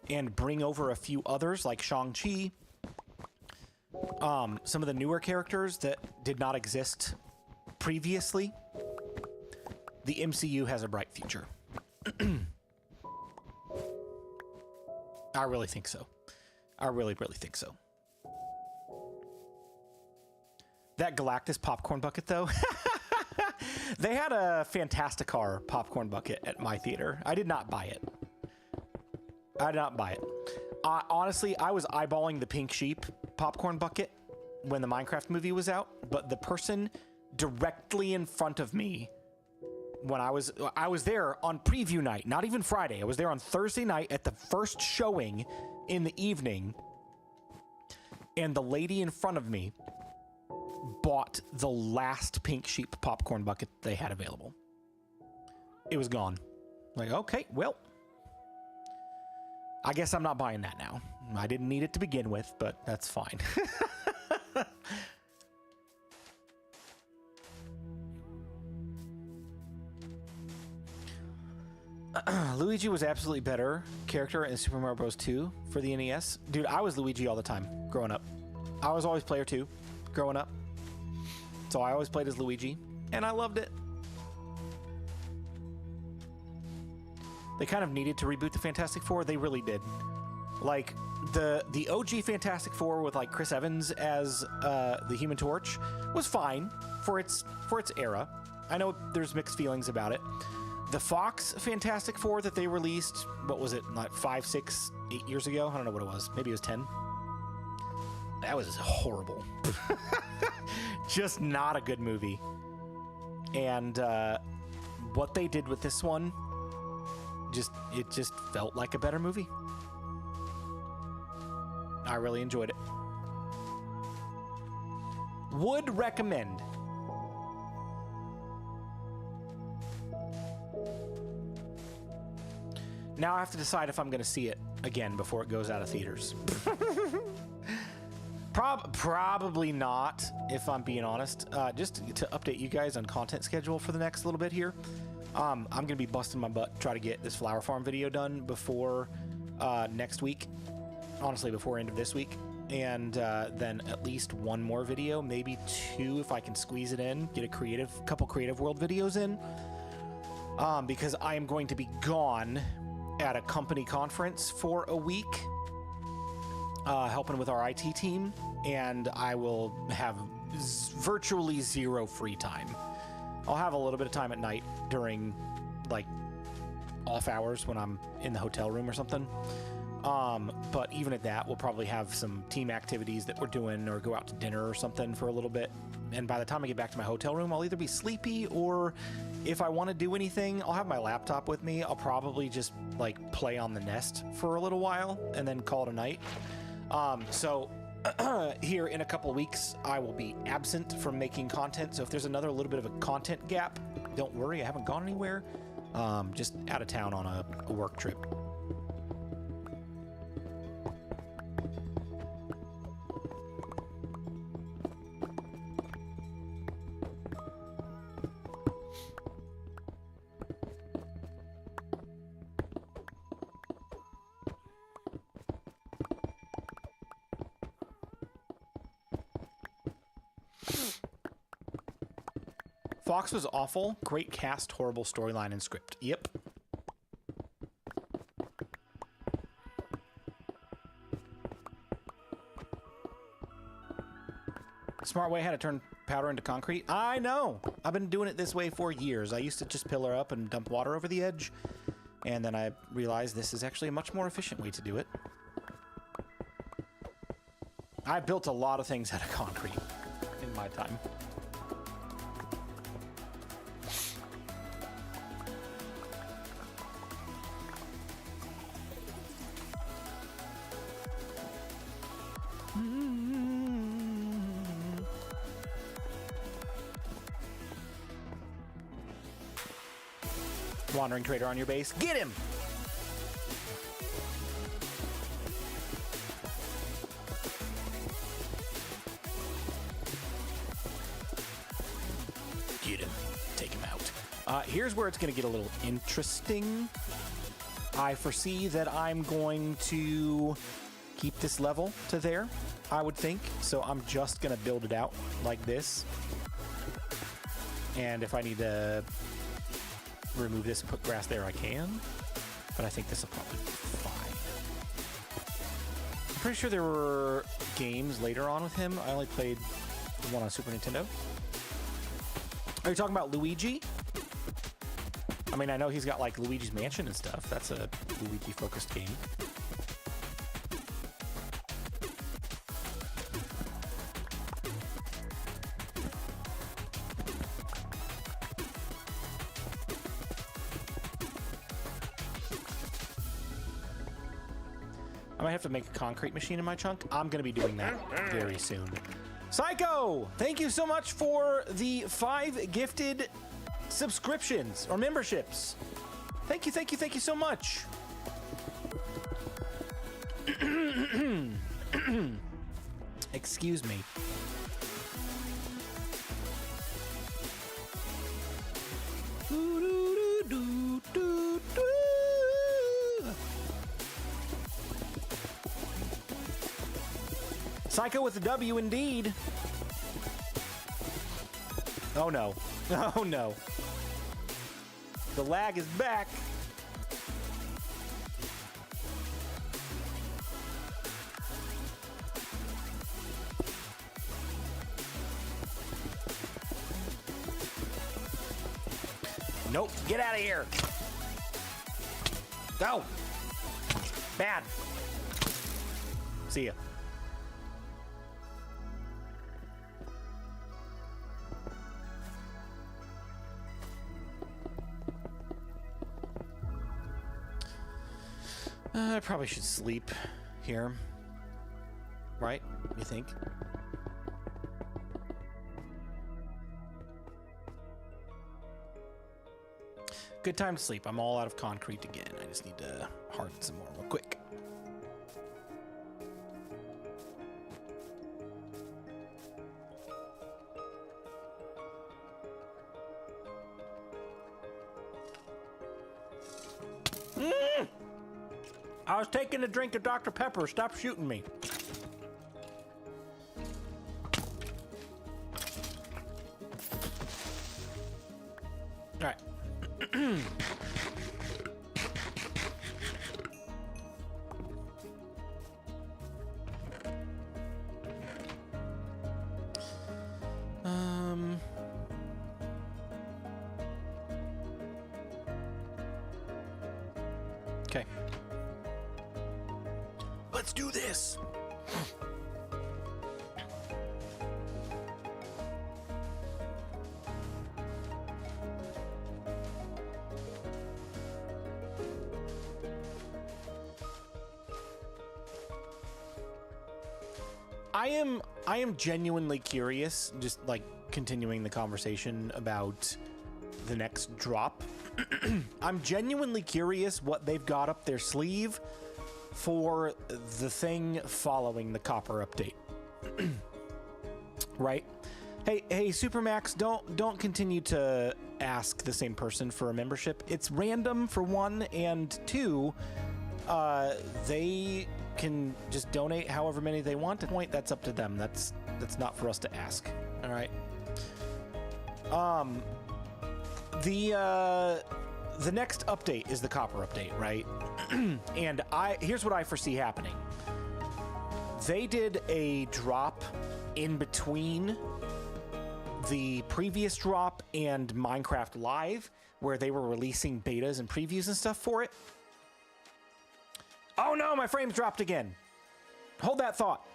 and bring over a few others like Shang-Chi, some of the newer characters that did not exist previously, the MCU has a bright future. I really think so. I really think so. That Galactus popcorn bucket, though. They had a Fantasticar popcorn bucket at my theater. I did not buy it. Honestly, I was eyeballing the Pink Sheep popcorn bucket when the Minecraft movie was out, but the person directly in front of me when I was there on preview night, not even Friday. I was there on Thursday night at the first showing in the evening, and the lady in front of me bought the last Pink Sheep popcorn bucket they had available. It was gone. Like, okay, well, I guess I'm not buying that now. I didn't need it to begin with, but that's fine. Luigi was absolutely better character in Super Mario Bros. 2 for the NES. Dude, I was Luigi all the time growing up. I was always player 2 growing up. So I always played as Luigi, and I loved it. They kind of needed to reboot the Fantastic Four. They really did. Like, the OG Fantastic Four with, like, Chris Evans as the Human Torch was fine for its era. I know there's mixed feelings about it. The Fox Fantastic Four that they released, what was it, like 5, 6, 8 years ago? I don't know what it was. Maybe it was 10. That was horrible. Just not a good movie. And what they did with this one, it just felt like a better movie. I really enjoyed it. Would recommend. Now I have to decide if I'm going to see it again before it goes out of theaters. Probably not, if I'm being honest. Just to update you guys on content schedule for the next little bit here. I'm going to be busting my butt to try to get this Flower Farm video done before next week. Honestly, before end of this week. And then at least one more video, maybe 2 if I can squeeze it in. Get a couple Creative World videos in. Because I am going to be gone at a company conference for a week, helping with our IT team, and I will have virtually zero free time. I'll have a little bit of time at night during, like, off hours when I'm in the hotel room or something. But even at that, we'll probably have some team activities that we're doing or go out to dinner or something for a little bit. And by the time I get back to my hotel room, I'll either be sleepy, or if I want to do anything, I'll have my laptop with me. I'll probably just, like, play on the Nest for a little while and then call it a night. So here in a couple of weeks, I will be absent from making content. So if there's another little bit of a content gap, don't worry, I haven't gone anywhere. Just out of town on a work trip. Fox was awful. Great cast, horrible storyline and script. Yep. Smart way how to turn powder into concrete. I know. I've been doing it this way for years. I used to just pillar up and dump water over the edge. And then I realized this is actually a much more efficient way to do it. I've built a lot of things out of concrete in my time. Wandering trader on your base. Get him! Get him. Take him out. Here's where it's going to get a little interesting. I foresee that I'm going to keep this level to there, I would think. So I'm just going to build it out like this. And if I need to remove this and put grass there, I can. But I think this will probably be fine. I'm pretty sure there were games later on with him. I only played the one on Super Nintendo. Are you talking about Luigi? I mean, I know he's got like Luigi's Mansion and stuff. That's a Luigi-focused game. I might have to make a concrete machine in my chunk. I'm going to be doing that very soon. Psycho, thank you so much for the 5 gifted subscriptions or memberships. Thank you, thank you, thank you so much. Excuse me. Psycho with the W indeed. Oh no. Oh no. The lag is back. Nope. Get out of here. Go. Bad. See ya. I probably should sleep here. Right? You think? Good time to sleep. I'm all out of concrete again. I just need to harden some more real quick. I was taking a drink of Dr. Pepper. Stop shooting me. All right. Okay. Let's do this. I am genuinely curious, just like continuing the conversation about the next drop. I'm genuinely curious what they've got up their sleeve for the thing following the copper update. Right? Hey, Supermax, don't continue to ask the same person for a membership. It's random for one, and two, they can just donate however many they want. At point, that's up to them. That's not for us to ask. All right. The next update is the copper update, right? And here's what I foresee happening. They did a drop in between the previous drop and Minecraft Live, where they were releasing betas and previews and stuff for it. Oh no, my frames dropped again. Hold that thought.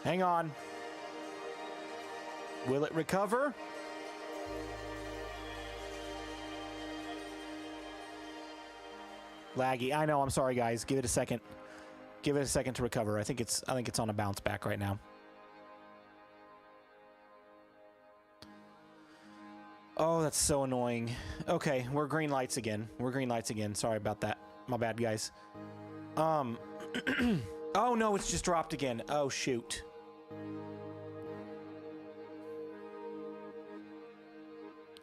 Hang on. Will it recover? Laggy. I know, I'm sorry guys. Give it a second. Give it a second to recover. I think it's on a bounce back right now. Oh, that's so annoying. Okay, we're green lights again. We're green lights again. Sorry about that. My bad, guys. Oh no, it's just dropped again. Oh shoot.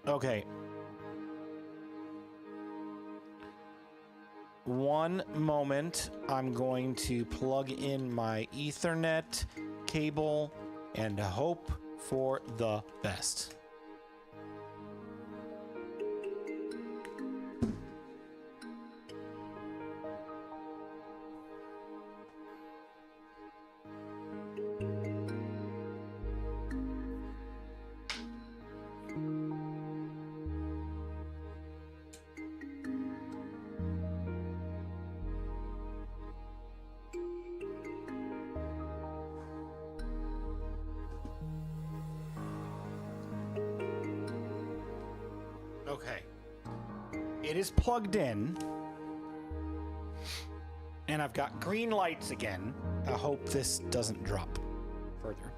Okay. One moment. I'm going to plug in my Ethernet cable and hope for the best. Okay. It is plugged in. And I've got green lights again. I hope this doesn't drop further.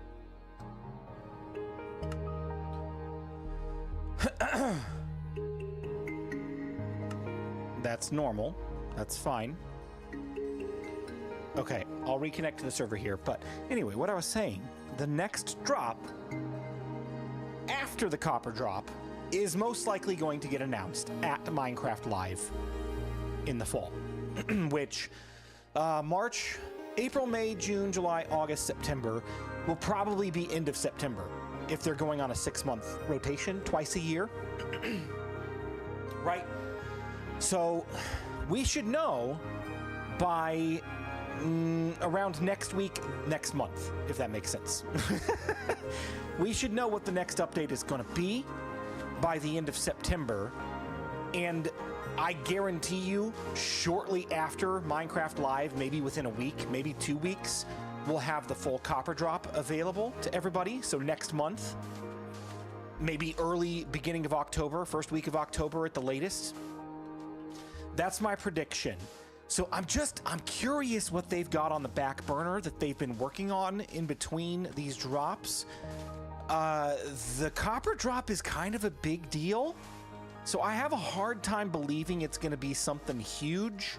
That's normal. That's fine. Okay, I'll reconnect to the server here. But anyway, what I was saying, the next drop after the copper drop is most likely going to get announced at Minecraft Live in the fall, which March, April, May, June, July, August, September will probably be end of September if they're going on a 6-month rotation twice a year. Right? So we should know by around next week, next month, if that makes sense. We should know what the next update is going to be by the end of September, and I guarantee you shortly after Minecraft Live, maybe within a week, maybe 2 weeks, we'll have the full copper drop available to everybody. So next month, maybe early beginning of October, first week of October at the latest. That's my prediction. So I'm curious what they've got on the back burner that they've been working on in between these drops. The copper drop is kind of a big deal, so I have a hard time believing it's going to be something huge,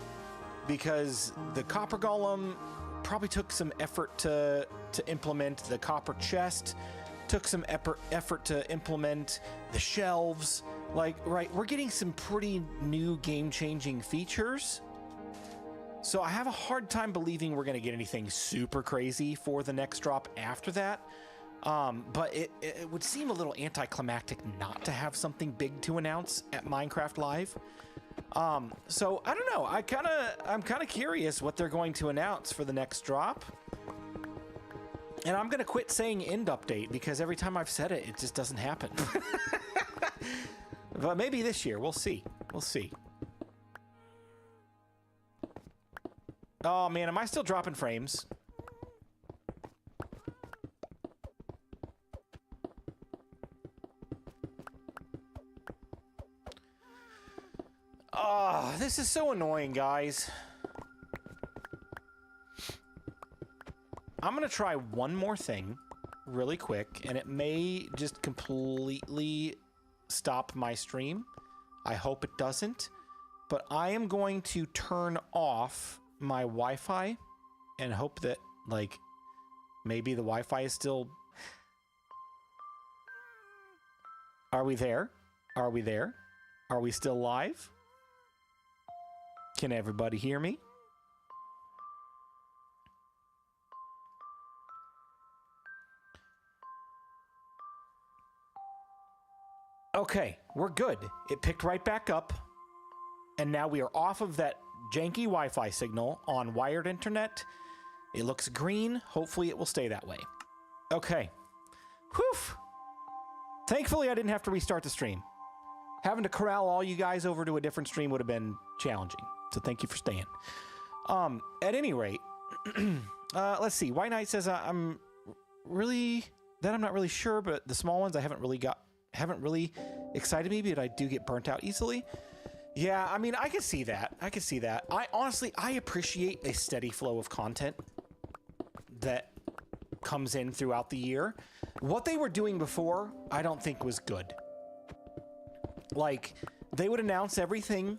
because the copper golem probably took some effort to implement. The copper chest took some effort to implement. The shelves, like, right, we're getting some pretty new game-changing features. So I have a hard time believing we're going to get anything super crazy for the next drop after that. But it would seem a little anticlimactic not to have something big to announce at Minecraft Live. So I don't know. I'm kind of curious what they're going to announce for the next drop. And I'm going to quit saying end update, because every time I've said it, it just doesn't happen. But maybe this year, we'll see. We'll see. Oh man, am I still dropping frames? Oh, this is so annoying, guys. I'm gonna try one more thing really quick, and it may just completely stop my stream. I hope it doesn't, but I am going to turn off my Wi-Fi and hope that, like, maybe the Wi-Fi is still... Are we there? Are we there? Are we still live? Can everybody hear me? Okay, we're good. It picked right back up. And now we are off of that janky Wi-Fi signal on wired internet. It looks green. Hopefully it will stay that way. Okay. Whew. Thankfully, I didn't have to restart the stream. Having to corral all you guys over to a different stream would have been challenging. So thank you for staying. At any rate, let's see. White Knight says I'm not really sure, but the small ones I haven't really excited me, but I do get burnt out easily. Yeah, I mean, I can see that. I honestly appreciate a steady flow of content that comes in throughout the year. What they were doing before, I don't think was good. Like, they would announce everything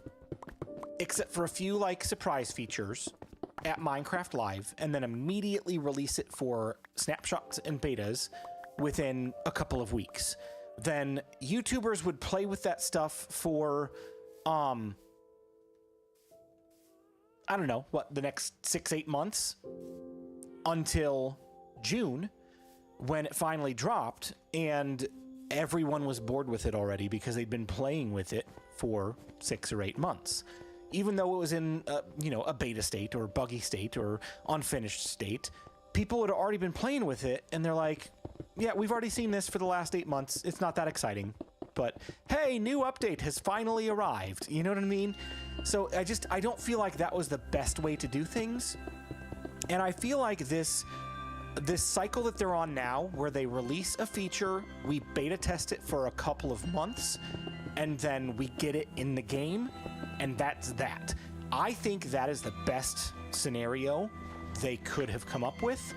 except for a few, like, surprise features at Minecraft Live and then immediately release it for snapshots and betas within a couple of weeks. Then YouTubers would play with that stuff for, I don't know, the next 6-8 months until June when it finally dropped, and everyone was bored with it already because they'd been playing with it for 6 or 8 months. Even though it was in, a beta state or buggy state or unfinished state, people had already been playing with it, and they're like, yeah, we've already seen this for the last 8 months. It's not that exciting. But, hey, new update has finally arrived. You know what I mean? So I don't feel like that was the best way to do things. And I feel like this cycle that they're on now, where they release a feature, we beta test it for a couple of months, and then we get it in the game, and that's that. I think that is the best scenario they could have come up with.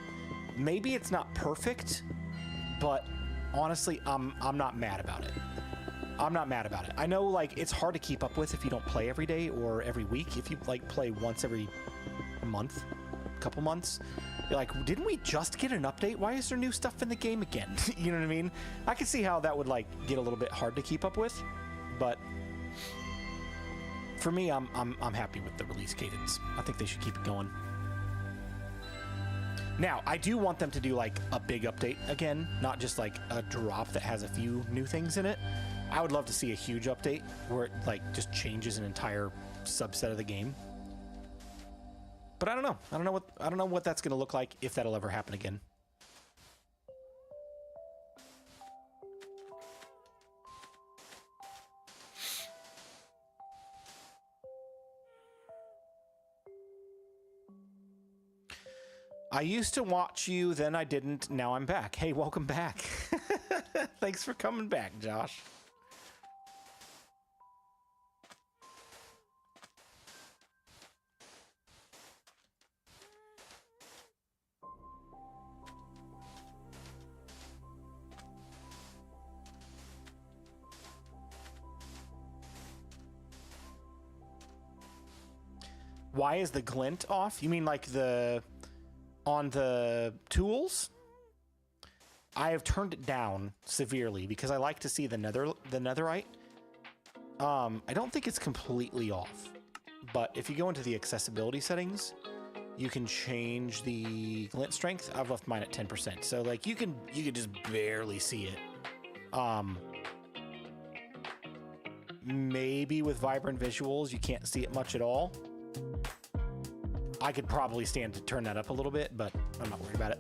Maybe it's not perfect, but honestly, I'm not mad about it. I know, like, it's hard to keep up with if you don't play every day or every week. If you, like, play once every month, couple months, you're like, didn't we just get an update? Why is there new stuff in the game again? You know what I mean? I can see how that would, like, get a little bit hard to keep up with, but for me, I'm happy with the release cadence. I think they should keep it going. Now, I do want them to do, like, a big update again, not just, like, a drop that has a few new things in it. I would love to see a huge update where it, like, just changes an entire subset of the game. But I don't know. I don't know what that's going to look like, if that'll ever happen again. I used to watch you, then I didn't. Now I'm back. Hey, welcome back. Thanks for coming back, Josh. Why is the glint off? You mean like on the tools? I have turned it down severely because I like to see the netherite. I don't think it's completely off, but if you go into the accessibility settings, you can change the glint strength. I've left mine at 10%, so like you can just barely see it. Maybe with vibrant visuals you can't see it much at all. I could probably stand to turn that up a little bit, but I'm not worried about it.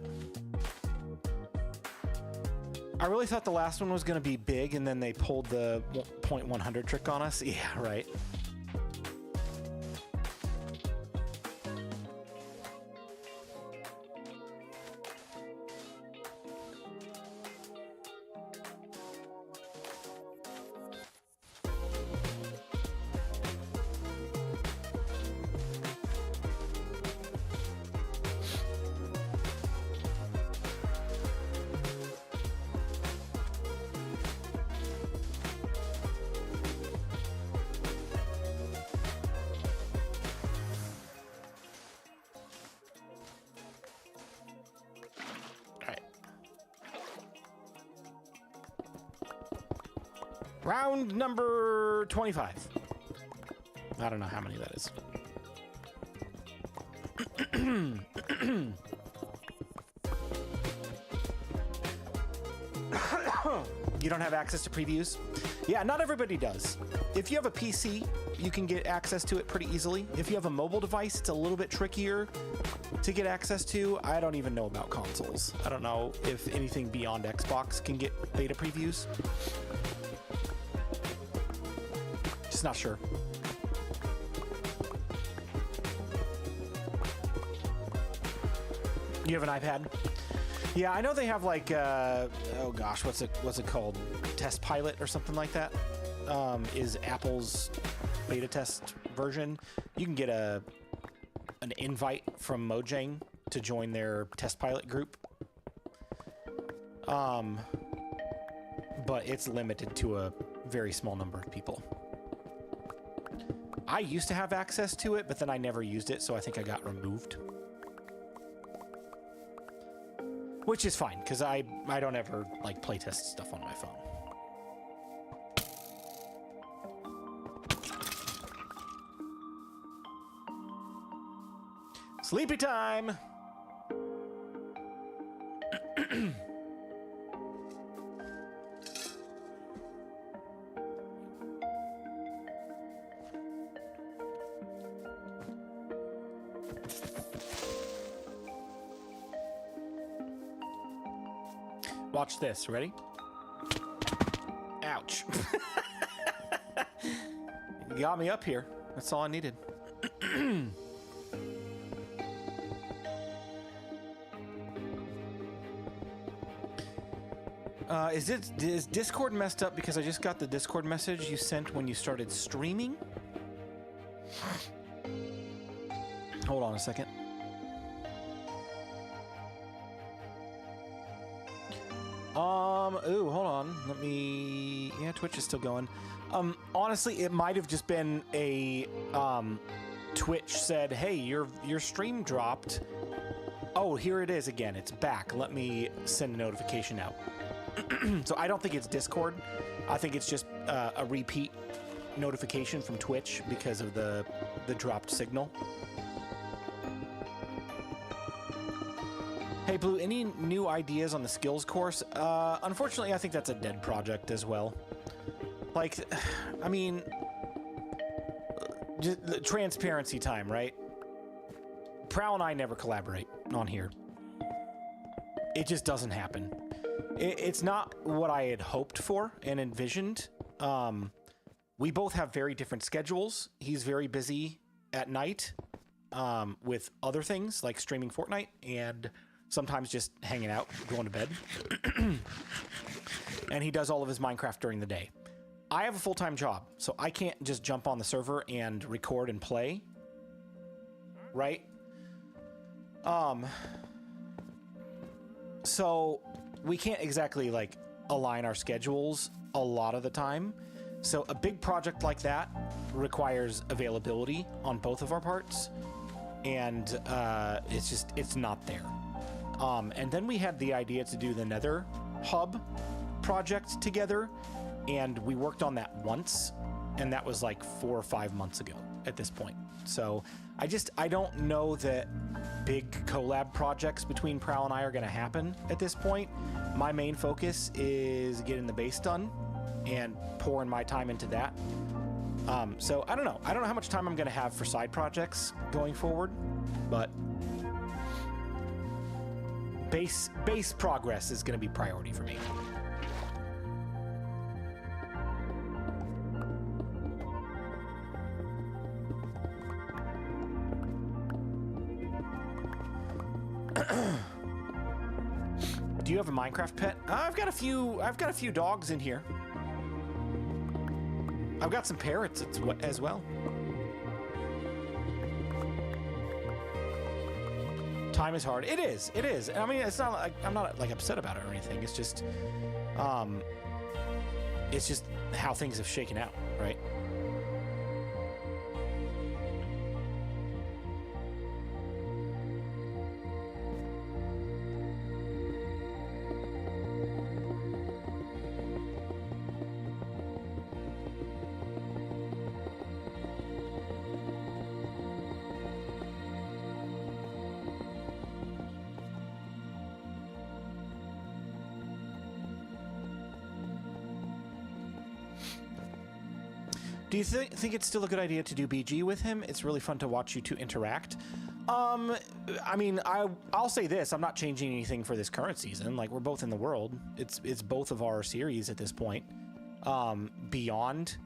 I really thought the last one was going to be big, and then they pulled the 0.100 trick on us. Yeah, right. Round number 25. I don't know how many that is. You don't have access to previews? Yeah, not everybody does. If you have a PC, you can get access to it pretty easily. If you have a mobile device, it's a little bit trickier to get access to. I don't even know about consoles. I don't know if anything beyond Xbox can get beta previews. Just not sure. You have an iPad? Yeah, I know they have like, oh gosh, what's it called? Test Pilot or something like that, is Apple's beta test version. You can get an invite from Mojang to join their Test Pilot group. But it's limited to a very small number of people. I used to have access to it, but then I never used it, so I think I got removed. Which is fine, because I don't ever like playtest stuff on my phone. Sleepy time! Watch this. Ready? Ouch. You got me up here. That's all I needed. Is Discord messed up because I just got the Discord message you sent when you started streaming? Hold on a second. Ooh, hold on. Let me... Yeah, Twitch is still going. Honestly, it might have just been a, Twitch said, hey, your stream dropped. Oh, here it is again. It's back. Let me send a notification out. So I don't think it's Discord. I think it's just a repeat notification from Twitch because of the dropped signal. Hey, Blue, any new ideas on the skills course? Unfortunately, I think that's a dead project as well. Like, I mean, just transparency time, right? Prowl and I never collaborate on here. It just doesn't happen. It's not what I had hoped for and envisioned. We both have very different schedules. He's very busy at night with other things like streaming Fortnite and sometimes just hanging out, going to bed. And he does all of his Minecraft during the day. I have a full-time job, so I can't just jump on the server and record and play, right? So we can't exactly like align our schedules a lot of the time. So a big project like that requires availability on both of our parts, and it's not there. And then we had the idea to do the Nether Hub project together, and we worked on that once, and that was like 4 or 5 months ago at this point. So I don't know that big collab projects between Prowl and I are going to happen at this point. My main focus is getting the base done and pouring my time into that. So I don't know. I don't know how much time I'm going to have for side projects going forward, but base progress is going to be priority for me. Do you have a Minecraft pet? I've got a few dogs in here. I've got some parrots as well. Time is hard. It is. It is. I mean, it's not like I'm not like upset about it or anything. It's just how things have shaken out, right? Do you think it's still a good idea to do BG with him? It's really fun to watch you two interact. I mean, I'll say this: I'm not changing anything for this current season. Like, we're both in the world. It's both of our series at this point. Beyond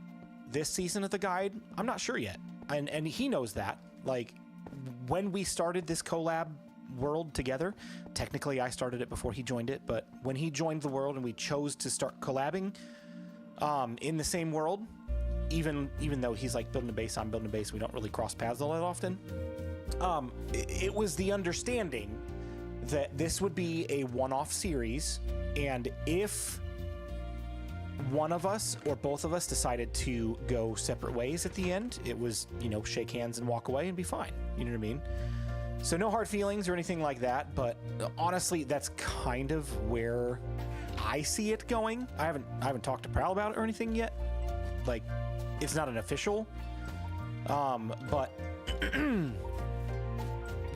this season of the guide, I'm not sure yet, and he knows that. Like, when we started this collab world together, technically I started it before he joined it, but when he joined the world and we chose to start collabing in the same world, even though he's like building a base, I'm building a base, we don't really cross paths all that often. It was the understanding that this would be a one-off series, and if one of us or both of us decided to go separate ways at the end, it was, you know, shake hands and walk away and be fine. You know what I mean? So no hard feelings or anything like that, but honestly, that's kind of where I see it going. I haven't talked to Prowl about it or anything yet. Like, it's not an official, but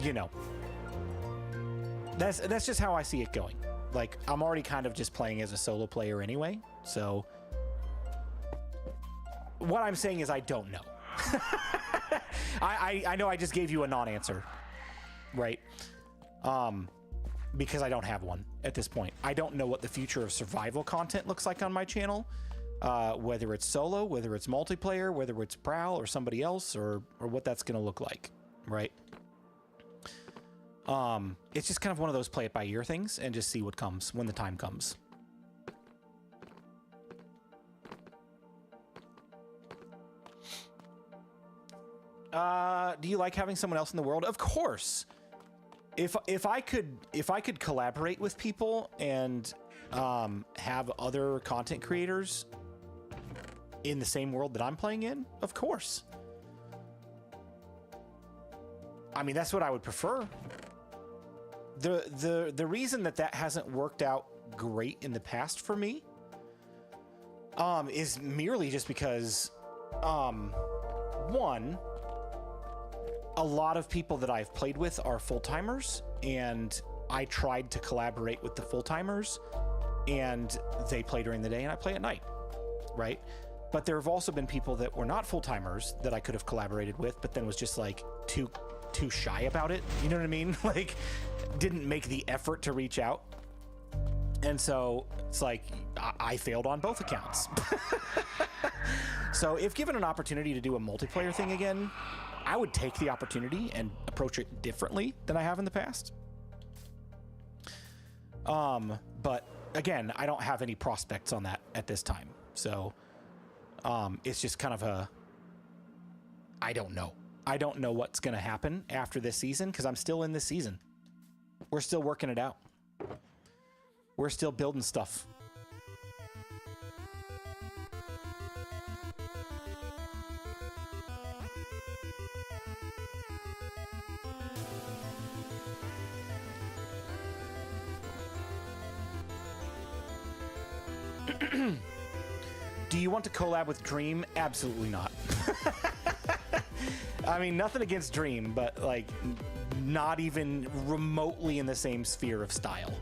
you know, that's just how I see it going. Like, I'm already kind of just playing as a solo player anyway, so what I'm saying is I don't know. I know I just gave you a non-answer, right? Because I don't have one at this point. I don't know what the future of survival content looks like on my channel, whether it's solo, whether it's multiplayer, whether it's Prowl or somebody else, or what that's going to look like, right? It's just kind of one of those play it by ear things and just see what comes when the time comes. Do you like having someone else in the world? Of course. If I could collaborate with people and have other content creators in the same world that I'm playing in, of course. I mean, that's what I would prefer. The reason that hasn't worked out great in the past for me is merely just because one, a lot of people that I've played with are full-timers, and I tried to collaborate with the full-timers, and they play during the day and I play at night, right? But there have also been people that were not full-timers that I could have collaborated with, but then was just like too shy about it. You know what I mean? Like, didn't make the effort to reach out. And so it's like, I failed on both accounts. So if given an opportunity to do a multiplayer thing again, I would take the opportunity and approach it differently than I have in the past. But again, I don't have any prospects on that at this time. So it's just kind of I don't know. I don't know what's going to happen after this season because I'm still in this season. We're still working it out. We're still building stuff. Do you want to collab with Dream? Absolutely not. I mean, nothing against Dream, but like not even remotely in the same sphere of style.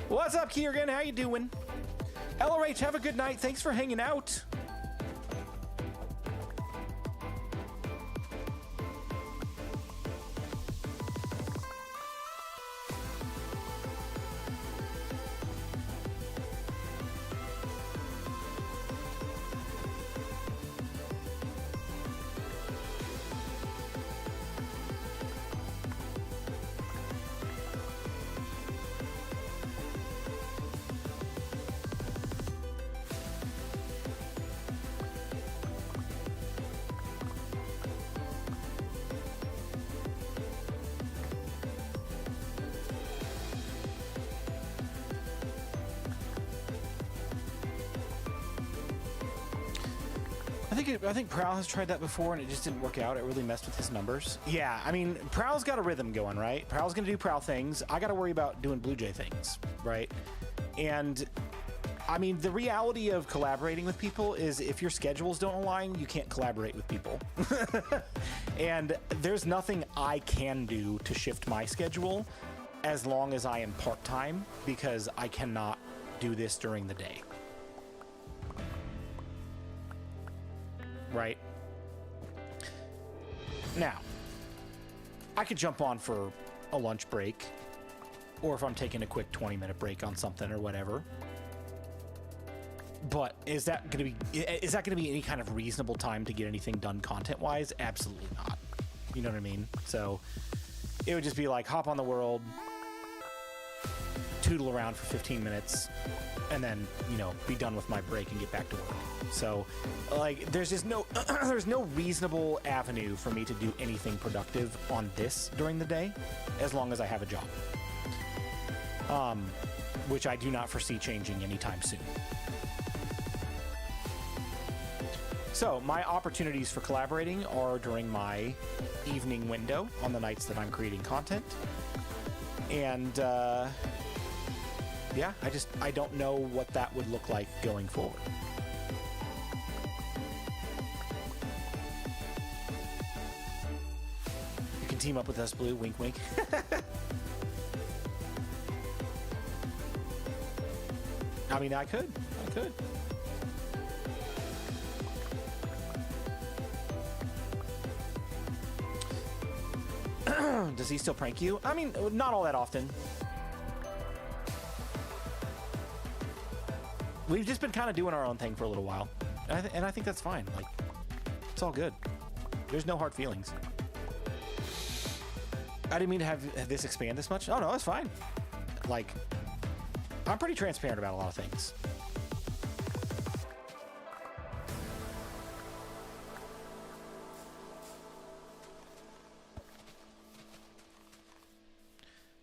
What's up, Kieran? How you doing? LRH, have a good night. Thanks for hanging out. I think Prowl has tried that before and it just didn't work out. It really messed with his numbers. Yeah, I mean, Prowl's got a rhythm going, right? Prowl's gonna do Prowl things. I gotta worry about doing BluJay things, right? And I mean, the reality of collaborating with people is if your schedules don't align, you can't collaborate with people. And there's nothing I can do to shift my schedule as long as I am part-time, because I cannot do this during the day. Right? Now, I could jump on for a lunch break, or if I'm taking a quick 20-minute break on something or whatever. But is that going to be any kind of reasonable time to get anything done content-wise? Absolutely not. You know what I mean? So it would just be like hop on the world, tootle around for 15 minutes, and then, you know, be done with my break and get back to work. So, like, there's just no there's no reasonable avenue for me to do anything productive on this during the day, as long as I have a job. Which I do not foresee changing anytime soon. So, my opportunities for collaborating are during my evening window on the nights that I'm creating content. And, yeah, I don't know what that would look like going forward. You can team up with us, Blue. Wink, wink. I mean, I could. Does he still prank you? I mean, not all that often. We've just been kind of doing our own thing for a little while. And I think that's fine. Like, it's all good. There's no hard feelings. I didn't mean to have this expand this much. Oh, no, it's fine. Like, I'm pretty transparent about a lot of things.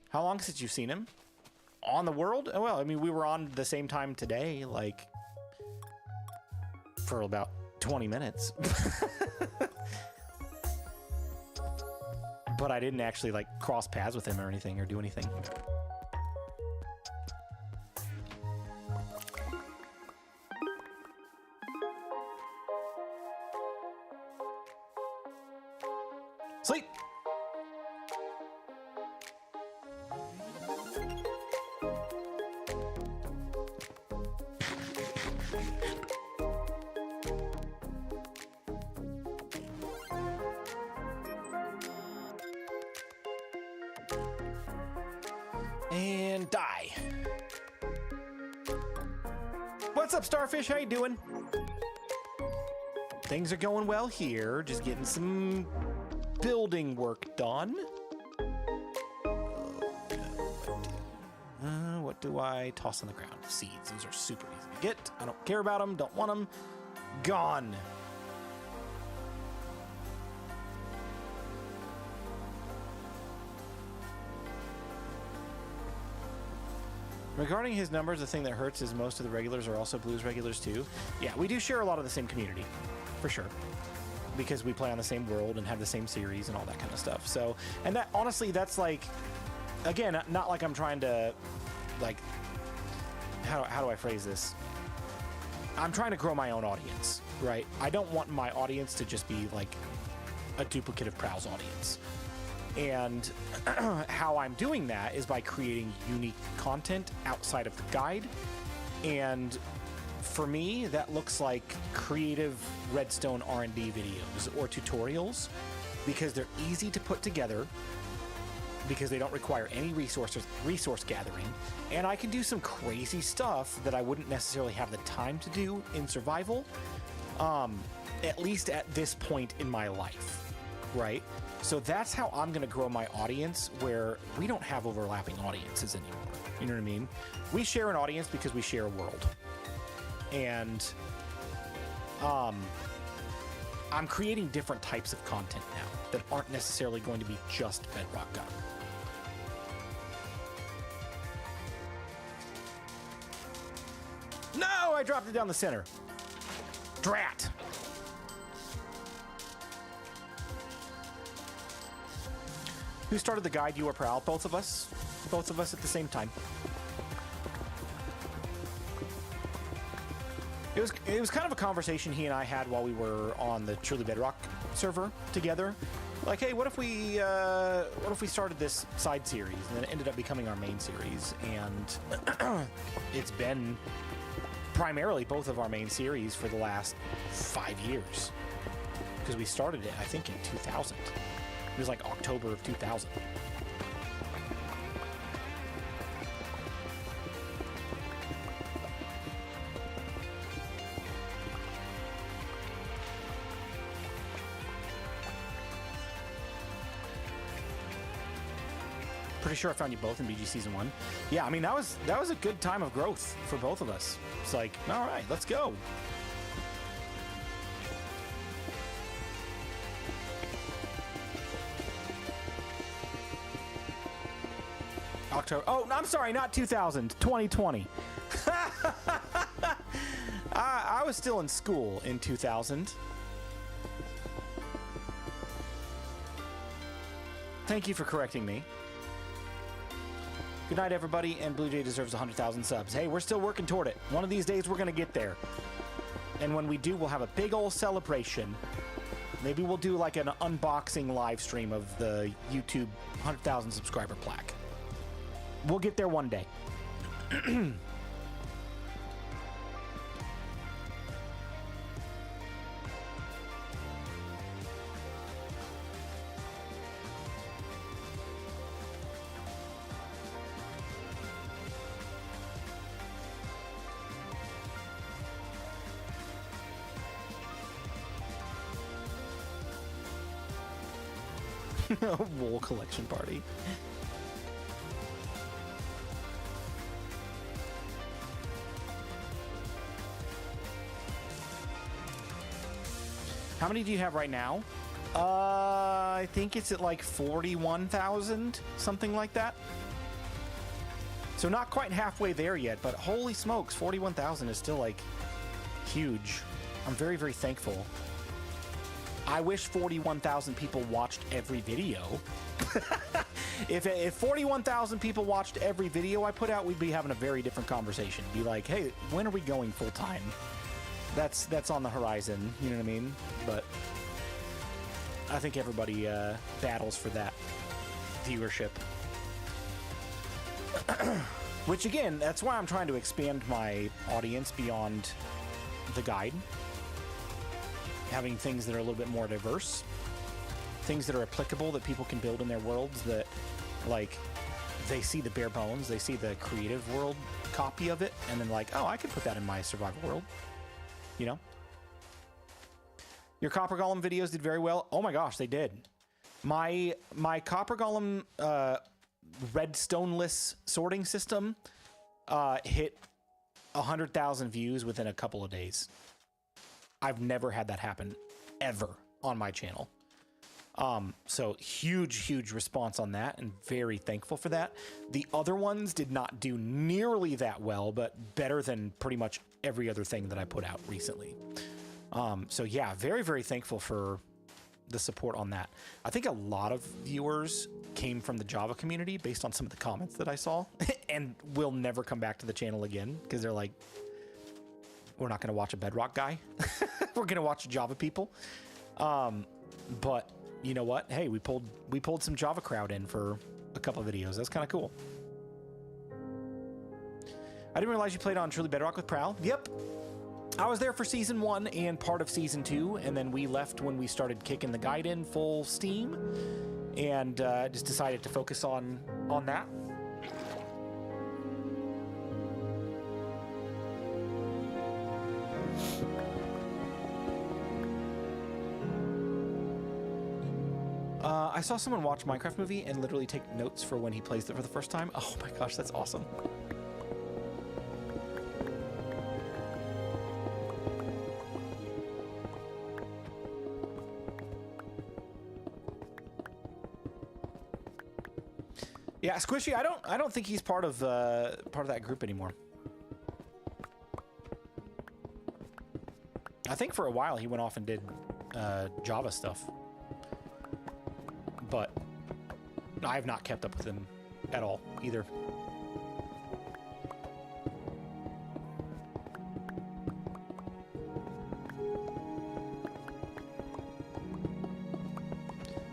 How long since you've seen him? On the world? Oh, well, I mean, we were on the same time today, like, for about 20 minutes. But I didn't actually, like, cross paths with him or anything or do anything. Sleep! And die. What's up, Starfish? How you doing? Things are going well here. Just getting some building work done. What do I toss on the ground? Seeds. Those are super easy to get. I don't care about them. Don't want them. Gone. Regarding his numbers, the thing that hurts is most of the regulars are also Blues regulars too. Yeah, we do share a lot of the same community, for sure. Because we play on the same world and have the same series and all that kind of stuff. So, and that, honestly, that's like, again, not like I'm trying to, like, how do I phrase this? I'm trying to grow my own audience, right? I don't want my audience to just be like a duplicate of Prowl's audience. And how I'm doing that is by creating unique content outside of the guide. And for me, that looks like creative redstone R&D videos or tutorials, because they're easy to put together, because they don't require any resource gathering, and I can do some crazy stuff that I wouldn't necessarily have the time to do in survival, at least at this point in my life, right? So that's how I'm going to grow my audience, where we don't have overlapping audiences anymore. You know what I mean? We share an audience because we share a world. And I'm creating different types of content now that aren't necessarily going to be just Bedrock Gun. No, I dropped it down the center. Drat. Who started the guide? You or Prowl? Both of us. Both of us at the same time. it was kind of a conversation he and I had while we were on the Truly Bedrock server together. Like, hey, what if we started this side series, and then it ended up becoming our main series, and it's been primarily both of our main series for the last 5 years, because we started it, I think, in 2000. It was like October of 2000. Pretty sure I found you both in BG Season 1. Yeah, I mean, that was a good time of growth for both of us. It's like, all right, let's go. October. Oh, I'm sorry, not 2000, 2020. I was still in school in 2000. Thank you for correcting me. Good night, everybody, and BluJay deserves 100,000 subs. Hey, we're still working toward it. One of these days, we're going to get there. And when we do, we'll have a big old celebration. Maybe we'll do like an unboxing live stream of the YouTube 100,000 subscriber plaque. We'll get there one day. A wool collection party. How many do you have right now? I think it's at like 41,000, something like that. So not quite halfway there yet, but holy smokes, 41,000 is still like huge. I'm very, very thankful. I wish 41,000 people watched every video. If 41,000 people watched every video I put out, we'd be having a very different conversation. Be like, hey, when are we going full time? That's on the horizon, you know what I mean? But I think everybody battles for that viewership. Which again, that's why I'm trying to expand my audience beyond the guide. Having things that are a little bit more diverse, things that are applicable that people can build in their worlds, that like they see the bare bones, they see the creative world copy of it, and then like, oh, I could put that in my survival world, you know? Your Copper Golem videos did very well. Oh my gosh, they did. My Copper Golem redstoneless sorting system hit 100,000 views within a couple of days. I've never had that happen ever on my channel. So huge response on that, and very thankful for that. The other ones did not do nearly that well, but better than pretty much every other thing that I put out recently. So yeah, very thankful for the support on that. I think a lot of viewers came from the Java community based on some of the comments that I saw and will never come back to the channel again because they're like, we're not going to watch a Bedrock guy. We're going to watch Java people. But you know what? Hey, we pulled some Java crowd in for a couple of videos. That's kind of cool. I didn't realize you played on Truly Bedrock with Prowl. Yep. I was there for Season 1 and part of Season 2, and then we left when we started kicking the guide in full steam, and just decided to focus on that. I saw someone watch Minecraft movie and literally take notes for when he plays it for the first time. Oh my gosh, that's awesome. Yeah, Squishy, I don't think he's part of that group anymore. I think for a while he went off and did Java stuff. But I have not kept up with him at all either.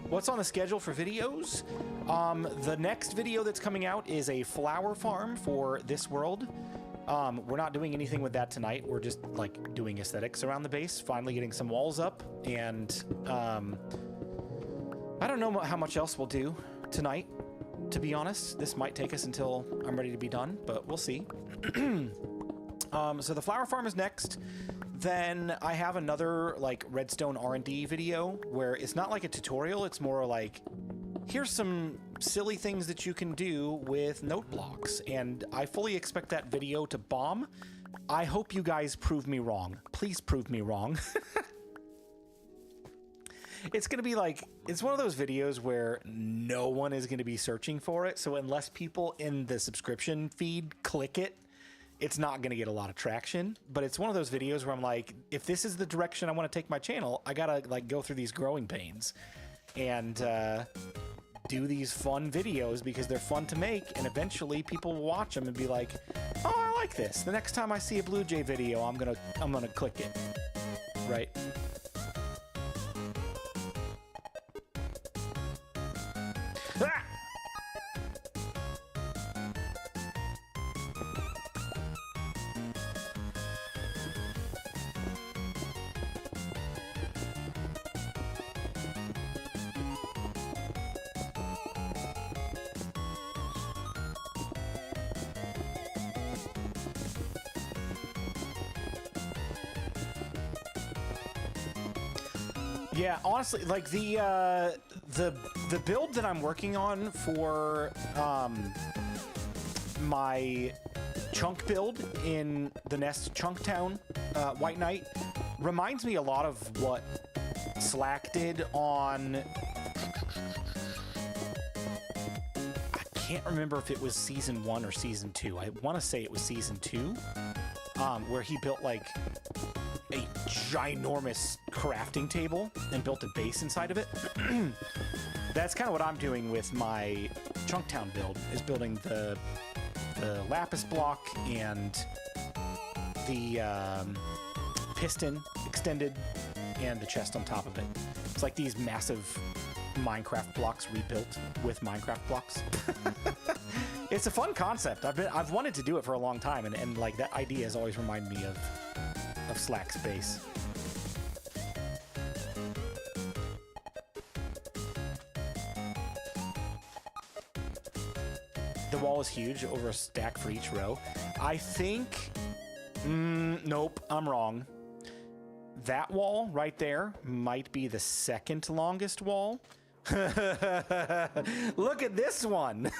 what's on the schedule for videos? The next video that's coming out is a flower farm for this world. We're not doing anything with that tonight. We're just like doing aesthetics around the base, finally getting some walls up, and I don't know how much else we'll do tonight, to be honest. This might take us until I'm ready to be done, but we'll see. So the flower farm is next. Then I have another like redstone R&D video where it's not like a tutorial. It's more like, here's some silly things that you can do with note blocks. And I fully expect that video to bomb. I hope you guys prove me wrong. Please prove me wrong. It's going to be like, it's one of those videos where no one is going to be searching for it. So unless people in the subscription feed click it, it's not going to get a lot of traction. But it's one of those videos where I'm like, if this is the direction I want to take my channel, I got to like go through these growing pains and do these fun videos because they're fun to make. And eventually people will watch them and be like, oh, I like this. The next time I see a BluJay video, I'm going to click it. Right? Ah! Yeah, honestly, like the build that I'm working on for my chunk build in the Nest Chunk Town White Knight reminds me a lot of what Slack did on, I can't remember if it was season 1 or season 2. I want to say it was season 2, where he built like a ginormous crafting table and built a base inside of it. That's kind of what I'm doing with my Chunktown build, is building the Lapis block and the piston extended and the chest on top of it. It's like these massive Minecraft blocks rebuilt with Minecraft blocks. It's a fun concept. I've wanted to do it for a long time, and like that idea has always reminded me of Slack's base. The wall is huge, over a stack for each row. I think, nope, I'm wrong. That wall right there might be the second longest wall. Look at this one.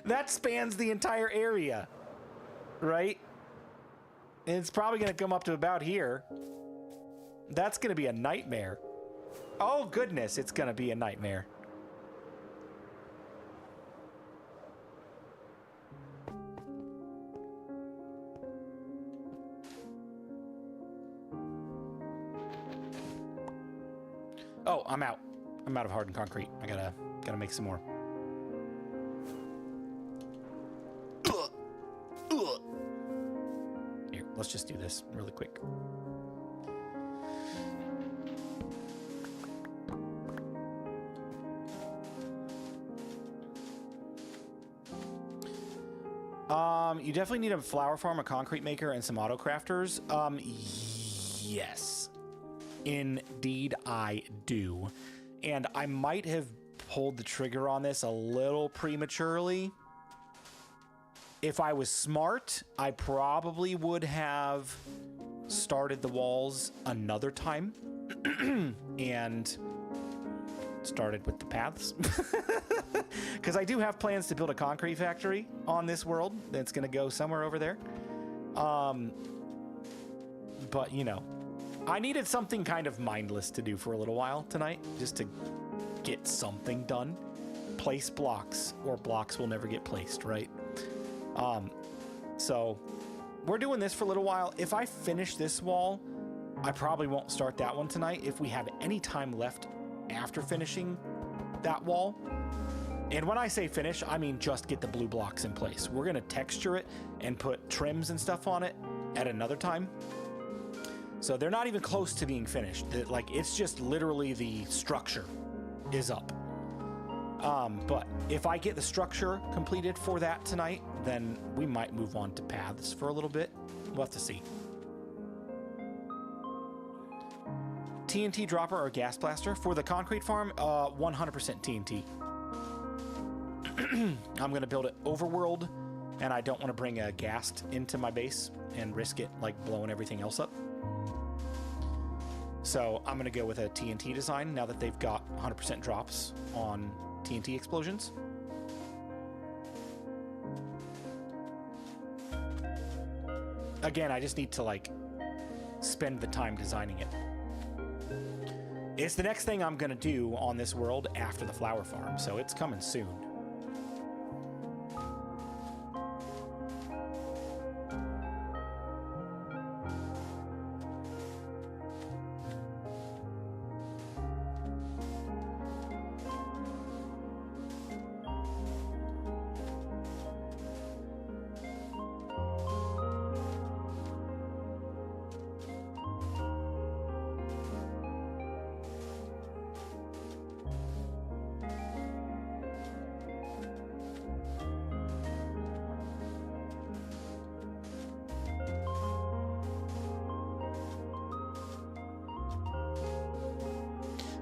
That spans the entire area, right? And it's probably going to come up to about here. That's going to be a nightmare. Oh, goodness, it's going to be a nightmare. Oh, I'm out. I'm out of hardened concrete. I gotta make some more. Here, let's just do this really quick. You definitely need a flower farm, a concrete maker, and some auto crafters. Yes. Indeed, I do. And I might have pulled the trigger on this a little prematurely. If I was smart, I probably would have started the walls another time and started with the paths. Because I do have plans to build a concrete factory on this world that's going to go somewhere over there. But, you know, I needed something kind of mindless to do for a little while tonight, just to get something done. Place blocks, or blocks will never get placed, right? So we're doing this for a little while. If I finish this wall, I probably won't start that one tonight if we have any time left after finishing that wall. And when I say finish, I mean just get the blue blocks in place. We're gonna texture it and put trims and stuff on it at another time. So they're not even close to being finished. Like, it's just literally the structure is up. But if I get the structure completed for that tonight, then we might move on to paths for a little bit. We'll have to see. TNT dropper or gas blaster for the concrete farm, 100% TNT. I'm gonna build it overworld, and I don't want to bring a ghast into my base and risk it like blowing everything else up. So I'm gonna go with a TNT design now that they've got 100% drops on TNT explosions. Again, I just need to like spend the time designing it. It's the next thing I'm gonna do on this world after the flower farm, so it's coming soon.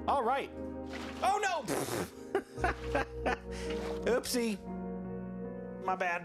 All right. Oh no! Oopsie. My bad.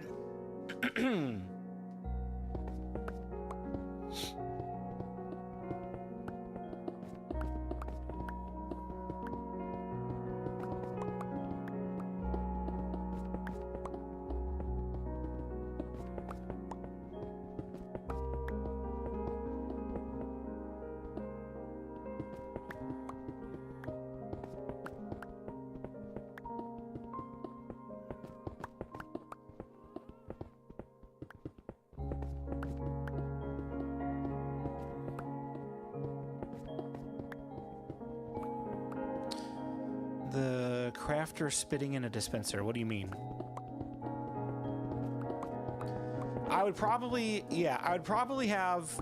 The crafter spitting in a dispenser. What do you mean? I would probably have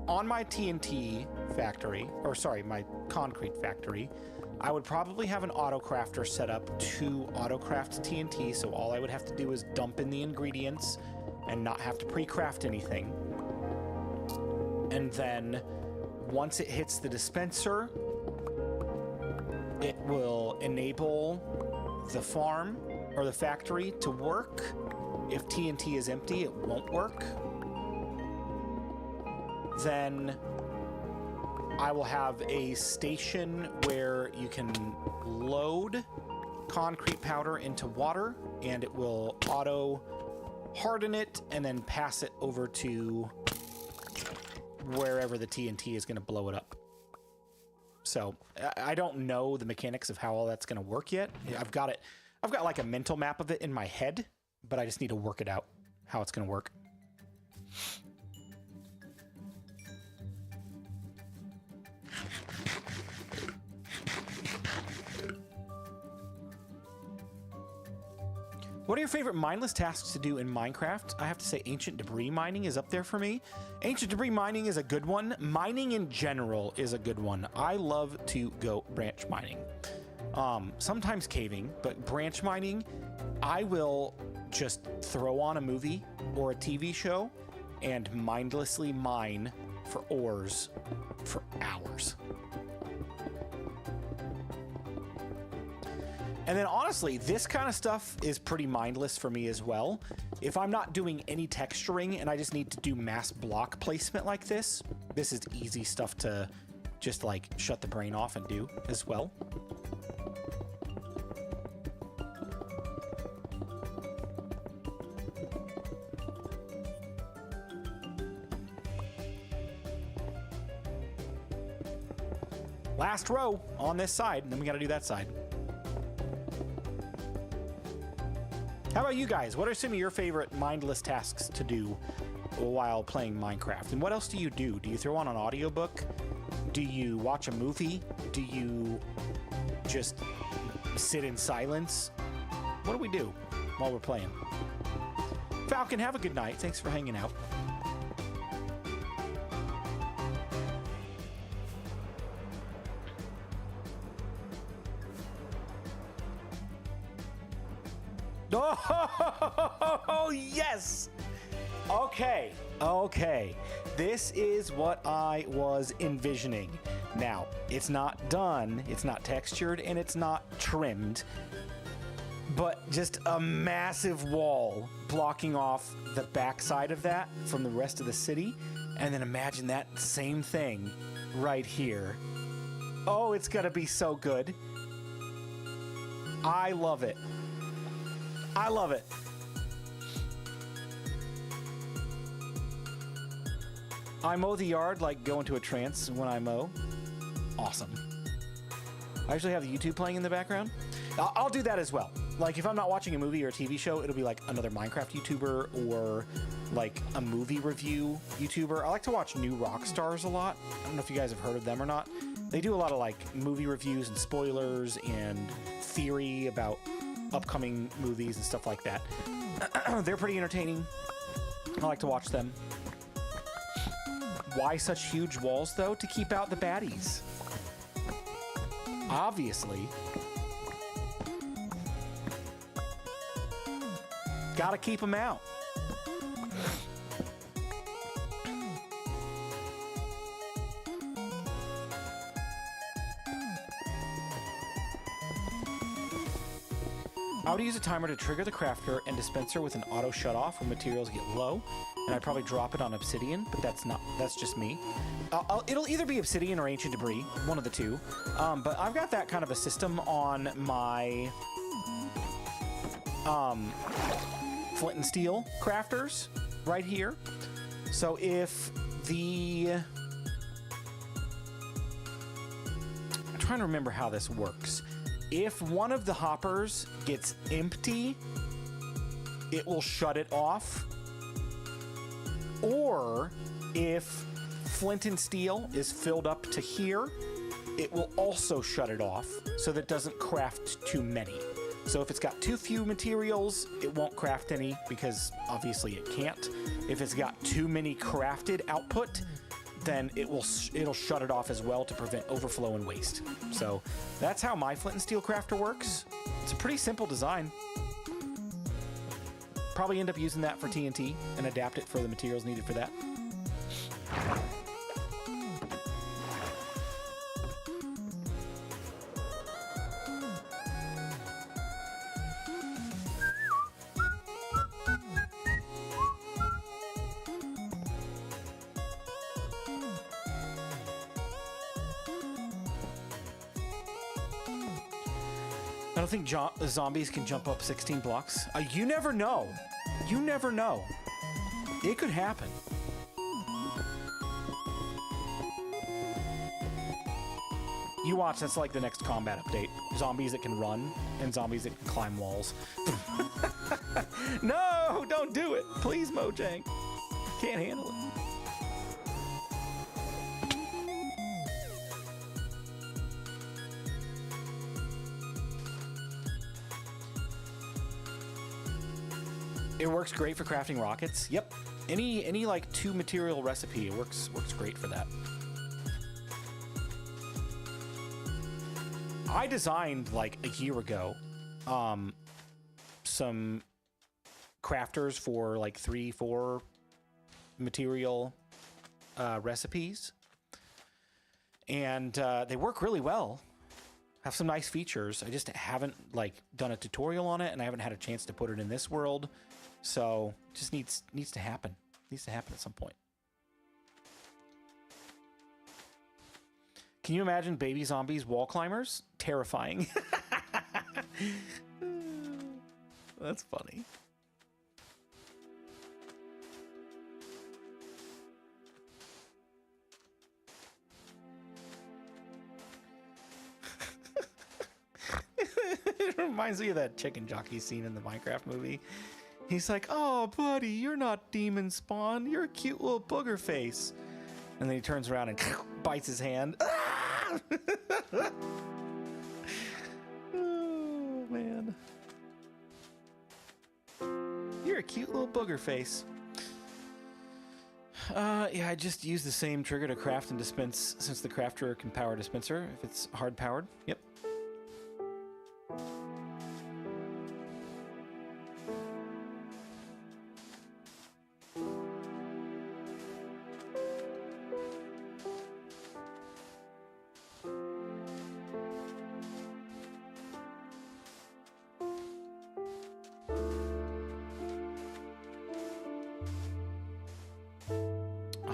on my TNT factory, or sorry, my concrete factory, I would probably have an auto crafter set up to auto craft TNT, so all I would have to do is dump in the ingredients and not have to pre-craft anything. And then once it hits the dispenser, it will enable the farm or the factory to work. If TNT is empty, it won't work. Then I will have a station where you can load concrete powder into water, and it will auto harden it and then pass it over to wherever the TNT is going to blow it up. So I don't know the mechanics of how all that's going to work yet. I've got like a mental map of it in my head, but I just need to work it out, how it's going to work. What are your favorite mindless tasks to do in Minecraft? I have to say ancient debris mining is up there for me. Ancient debris mining is a good one. Mining in general is a good one. I love to go branch mining. Sometimes caving, but branch mining, I will just throw on a movie or a TV show and mindlessly mine for ores for hours. And then honestly, this kind of stuff is pretty mindless for me as well. If I'm not doing any texturing and I just need to do mass block placement like this is easy stuff to just like shut the brain off and do as well. Last row on this side, and then we got to do that side. How about you guys? What are some of your favorite mindless tasks to do while playing Minecraft? And what else do you do? Do you throw on an audiobook? Do you watch a movie? Do you just sit in silence? What do we do while we're playing? Falcon, have a good night. Thanks for hanging out. Oh, yes! Okay, okay. This is what I was envisioning. Now, it's not done, it's not textured, and it's not trimmed, but just a massive wall blocking off the backside of that from the rest of the city. And then imagine that same thing right here. Oh, it's gonna be so good. I love it. I love it. I mow the yard like go into a trance when I mow. Awesome. I actually have the YouTube playing in the background. I'll do that as well. Like if I'm not watching a movie or a TV show, it'll be like another Minecraft YouTuber or like a movie review YouTuber. I like to watch New Rockstars a lot. I don't know if you guys have heard of them or not. They do a lot of like movie reviews and spoilers and theory about upcoming movies and stuff like that. They're pretty entertaining. I like to watch them. Why such huge walls though? To keep out the baddies. Obviously. Gotta keep them out. I would use a timer to trigger the crafter and dispenser with an auto shut off when materials get low, and I'd probably drop it on obsidian, but that's just me. It'll either be obsidian or ancient debris, one of the two. But I've got that kind of a system on my flint and steel crafters right here. So if I'm trying to remember how this works. If one of the hoppers gets empty, it will shut it off. Or if flint and steel is filled up to here, it will also shut it off so that it doesn't craft too many. So if it's got too few materials, it won't craft any because obviously it can't. If it's got too many crafted output, then it'll shut it off as well to prevent overflow and waste. So that's how my flint and steel crafter works. It's a pretty simple design. Probably end up using that for TNT and adapt it for the materials needed for that. I don't think zombies can jump up 16 blocks. You never know. You never know. It could happen. You watch, that's like the next combat update. Zombies that can run and zombies that can climb walls. No, don't do it. Please, Mojang. Can't handle it. It works great for crafting rockets. Yep. Any like 2 material recipe, it works great for that. I designed like a year ago some crafters for like 3-4 material recipes, and they work really well. Have some nice features. I just haven't like done a tutorial on it, and I haven't had a chance to put it in this world. So it just needs to happen. Needs to happen at some point. Can you imagine baby zombies wall climbers? Terrifying. That's funny. It reminds me of that chicken jockey scene in the Minecraft movie. He's like, "Oh, buddy, you're not demon spawn. You're a cute little booger face." And then he turns around and bites his hand. Oh, man. You're a cute little booger face. Yeah, I just use the same trigger to craft and dispense since the crafter can power dispenser if it's hard powered. Yep.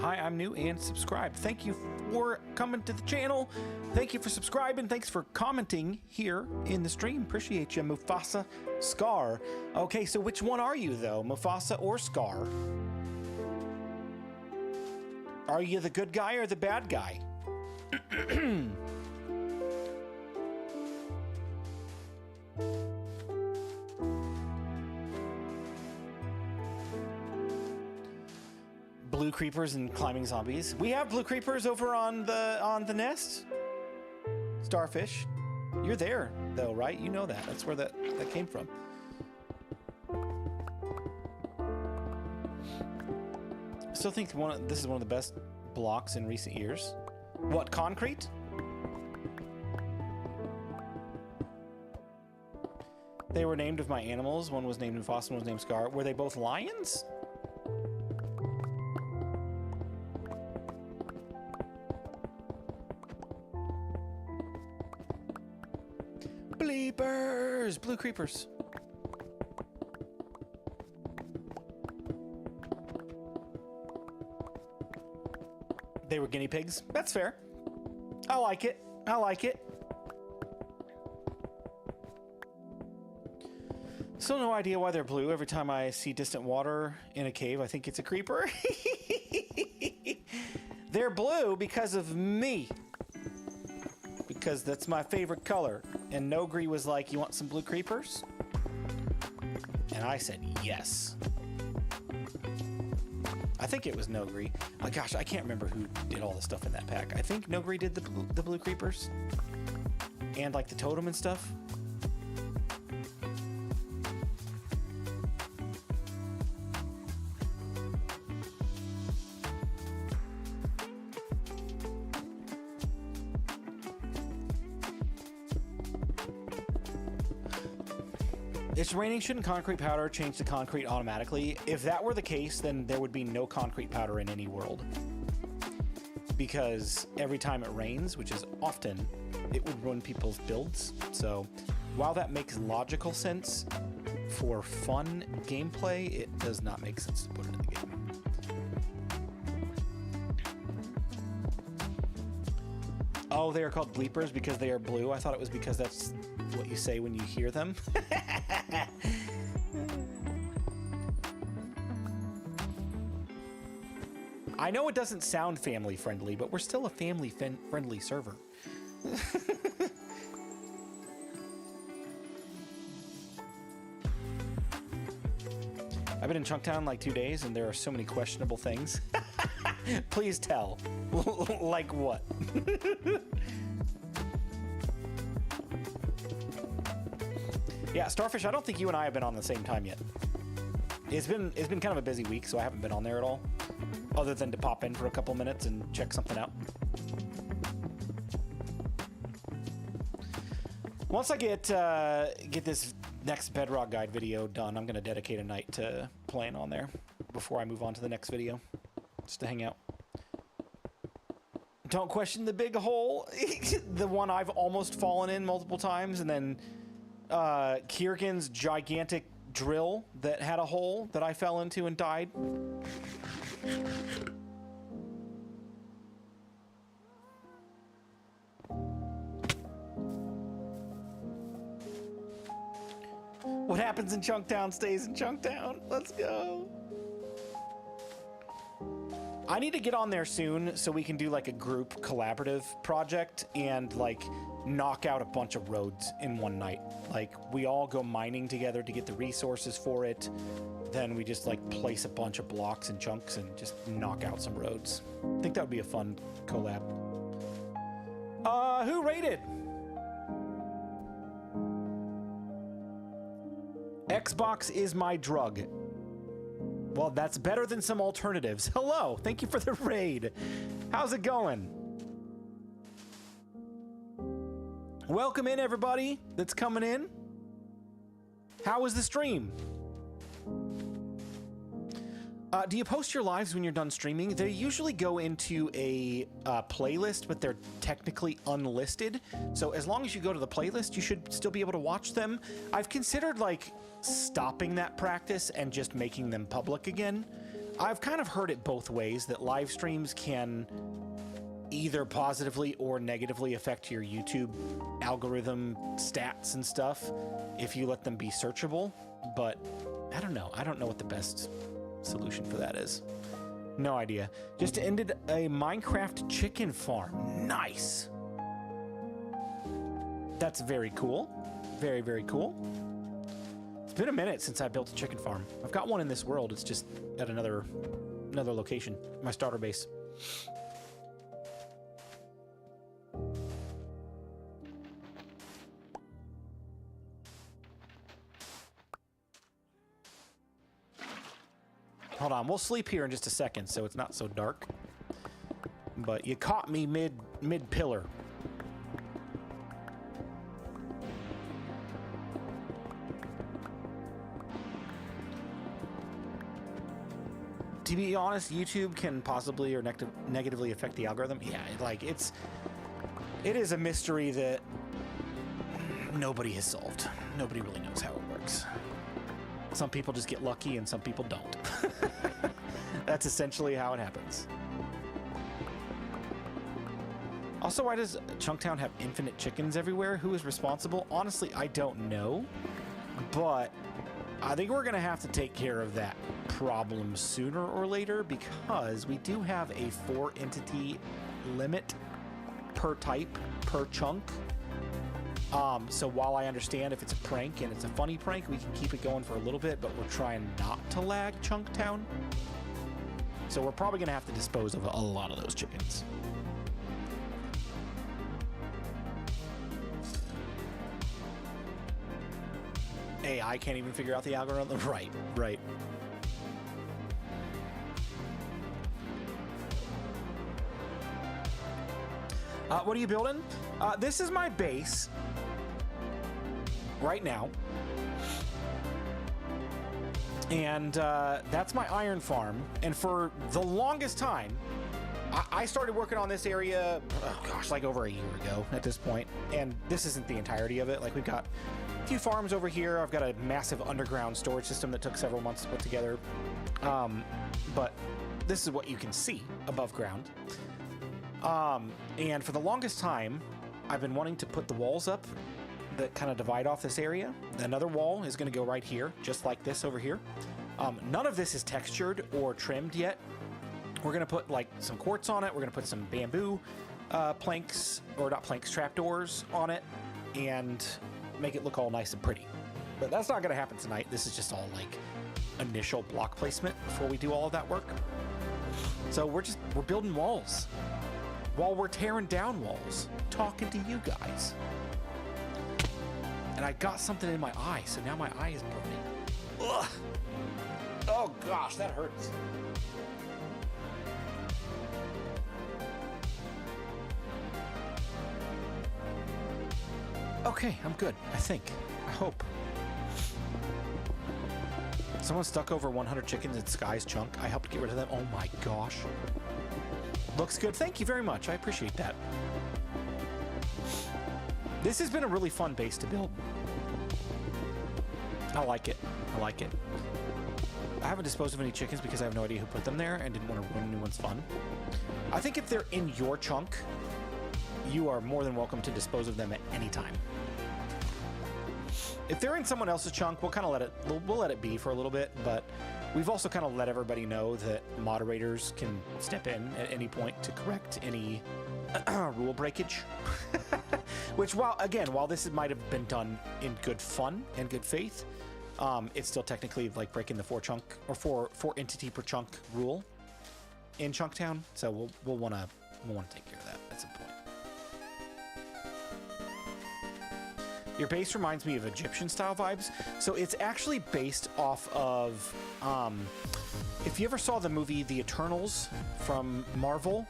Hi, I'm new and subscribed. Thank you for coming to the channel. Thank you for subscribing. Thanks for commenting here in the stream. Appreciate you, Mufasa, Scar. Okay, so which one are you, though? Mufasa or Scar? Are you the good guy or the bad guy? Blue creepers and climbing zombies. We have blue creepers over on the nest. Starfish. You're there though, right? You know that. That's where that came from. I still think this is one of the best blocks in recent years. What, concrete? They were named of my animals. One was named Mufasa, one was named Scar. Were they both lions? Bleepers! Blue creepers. They were guinea pigs. That's fair. I like it. I like it. Still no idea why they're blue. Every time I see distant water in a cave, I think it's a creeper. They're blue because of me. Because that's my favorite color. And Nogri was like, you want some blue creepers? And I said, yes. I think it was Nogri. Oh gosh, I can't remember who did all the stuff in that pack. I think Nogri did the blue creepers. And like the totem and stuff. It's raining. Shouldn't concrete powder change to concrete automatically? If that were the case, then there would be no concrete powder in any world. Because every time it rains, which is often, it would ruin people's builds. So while that makes logical sense for fun gameplay, it does not make sense to put it in the game. Oh, they are called bleepers because they are blue. I thought it was because that's what you say when you hear them. I know it doesn't sound family friendly, but we're still a family friendly server. I've been in Chunktown like 2 days and there are so many questionable things. Please tell. Like what? Yeah, Starfish, I don't think you and I have been on the same time yet. It's been kind of a busy week, so I haven't been on there at all. Other than to pop in for a couple minutes and check something out. Once I get this next Bedrock guide video done, I'm gonna dedicate a night to playing on there before I move on to the next video. Just to hang out. Don't question the big hole. The one I've almost fallen in multiple times, and then Kiergan's gigantic drill that had a hole that I fell into and died. What happens in Chunktown stays in Chunktown. Let's go. I need to get on there soon so we can do like a group collaborative project and like knock out a bunch of roads in one night. Like we all go mining together to get the resources for it. Then we just like place a bunch of blocks and chunks and just knock out some roads. I think that would be a fun collab. Who rated? Xbox is my drug. Well, that's better than some alternatives. Hello, thank you for the raid. How's it going? Welcome in, everybody that's coming in. How was the stream? Do you post your lives when you're done streaming? They usually go into a playlist, but they're technically unlisted. So as long as you go to the playlist, you should still be able to watch them. I've considered like stopping that practice and just making them public again. I've kind of heard it both ways, that live streams can either positively or negatively affect your YouTube algorithm stats and stuff if you let them be searchable, but I don't know. I don't know what the best solution for that is. No idea. Just ended a Minecraft chicken farm. Nice. That's very cool. Very, very cool. It's been a minute since I built a chicken farm. I've got one in this world. It's just at another location, my starter base. Hold on, we'll sleep here in just a second so it's not so dark. But you caught me mid-pillar. To be honest, YouTube can possibly or negatively affect the algorithm. Yeah, like it is a mystery that nobody has solved. Nobody really knows how it works. Some people just get lucky and some people don't. That's essentially how it happens. Also, why does Chunktown have infinite chickens everywhere? Who is responsible? Honestly, I don't know. But I think we're going to have to take care of that problem sooner or later, because we do have a 4-entity limit per type, per chunk. So while I understand if it's a prank and it's a funny prank, we can keep it going for a little bit, but we're trying not to lag Chunktown. So we're probably going to have to dispose of a lot of those chickens. AI can't even figure out the algorithm. Right, right. What are you building? This is my base right now. And that's my iron farm. And for the longest time, I started working on this area, oh gosh, like over a year ago at this point. And this isn't the entirety of it. Like, we've got a few farms over here. I've got a massive underground storage system that took several months to put together. But this is what you can see above ground. And for the longest time, I've been wanting to put the walls up that kind of divide off this area. Another wall is going to go right here, just like this over here. None of this is textured or trimmed yet. We're going to put like some quartz on it. We're going to put some bamboo planks, or not planks, trapdoors on it, and make it look all nice and pretty. But that's not going to happen tonight. This is just all like initial block placement before we do all of that work. So we're building walls while we're tearing down walls, talking to you guys. And I got something in my eye, so now my eye is burning. Ugh. Oh gosh, that hurts. Okay, I'm good, I think. I hope. Someone stuck over 100 chickens in Sky's chunk. I helped get rid of them. Oh my gosh. Looks good. Thank you very much. I appreciate that. This has been a really fun base to build. I like it. I like it. I haven't disposed of any chickens because I have no idea who put them there and didn't want to ruin anyone's fun. I think if they're in your chunk, you are more than welcome to dispose of them at any time. If they're in someone else's chunk, we'll kind of we'll let it be for a little bit, but we've also kind of let everybody know that moderators can step in at any point to correct any rule breakage. Which, while this might have been done in good fun and good faith, it's still technically like breaking the 4 entity per chunk rule in Chunktown. So we'll want to take care of that at some point. Your base reminds me of Egyptian style vibes. So it's actually based off of, if you ever saw the movie The Eternals from Marvel,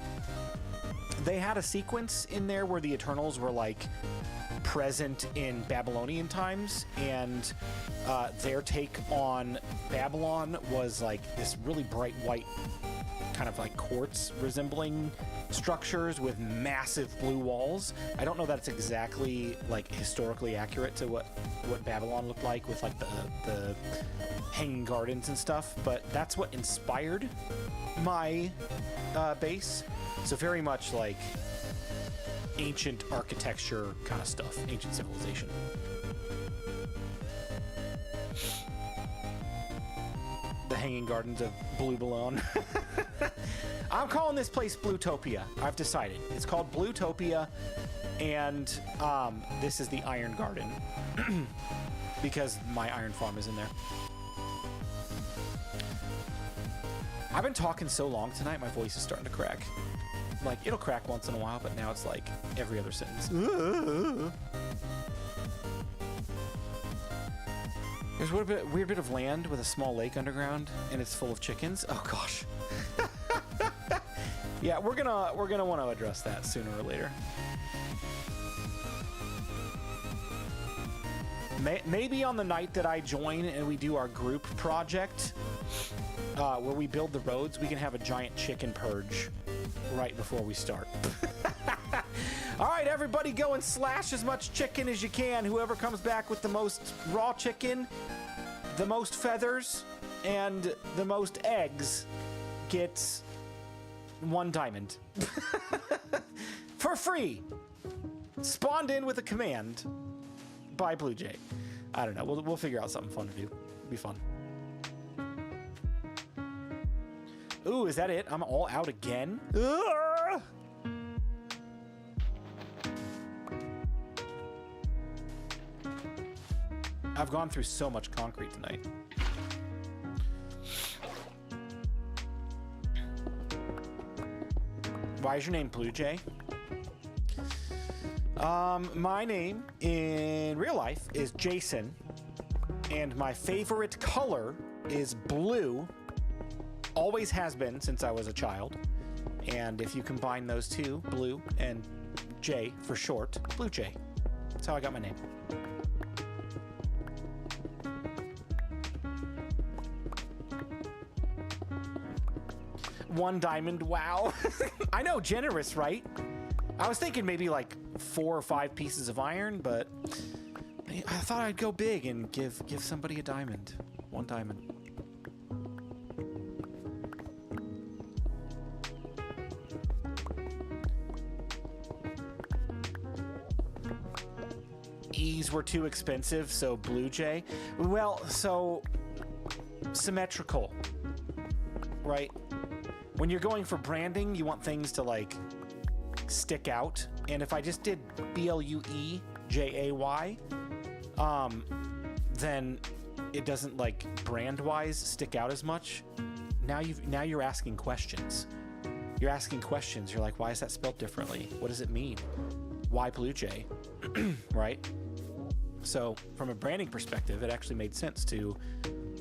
they had a sequence in there where the Eternals were like present in Babylonian times, and their take on Babylon was like this really bright white kind of like quartz resembling structures with massive blue walls. I don't know that it's exactly like historically accurate to what Babylon looked like with like the hanging gardens and stuff, but that's what inspired my base. So very much like ancient architecture kind of stuff, ancient civilization. The hanging gardens of Blue Balloon. I'm calling this place Bluetopia. I've decided. It's called Bluetopia, and this is the Iron Garden because my iron farm is in there. I've been talking so long tonight, my voice is starting to crack. Like, it'll crack once in a while, but now it's like every other sentence. There's a weird bit of land with a small lake underground, and it's full of chickens. Oh gosh. Yeah, we're gonna want to address that sooner or later. Maybe on the night that I join and we do our group project, where we build the roads, we can have a giant chicken purge right before we start. All right, everybody go and slash as much chicken as you can. Whoever comes back with the most raw chicken, the most feathers, and the most eggs gets 1 diamond. For free. Spawned in with a command by BluJay. I don't know. We'll figure out something fun to do. It'll be fun. Ooh, is that it? I'm all out again? Ugh! I've gone through so much concrete tonight. Why is your name BluJay? My name in real life is Jason, and my favorite color is blue. Always has been since I was a child. And if you combine those two, blue and J for short, BluJay. That's how I got my name. One diamond, wow. I know, generous, right? I was thinking maybe like 4 or 5 pieces of iron, but I thought I'd go big and give somebody a diamond. 1 diamond. E's were too expensive, so BluJay. Well, so symmetrical, right? When you're going for branding, you want things to like stick out. And if I just did BLUEJAY, then it doesn't like brand-wise stick out as much. Now you're asking questions. You're asking questions. You're like, why is that spelled differently? What does it mean? Why BluJay? Right? So from a branding perspective, it actually made sense to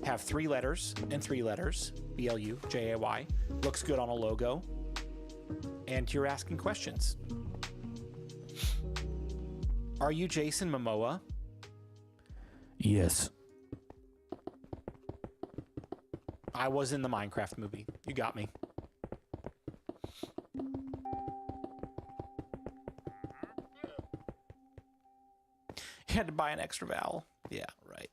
have 3 letters and 3 letters. BLUJAY. Looks good on a logo. And you're asking questions. Are you Jason Momoa? Yes. I was in the Minecraft movie. You got me. You had to buy an extra vowel. Yeah, right.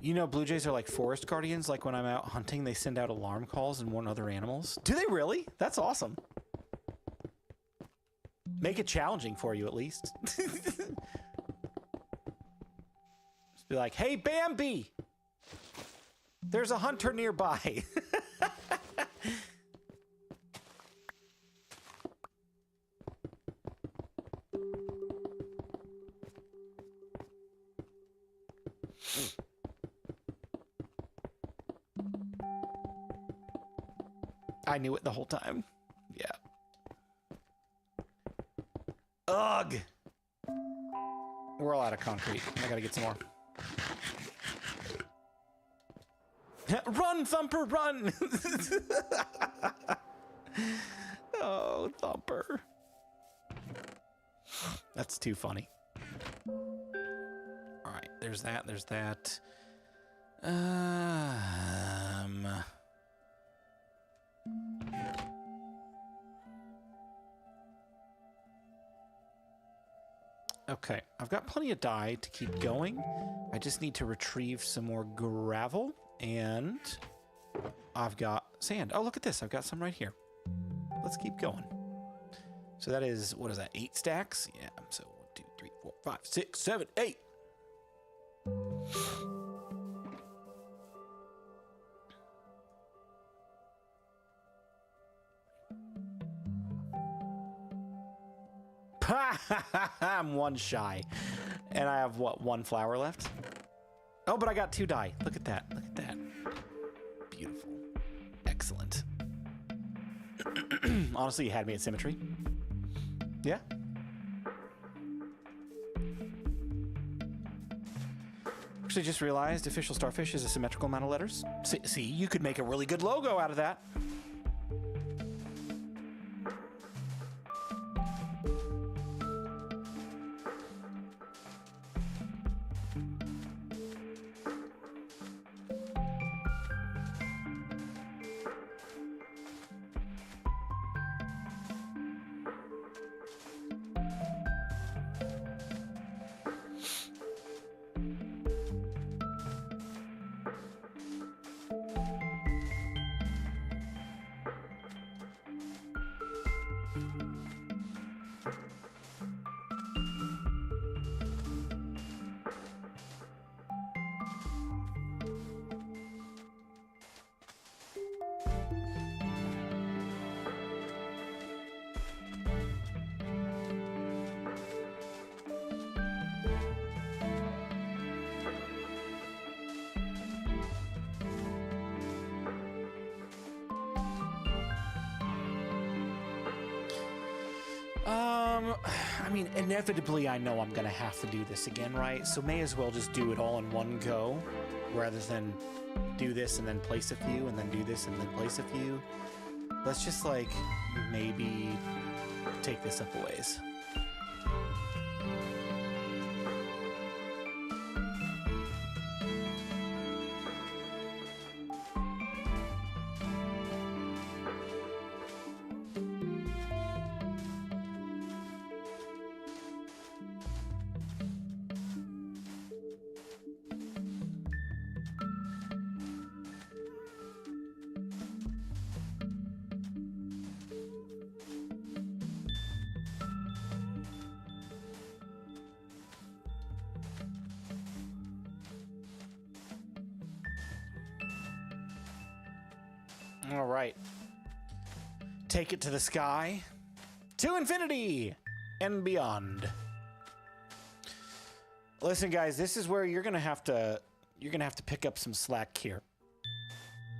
You know, BluJays are like forest guardians. Like when I'm out hunting, they send out alarm calls and warn other animals. Do they really? That's awesome. Make it challenging for you, at least. Just be like, hey, Bambi! There's a hunter nearby. I knew it the whole time. Yeah. Ugh! We're all out of concrete. I gotta get some more. Run, Thumper, run! Oh, Thumper. That's too funny. All right, there's that, there's that. Okay, I've got plenty of dye to keep going. I just need to retrieve some more gravel, and I've got sand. Oh, look at this. I've got some right here. Let's keep going. So that is, what is that, 8 stacks? Yeah, so 1, 2, 3, 4, 5, 6, 7, 8. I'm 1 shy. And I have, what, 1 flower left? Oh, but I got 2 dye. Look at that. Look at that. Beautiful. Excellent. Honestly, you had me at symmetry. Yeah? Actually, just realized official starfish is a symmetrical amount of letters. See, you could make a really good logo out of that. I mean, inevitably, I know I'm gonna have to do this again, right? So may as well just do it all in one go, rather than do this and then place a few, and then do this and then place a few. Let's just, like, maybe take this up a ways. All right. Take it to the sky, to infinity and beyond. Listen, guys, this is where you're gonna have to pick up some slack here.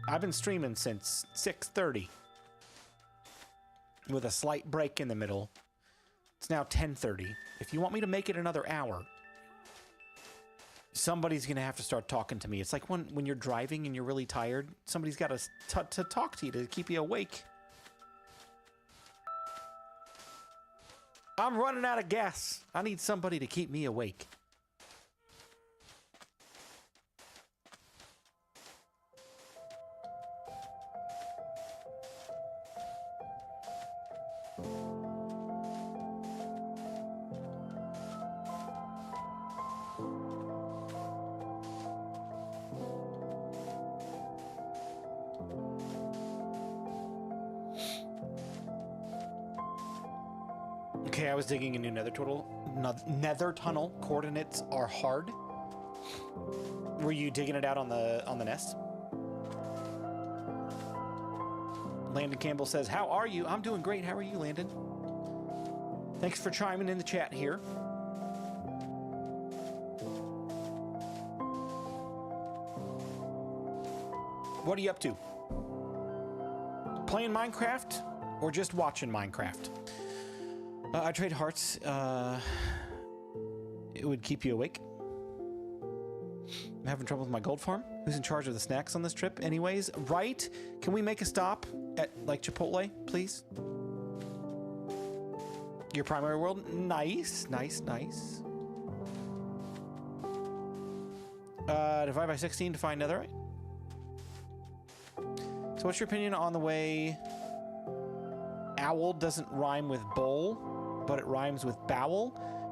I've been streaming since 6:30 with a slight break in the middle. It's now 10:30. If you want me to make it another hour, somebody's gonna have to start talking to me. It's like when you're driving and you're really tired, somebody's got to talk to you to keep you awake. I'm running out of gas. I need somebody to keep me awake. Okay, I was digging a new nether tunnel. Coordinates are hard. Were you digging it out on the nest? Landon Campbell says, "How are you?" I'm doing great. How are you, Landon? Thanks for chiming in the chat here. What are you up to? Playing Minecraft or just watching Minecraft? I trade hearts. It would keep you awake. I'm having trouble with my gold farm. Who's in charge of the snacks on this trip anyways? Right? Can we make a stop at like Chipotle, please? Your primary world? Nice, nice, nice. Divide by 16 to find netherite. So what's your opinion on the way owl doesn't rhyme with bowl, but it rhymes with bowel,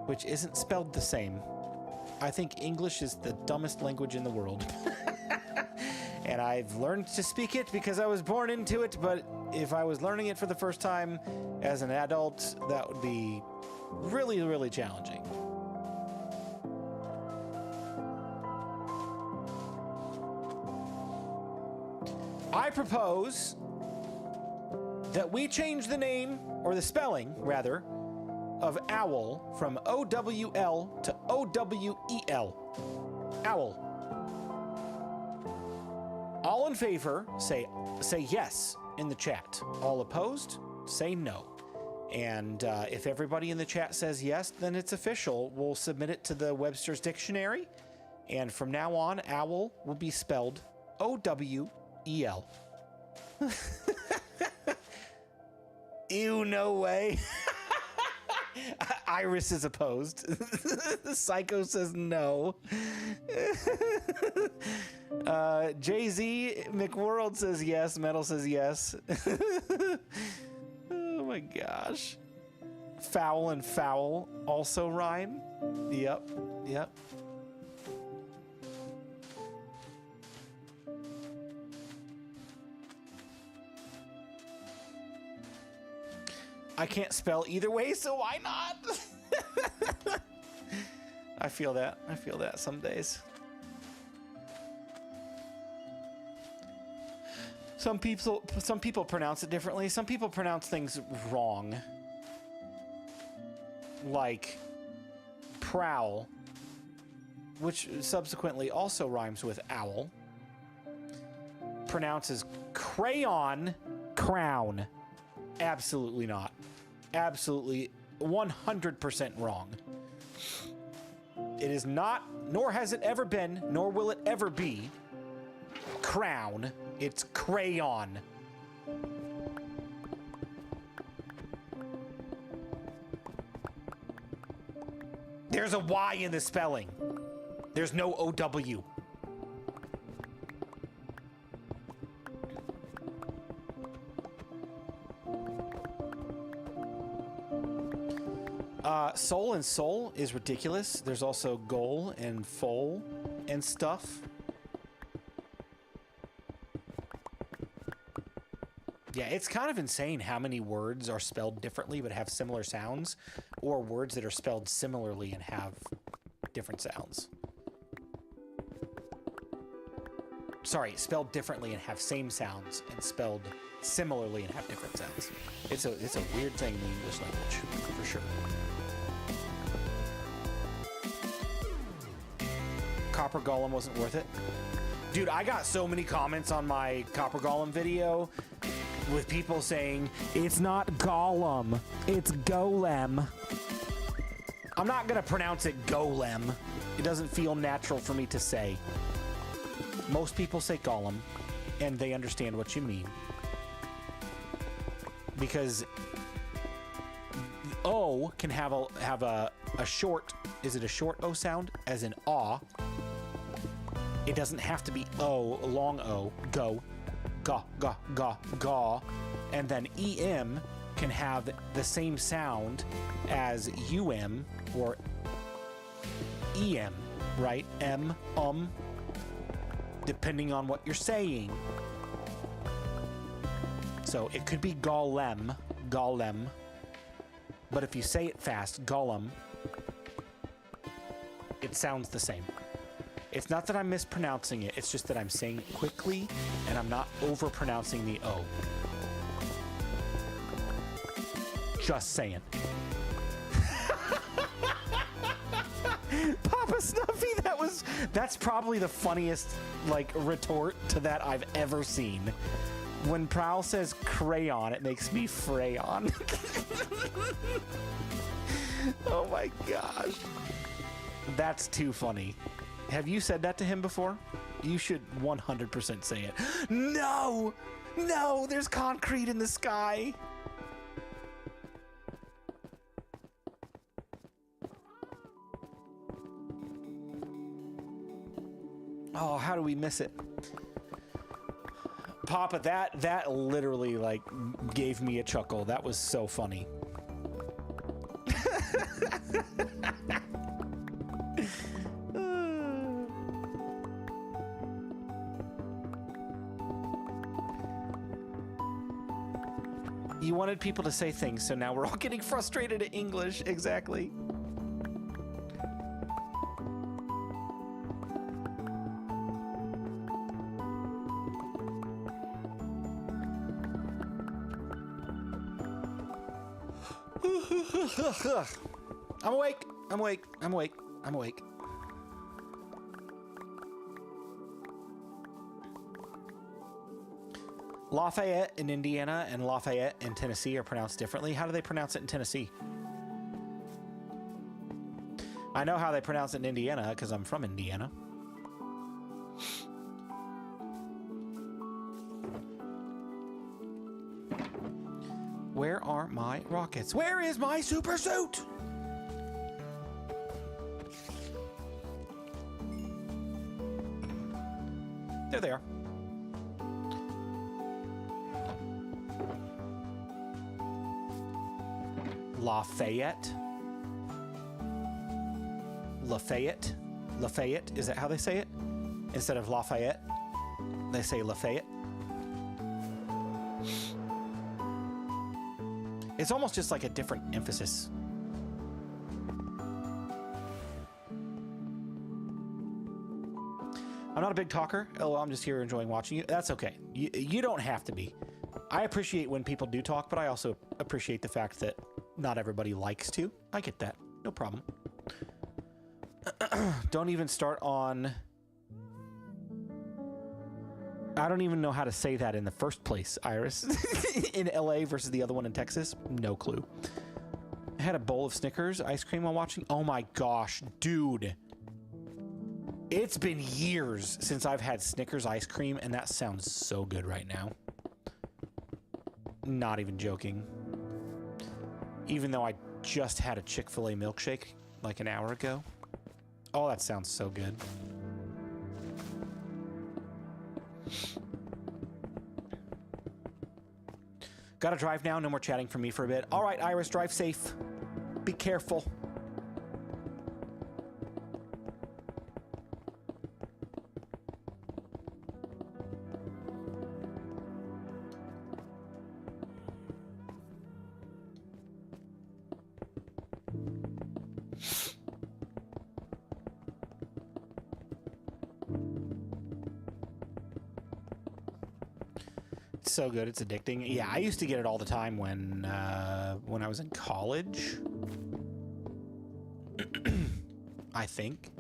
which isn't spelled the same? I think English is the dumbest language in the world. And I've learned to speak it because I was born into it, but if I was learning it for the first time as an adult, that would be really, really challenging. I propose that we change the name, or the spelling, rather, of owl from O-W-L to O-W-E-L. Owl. All in favor, say yes in the chat. All opposed, say no. And if everybody in the chat says yes, then it's official. We'll submit it to the Webster's Dictionary. And from now on, owl will be spelled O-W-E-L. Ew, no way. Iris is opposed. Psycho says no. Jay-Z McWorld says yes. Metal says yes. Oh my gosh. Foul and foul also rhyme. Yep. Yep. I can't spell either way, so why not? I feel that. I feel that some days. Some people pronounce it differently. Some people pronounce things wrong. Like prowl, which subsequently also rhymes with owl, pronounces crayon crown. Absolutely not. Absolutely 100% wrong. It is not, nor has it ever been, nor will it ever be crown. It's crayon. There's a Y in the spelling. There's no OW. Soul and soul is ridiculous. There's also goal and foal and stuff. Yeah, it's kind of insane how many words are spelled differently but have similar sounds, or words that are spelled similarly and have different sounds. Sorry, spelled differently and have same sounds, and spelled similarly and have different sounds. It's a weird thing in the English language, for sure. Copper Golem wasn't worth it. Dude, I got so many comments on my Copper Golem video with people saying, it's not Golem, it's Golem. I'm not gonna pronounce it Golem. It doesn't feel natural for me to say. Most people say Golem, and they understand what you mean. Because O can have a short, is it a short O sound? As in aw. It doesn't have to be O, long O, go, ga, ga, ga, ga. And then EM can have the same sound as UM or EM, right? M, depending on what you're saying. So it could be golem, golem. But if you say it fast, golem, it sounds the same. It's not that I'm mispronouncing it, it's just that I'm saying it quickly and I'm not overpronouncing the O. Just saying. Papa Snuffy, that's probably the funniest, like, retort to that I've ever seen. When Prowl says crayon, it makes me frayon. Oh my gosh. That's too funny. Have you said that to him before? You should 100% say it. No! No, there's concrete in the sky. Oh, how do we miss it? Papa, that literally like gave me a chuckle. That was so funny. You wanted people to say things, so now we're all getting frustrated at English. Exactly. I'm awake. I'm awake. I'm awake. I'm awake. Lafayette in Indiana and Lafayette in Tennessee are pronounced differently. How do they pronounce it in Tennessee? I know how they pronounce it in Indiana because I'm from Indiana. Where are my rockets? Where is my super suit? There they are. Lafayette. Lafayette. Lafayette. Is that how they say it? Instead of Lafayette, they say Lafayette. It's almost just like a different emphasis. I'm not a big talker. Oh, I'm just here enjoying watching you. That's okay. You don't have to be. I appreciate when people do talk, but I also appreciate the fact that not everybody likes to. I get that. No problem. Don't even start on... I don't even know how to say that in the first place, Iris. In LA versus the other one in Texas? No clue. I had a bowl of Snickers ice cream while watching. Oh my gosh, dude. It's been years since I've had Snickers ice cream, and that sounds so good right now. Not even joking. Even though I just had a Chick-fil-A milkshake like an hour ago. Oh, that sounds so good. Gotta drive now. No more chatting for me for a bit. All right, Iris, drive safe. Be careful. So good, it's addicting. Yeah, I used to get it all the time when I was in college. I think.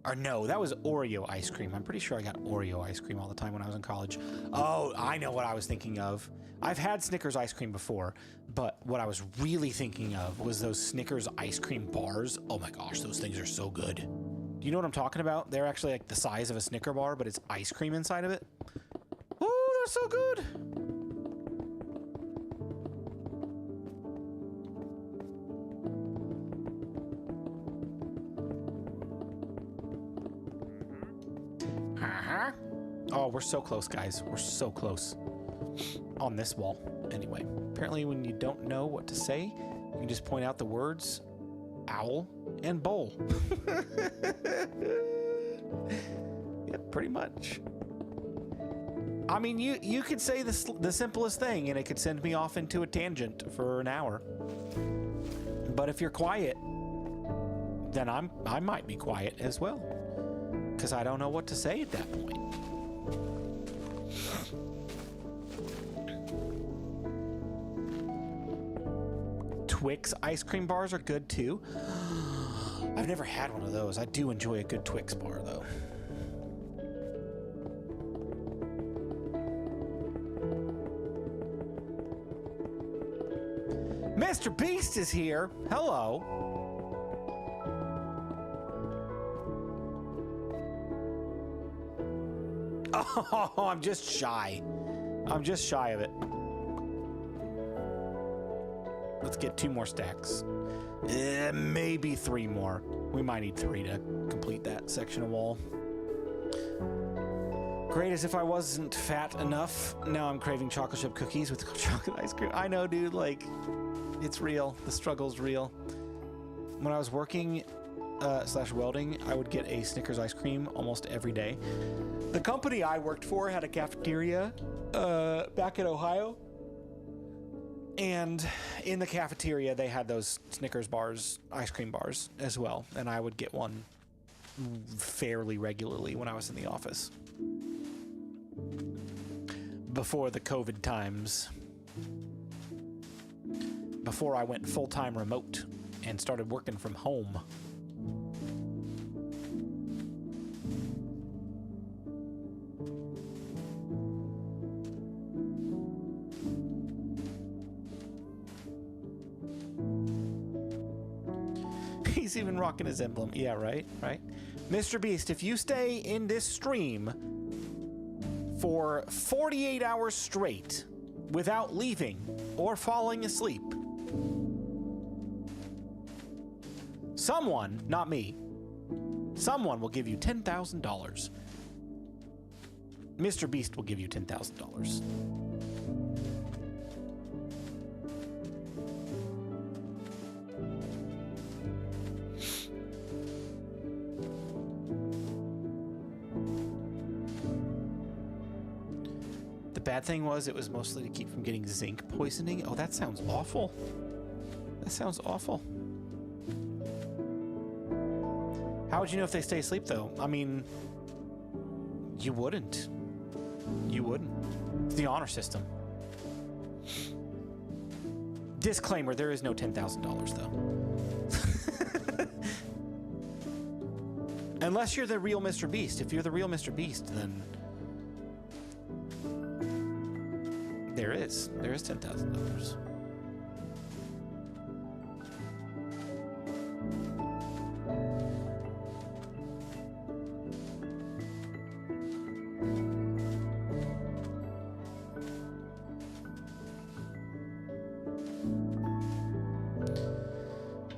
Or no, that was Oreo ice cream. I'm pretty sure I got Oreo ice cream all the time when I was in college. Oh, I know what I was thinking of. I've had Snickers ice cream before, but what I was really thinking of was those Snickers ice cream bars. Oh my gosh, those things are so good. Do you know what I'm talking about? They're actually like the size of a Snicker bar, but it's ice cream inside of it. Oh, they're so good. Oh, we're so close, guys. We're so close. On this wall, anyway. Apparently, when you don't know what to say, you can just point out the words owl and bowl. Yeah, pretty much. I mean, you could say the simplest thing, and it could send me off into a tangent for an hour. But if you're quiet, then I might be quiet as well, because I don't know what to say at that point. Twix ice cream bars are good too. I've never had one of those. I do enjoy a good Twix bar though. Mr. Beast is here. Hello. Oh, I'm just shy. I'm just shy of it. Let's get 2 more stacks. Maybe 3 more. We might need 3 to complete that section of wall. Great as if I wasn't fat enough. Now I'm craving chocolate chip cookies with chocolate ice cream. I know, dude, like, it's real. The struggle's real. When I was working / welding, I would get a Snickers ice cream almost every day. The company I worked for had a cafeteria back in Ohio. And in the cafeteria, they had those Snickers bars, ice cream bars as well. And I would get one fairly regularly when I was in the office. Before the COVID times. Before I went full-time remote and started working from home. He's even rocking his emblem. Yeah, right? Right? Mr. Beast, if you stay in this stream for 48 hours straight without leaving or falling asleep, someone, not me, someone will give you $10,000. Mr. Beast will give you $10,000. The bad thing was it was mostly to keep from getting zinc poisoning. Oh, that sounds awful. That sounds awful. How would you know if they stay asleep, though? I mean, you wouldn't. You wouldn't. It's the honor system. Disclaimer, there is no $10,000, though. Unless you're the real Mr. Beast. If you're the real Mr. Beast, then there is $10,000.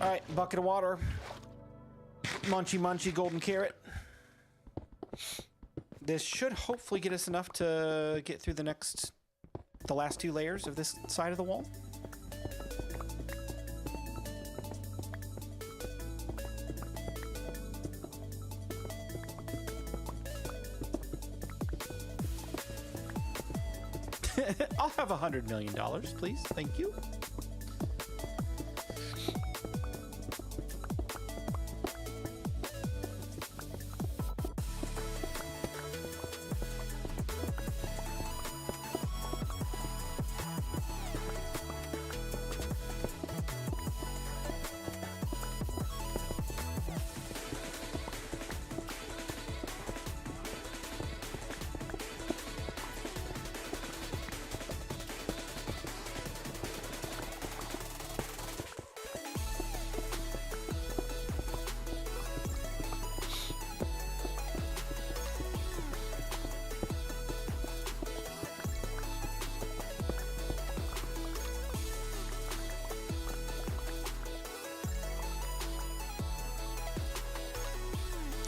All right, bucket of water. Munchy munchy golden carrot. This should hopefully get us enough to get through the last 2 layers of this side of the wall. I'll have $100 million, please. Thank you.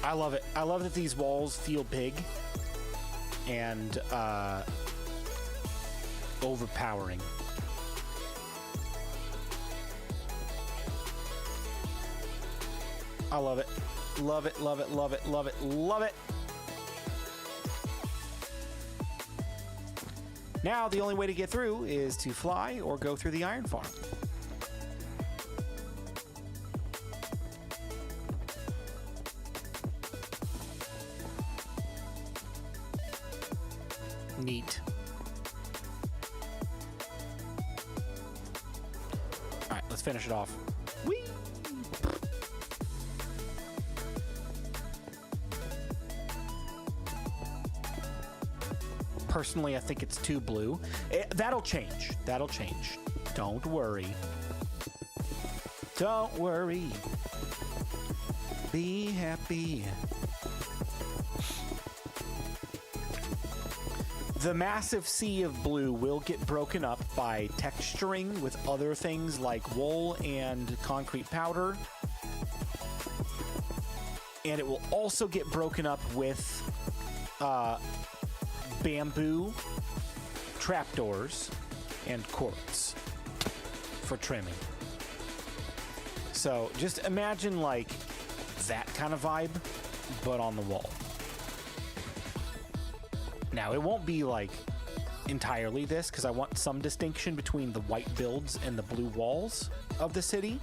I love it. I love that these walls feel big and overpowering. I love it. Love it, love it, love it, love it, love it. Now, the only way to get through is to fly or go through the iron farm. Neat. All right, let's finish it off. Whee! Personally, I think it's too blue. That'll change. That'll change. Don't worry. Don't worry. Be happy. The massive sea of blue will get broken up by texturing with other things like wool and concrete powder. And it will also get broken up with bamboo, trapdoors, and quartz for trimming. So just imagine like that kind of vibe, but on the wall. Now, it won't be like entirely this, because I want some distinction between the white builds and the blue walls of the city.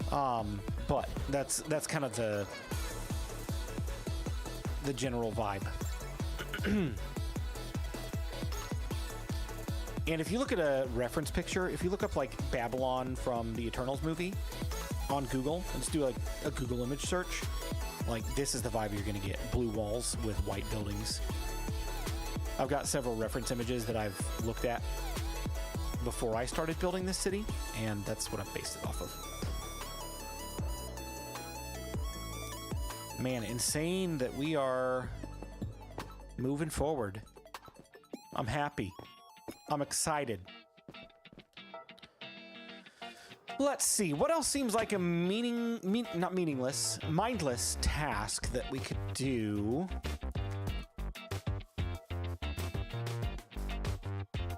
But that's kind of the general vibe. And if you look at a reference picture, if you look up like Babylon from the Eternals movie on Google, and just do like a Google image search, like this is the vibe you're going to get. Blue walls with white buildings. I've got several reference images that I've looked at before I started building this city, and that's what I've based it off of. Man, insane that we are moving forward. I'm happy. I'm excited. Let's see. What else seems like a mindless task that we could do?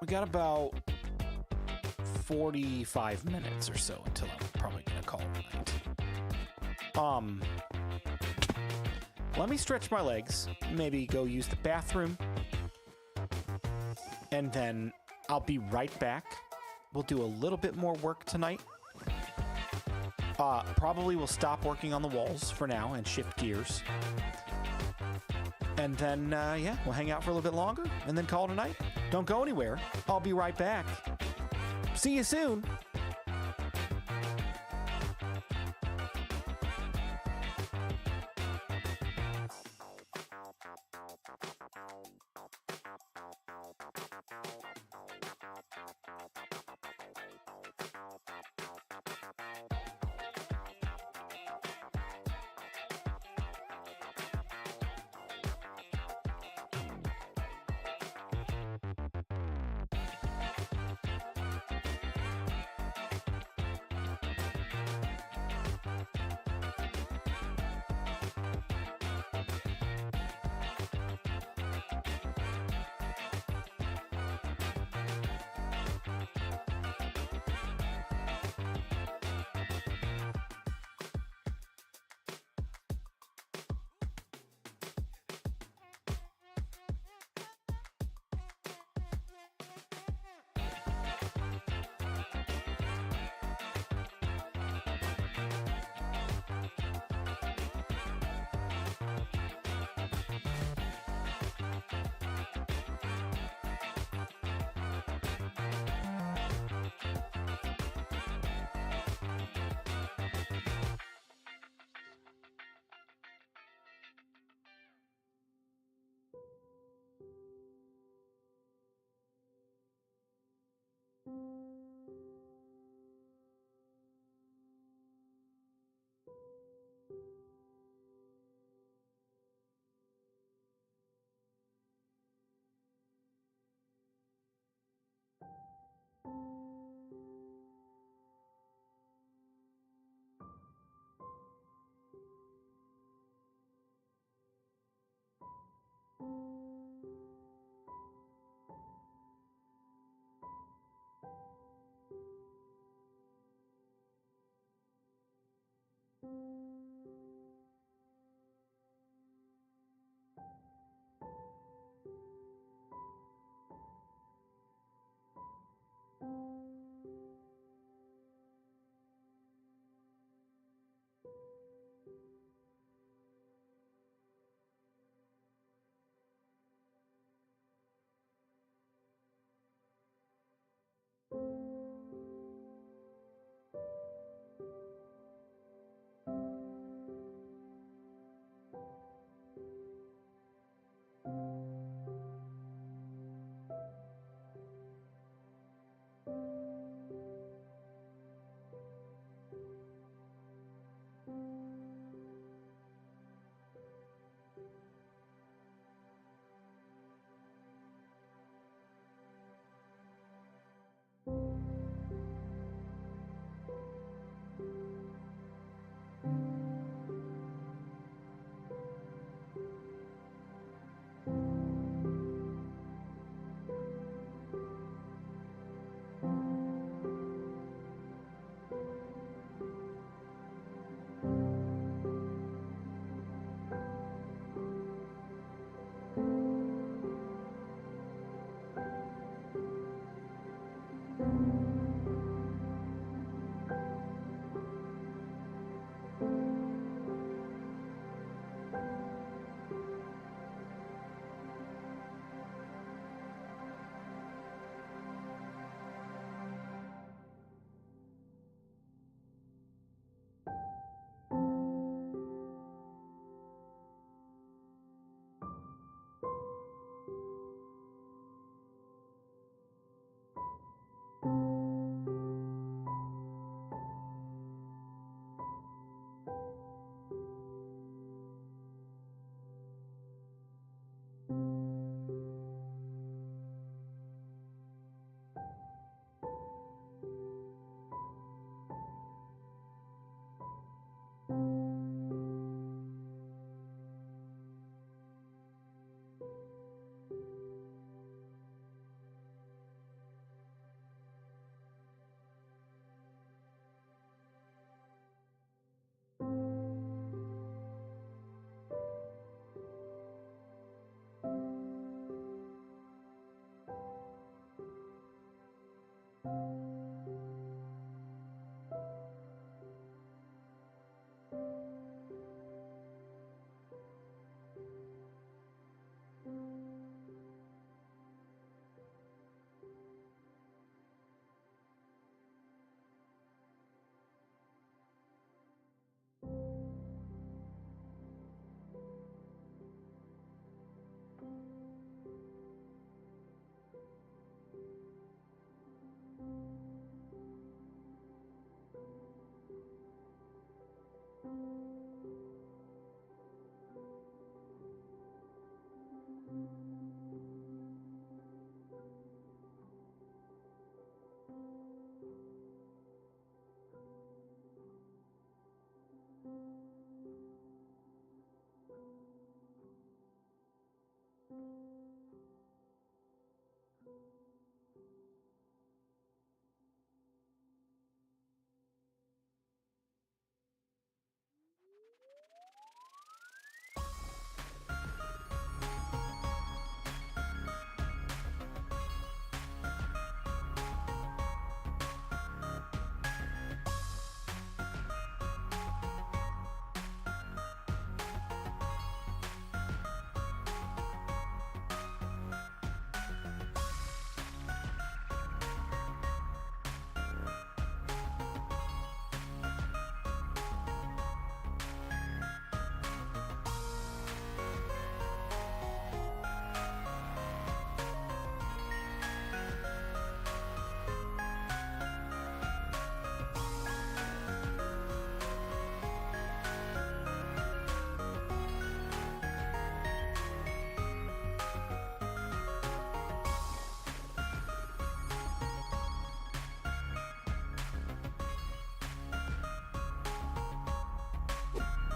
We got about 45 minutes or so until I'm probably gonna call it a night. Let me stretch my legs, maybe go use the bathroom, and then I'll be right back. We'll do a little bit more work tonight. Probably we'll stop working on the walls for now and shift gears. And then, yeah, we'll hang out for a little bit longer and then call it a night. Don't go anywhere. I'll be right back. See you soon.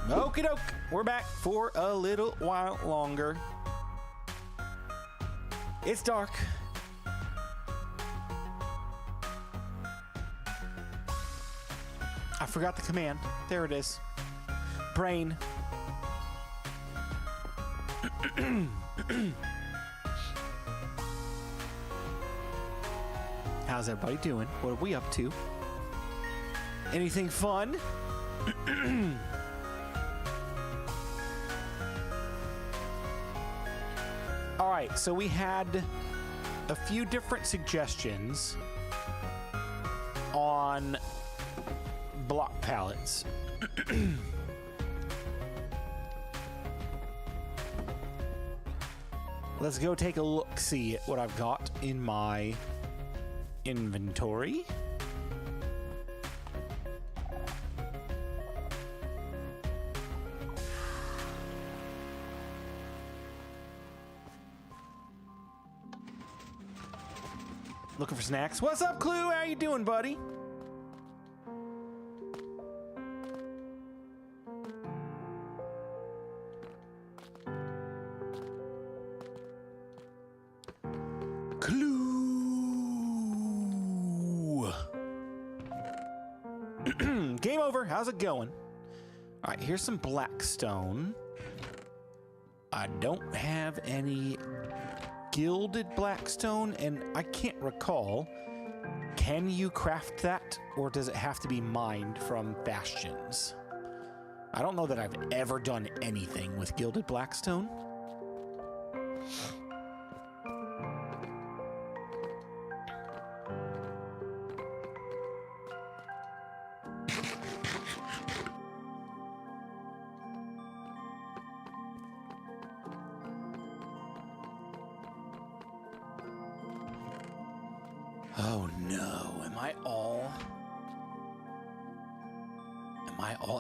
Okie doke. We're back for a little while longer. It's dark. I forgot the command. There it is. Brain. How's everybody doing? What are we up to? Anything fun? All right, so we had a few different suggestions on block palettes. Let's go take a look, see at what I've got in my inventory. Looking for snacks. What's up, Clue? How you doing, buddy? Clue. Game over. How's it going? All right, here's some blackstone. I don't have any gilded blackstone, and I can't recall. Can you craft that, or does it have to be mined from bastions? I don't know that I've ever done anything with gilded blackstone. Oh no, am I all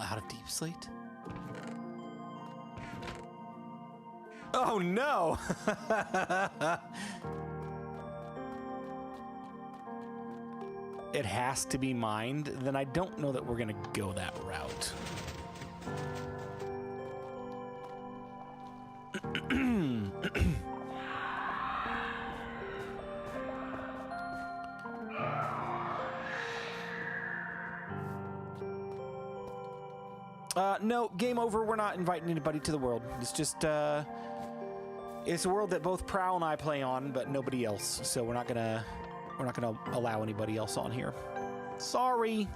out of deep slate? Oh no! It has to be mined, then I don't know that we're gonna go that route. No, game over. We're not inviting anybody to the world. It's just, it's a world that both Prowl and I play on, but nobody else. So we're not gonna allow anybody else on here. Sorry.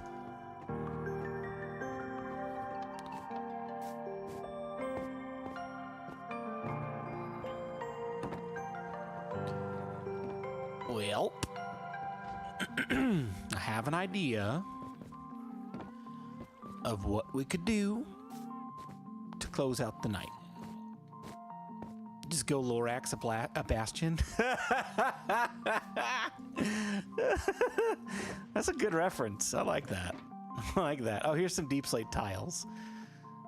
Well, I have an idea of what we could do to close out the night. Just go Lorax a bastion. That's a good reference. I like that. I like that. Oh, here's some deep slate tiles.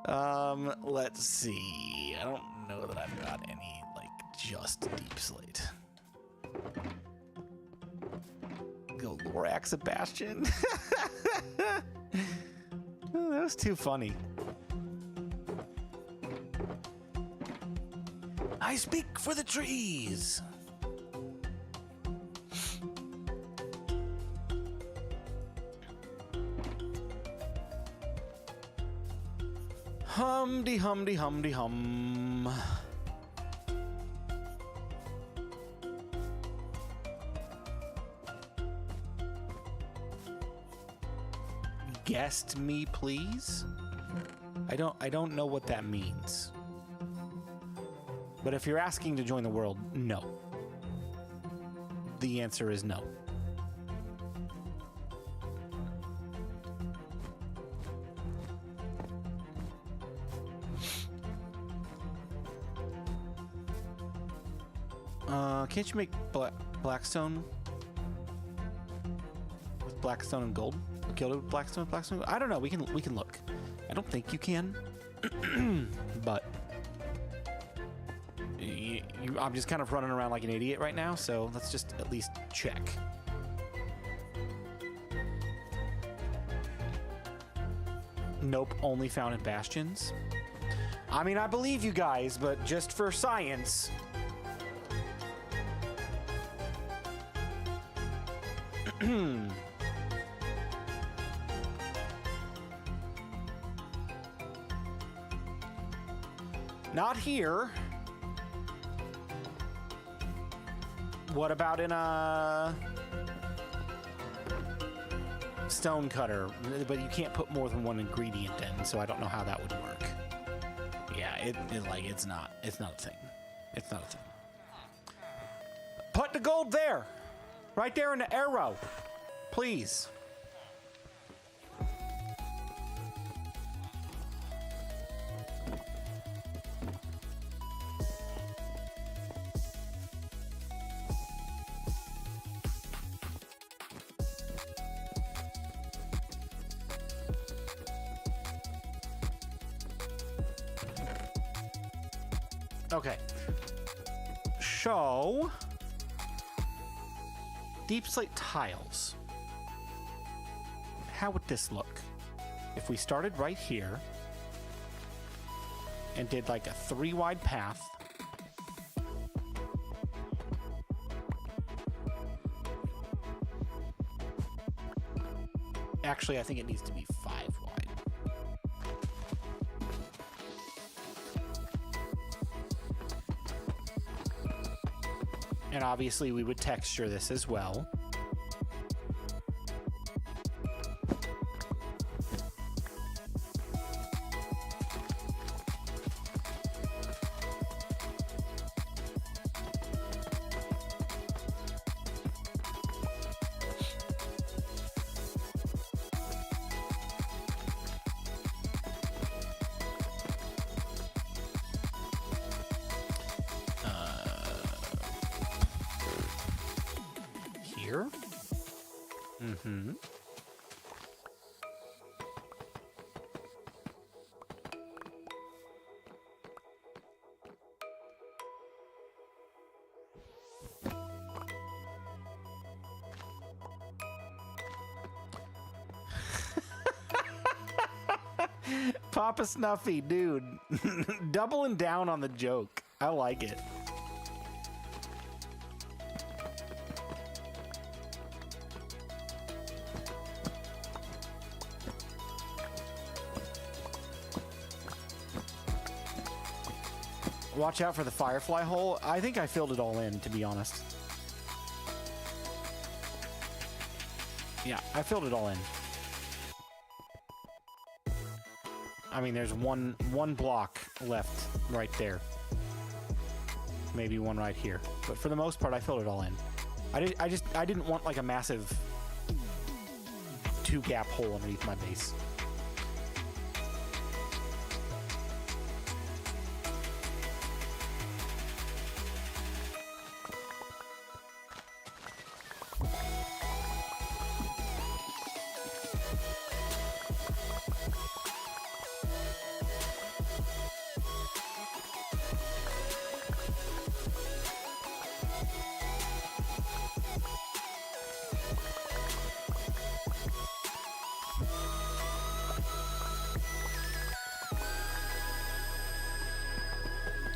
Let's see. I don't know that I've got any, like, just deep slate. Go Lorax a bastion. Oh, that was too funny. I speak for the trees. Humdy humdy humdy hum. Guest me, please? I don't know what that means. But if you're asking to join the world, no. The answer is no. Can't you make blackstone with blackstone and gold? Gilded blackstone, blackstone. I don't know. We can look. I don't think you can, but I'm just kind of running around like an idiot right now. So let's just at least check. Nope. Only found in bastions. I mean, I believe you guys, but just for science. Not here. What about in a stone cutter? But you can't put more than one ingredient in, so I don't know how that would work. Yeah, it's not a thing. It's not a thing. Put the gold there, right there in the arrow, please. Okay. So, deep slate tiles. How would this look if we started right here and did like a 3 wide path? Actually, I think it needs to be 5 wide. And obviously we would texture this as well. Here? Mm-hmm. Papa Snuffy, dude. Doubling down on the joke. I like it. Watch out for the firefly hole. I think I filled it all in, to be honest. Yeah, I filled it all in. I mean, there's one block left right there. Maybe one right here. But for the most part, I filled it all in. I didn't want like a massive 2-gap hole underneath my base.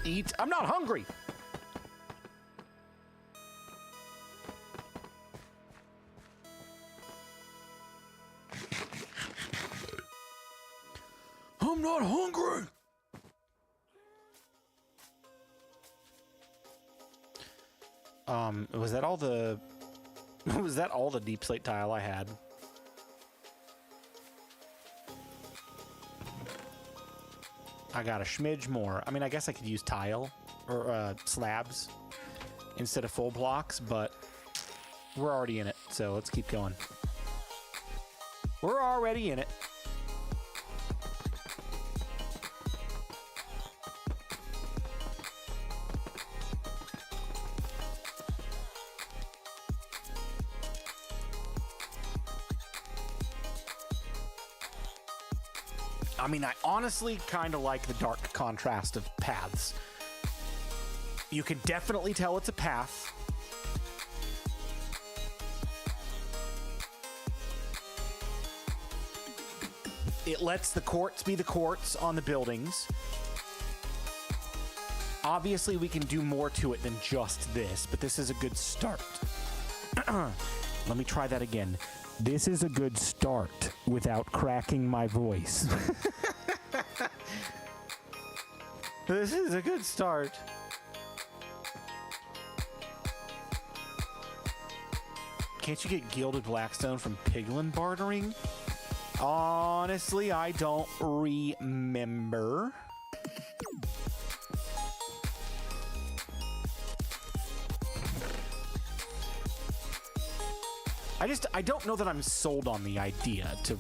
Eat. I'm not hungry. I'm not hungry. Was that all the was that all the deep slate tile I had? I got a smidge more. I mean, I guess I could use tile or slabs instead of full blocks, but we're already in it, so let's keep going. We're already in it. I mean, I honestly kind of like the dark contrast of paths. You can definitely tell it's a path. It lets the quartz be the quartz on the buildings. Obviously, we can do more to it than just this, but this is a good start. Let me try that again. This is a good start without cracking my voice. This is a good start. Can't you get gilded blackstone from piglin bartering? Honestly, I don't remember. I don't know that I'm sold on the idea to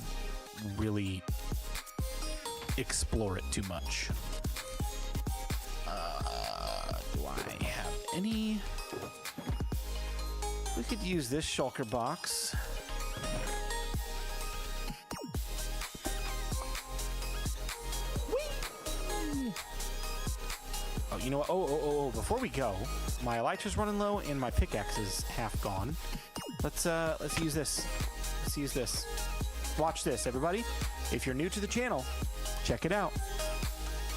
really explore it too much. Do I have any? We could use this shulker box. Whee! Oh, you know what? Oh, before we go, my elytra's running low and my pickaxe is half gone. Let's use this. Let's use this. Watch this, everybody. If you're new to the channel, check it out.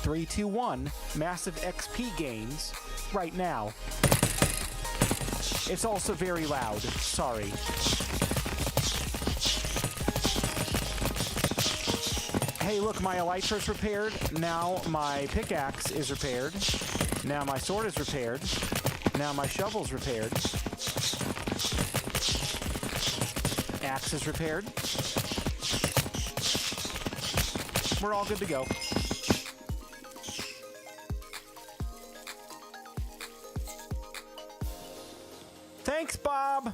3, 2, 1, massive XP gains right now. It's also very loud. Sorry. Hey, look, my elytra's repaired. Now my pickaxe is repaired. Now my sword is repaired. Now my shovel's repaired. Axe is repaired. We're all good to go. Thanks, Bob.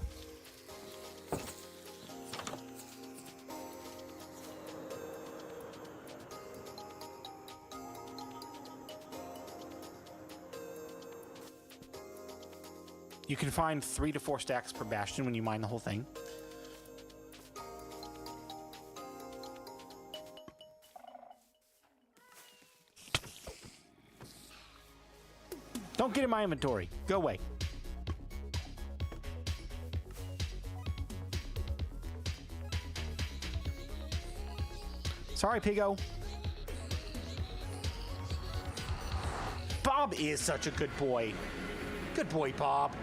You can find 3 to 4 stacks per bastion when you mine the whole thing. Don't get in my inventory. Go away. Sorry, Piggo. Bob is such a good boy. Good boy, Bob.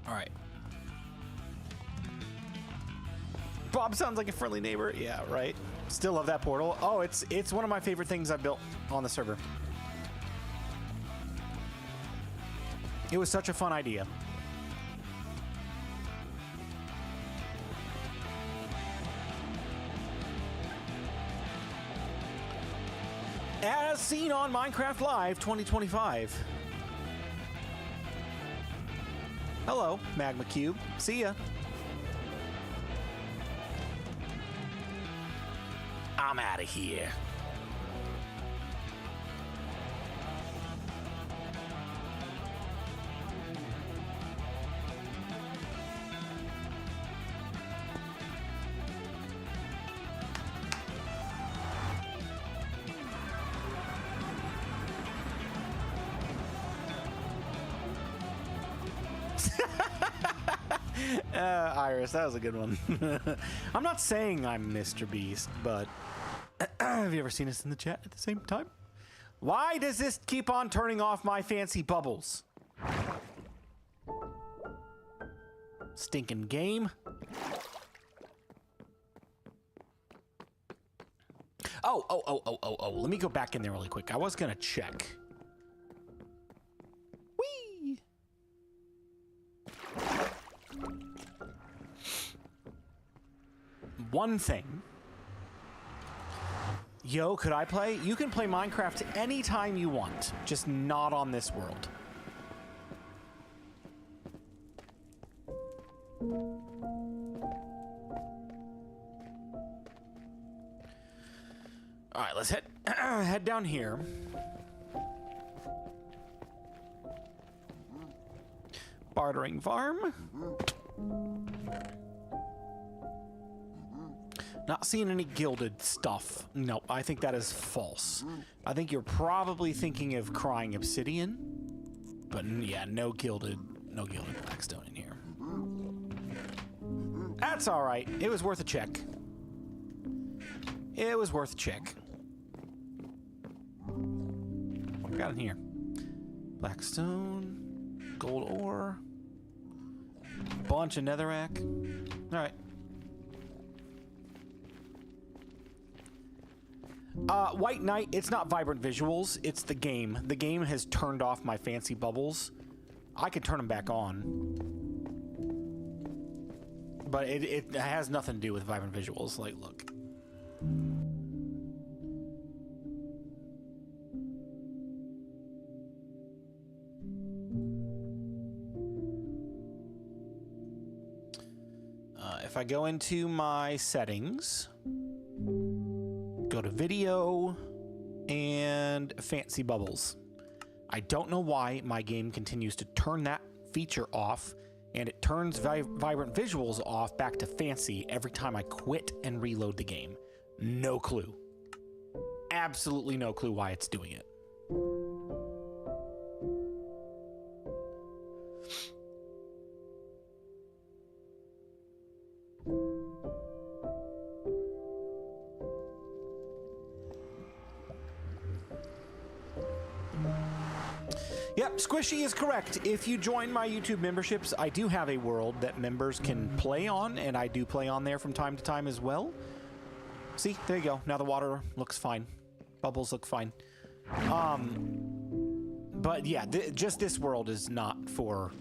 All right. Bob sounds like a friendly neighbor. Yeah, right. Still love that portal. Oh, it's one of my favorite things I've built on the server. It was such a fun idea. As seen on Minecraft Live 2025. Hello, Magma Cube. See ya. I'm out of here. Iris, that was a good one. I'm not saying I'm Mr. Beast, but have you ever seen us in the chat at the same time? Why does this keep on turning off my fancy bubbles? Stinking game. Oh. Let me go back in there really quick. I was gonna check. Whee! One thing. Yo, could I play? You can play Minecraft anytime you want, just not on this world. All right, let's head down here. Bartering farm. Not seeing any gilded stuff. No, I think that is false. I think you're probably thinking of crying obsidian, but yeah, no gilded blackstone in here. That's all right. It was worth a check. It was worth a check. What we got in here? Black stone, gold ore, bunch of netherrack. All right. White Knight, it's not vibrant visuals, it's the game. The game has turned off my fancy bubbles. I could turn them back on. But it has nothing to do with vibrant visuals. Like, look. If I go into my settings, go to video and fancy bubbles. I don't know why my game continues to turn that feature off, and it turns vibrant visuals off back to fancy every time I quit and reload the game. No clue. Absolutely no clue why it's doing it. Yep, Squishy is correct. If you join my YouTube memberships, I do have a world that members can play on, and I do play on there from time to time as well. See, there you go. Now the water looks fine. Bubbles look fine. But yeah, just this world is not for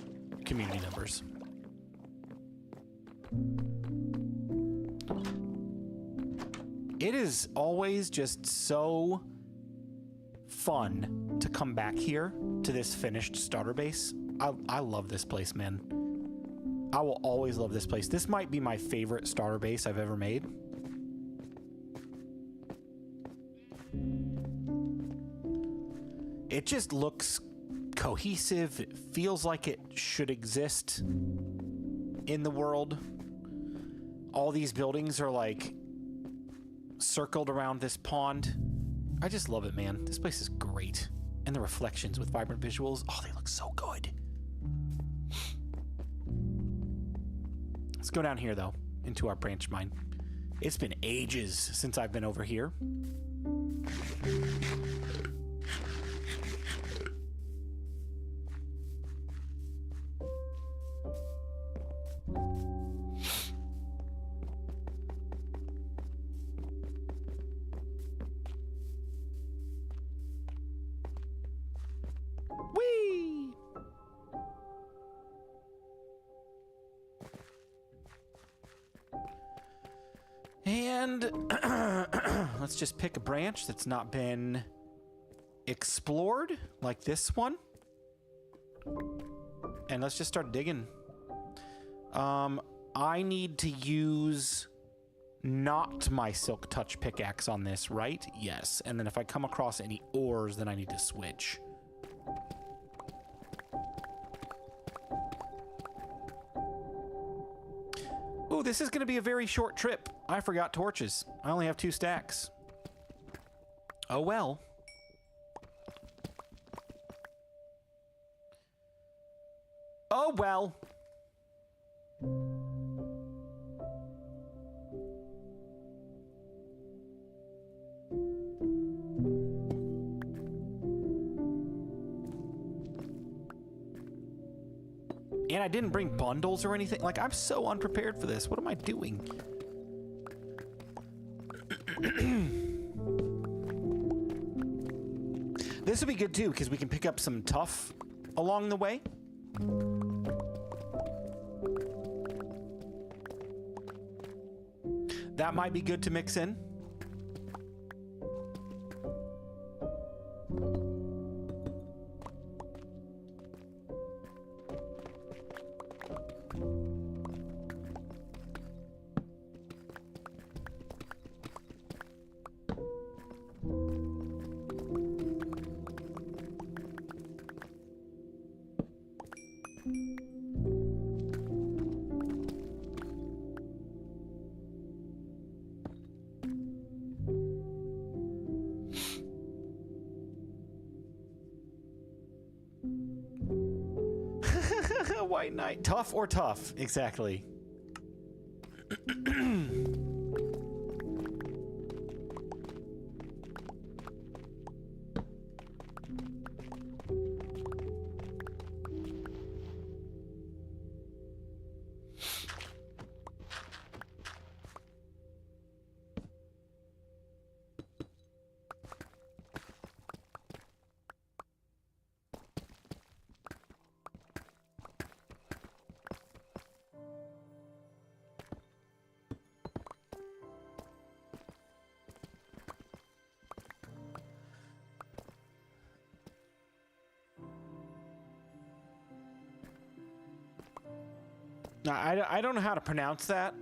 community members. It is always just so fun to come back here to this finished starter base. I love this place, man. I will always love this place. This might be my favorite starter base I've ever made. It just looks cohesive. It feels like it should exist in the world. All these buildings are like circled around this pond. I just love it, man. This place is great. And the reflections with vibrant visuals, oh, they look so good. Let's go down here, though, into our branch mine. It's been ages since I've been over here. Whee! And let's just pick a branch that's not been explored, like this one. And let's just start digging. I need to use not my Silk Touch pickaxe on this, right? Yes. And then if I come across any ores, then I need to switch. Oh, this is going to be a very short trip. I forgot torches. I only have 2 stacks. Oh well. Oh well. And I didn't bring bundles or anything. Like, I'm so unprepared for this. What am I doing? This will be good, too, because we can pick up some tuff along the way. That might be good to mix in. White Knight. Tough or tough? Exactly. I don't know how to pronounce that,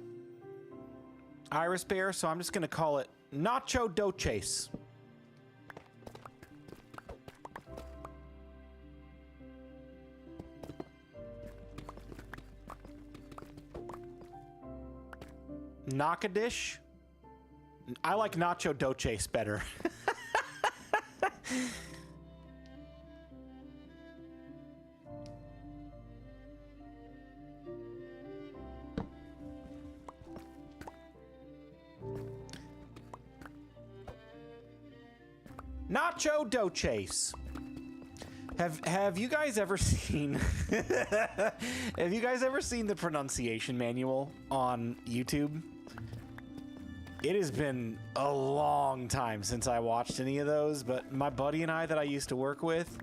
Iris Bear, so I'm just going to call it Nacho Dochase. Knock-a-dish? I like Nacho Dochase better. Nacho Dochase. Have you guys ever seen have you guys ever seen the pronunciation manual on YouTube? It has been a long time since I watched any of those, but my buddy and I that I used to work with,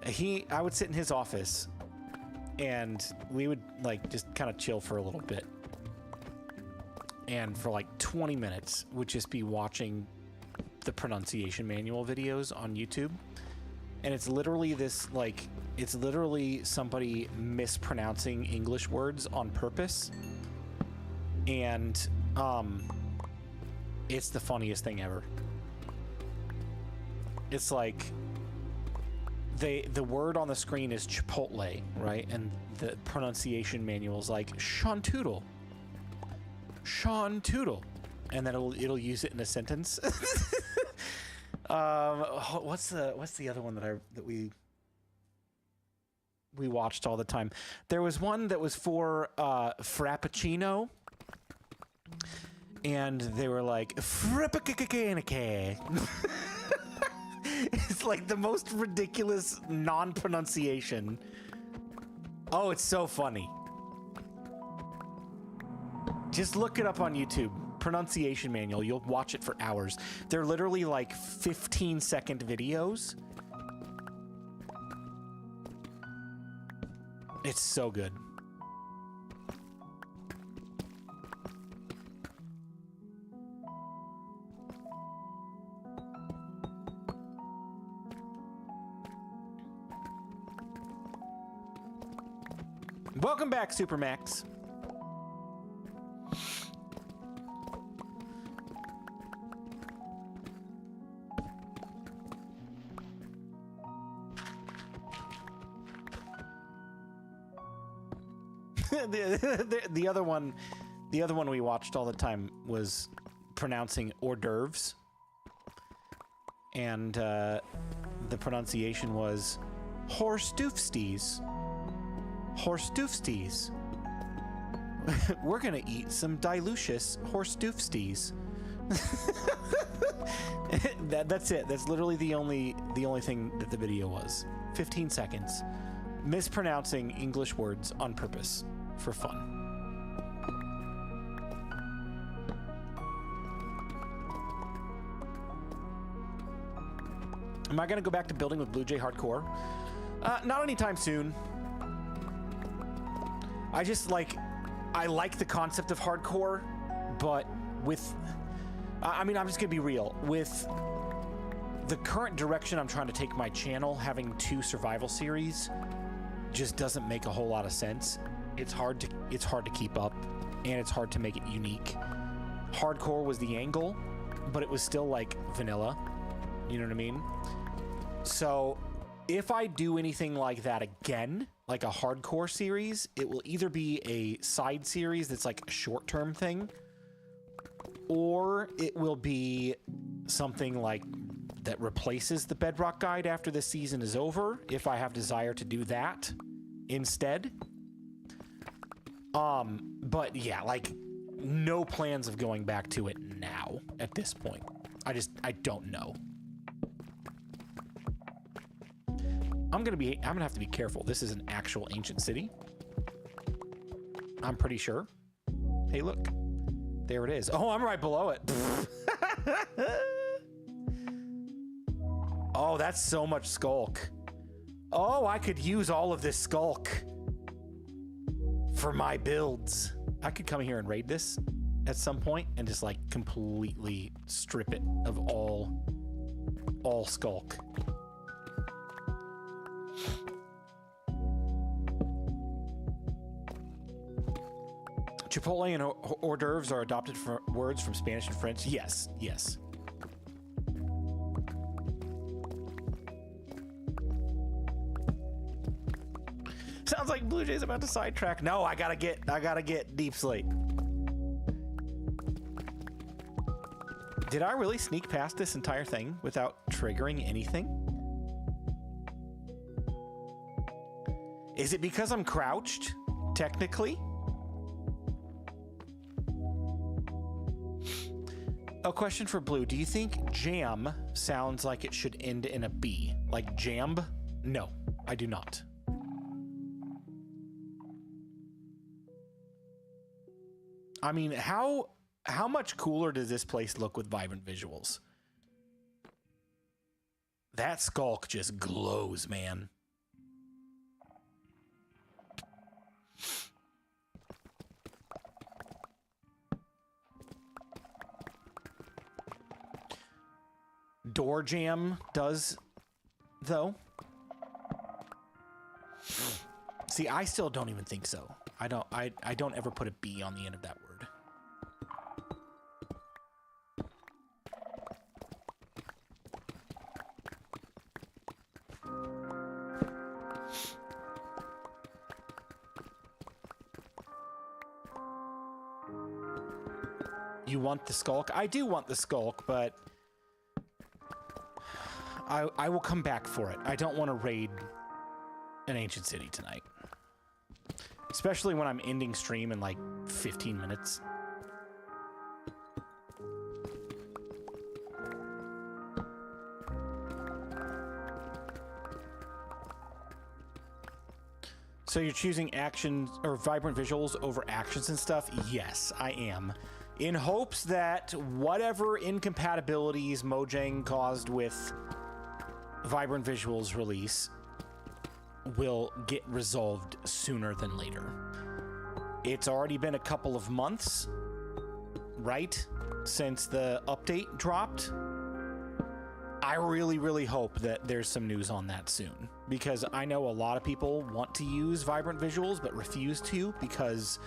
I would sit in his office and we would like just kind of chill for a little bit. And for like 20 minutes would just be watching the pronunciation manual videos on YouTube. And it's literally this, like, it's literally somebody mispronouncing English words on purpose. And it's the funniest thing ever. It's like the word on the screen is Chipotle, right? And the pronunciation manual is like Shantoodle. Shantoodle. And then it'll use it in a sentence. What's the other one that we watched all the time? There was one that was for Frappuccino, and they were like Frappuccino. It's like the most ridiculous non-pronunciation. Oh, it's so funny. Just look it up on YouTube. Pronunciation manual. You'll watch it for hours. They're literally like 15-second videos. It's so good. Welcome back, Supermax. The other one we watched all the time was pronouncing hors d'oeuvres, and the pronunciation was horstoofsties. Horstoofsties. We're gonna eat some dilucious horstoofsties. That's it. That's literally the only thing that the video was. 15 seconds. Mispronouncing English words on purpose for fun. Am I gonna go back to building with BluJay Hardcore? Not anytime soon. I like the concept of hardcore, but I'm just gonna be real. With the current direction I'm trying to take my channel, having 2 survival series just doesn't make a whole lot of sense. It's hard to keep up, and it's hard to make it unique. Hardcore was the angle, but it was still like vanilla. You know what I mean? So if I do anything like that again, like a hardcore series, it will either be a side series that's like a short-term thing, or it will be something like that replaces the Bedrock Guide after the season is over, if I have desire to do that instead. But yeah, like no plans of going back to it now at this point. I don't know. I'm gonna have to be careful. This is an actual ancient city. I'm pretty sure. Hey, look. There it is. Oh, I'm right below it. Oh, that's so much skulk. Oh, I could use all of this skulk for my builds. I could come here and raid this at some point and just like completely strip it of all skulk. Chipotle and hors d'oeuvres are adopted words from Spanish and French. Yes, yes. Sounds like BluJay's about to sidetrack. No, I gotta get Deep Slate. Did I really sneak past this entire thing without triggering anything? Is it because I'm crouched, technically? A question for Blue. Do you think jam sounds like it should end in a B? Like jamb? No, I do not. I mean, how much cooler does this place look with vibrant visuals? That skulk just glows, man. Door jam does, though. See, I still don't even think so. I don't ever put a B on the end of that word. You want the skulk? I do want the skulk, but I will come back for it. I don't want to raid an ancient city tonight. Especially when I'm ending stream in like 15 minutes. So you're choosing actions or vibrant visuals over actions and stuff? Yes, I am. In hopes that whatever incompatibilities Mojang caused with vibrant visuals release will get resolved sooner than later. It's already been a couple of months, right, since the update dropped. I really, really hope that there's some news on that soon, because I know a lot of people want to use vibrant visuals but refuse to because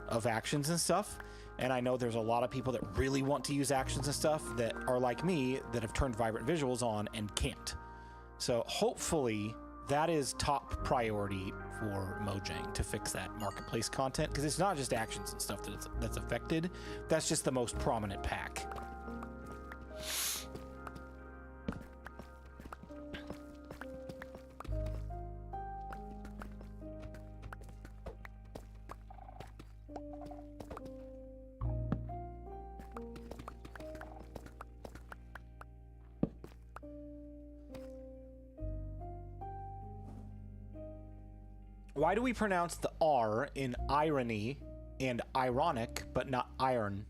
of actions and stuff. And I know there's a lot of people that really want to use actions and stuff that are like me, that have turned vibrant visuals on and can't. So hopefully that is top priority for Mojang to fix that marketplace content, because it's not just actions and stuff that's affected. That's just the most prominent pack. Why do we pronounce the R in irony and ironic, but not iron?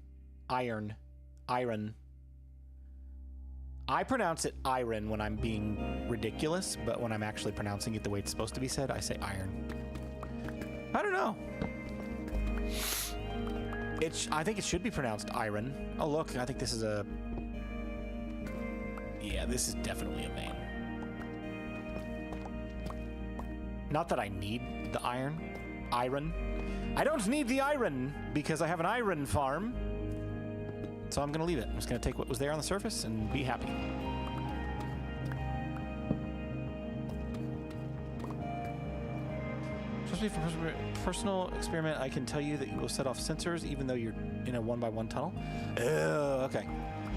Iron. Iron. I pronounce it iron when I'm being ridiculous, but when I'm actually pronouncing it the way it's supposed to be said, I say iron. I don't know. I think it should be pronounced iron. Oh, look, I think this is a... Yeah, this is definitely a vein. Not that I need the iron. I don't need the iron because I have an iron farm. So I'm gonna leave it. I'm just gonna take what was there on the surface and be happy. Especially for personal experiment, I can tell you that you will set off sensors even though you're in a 1x1 tunnel. Okay.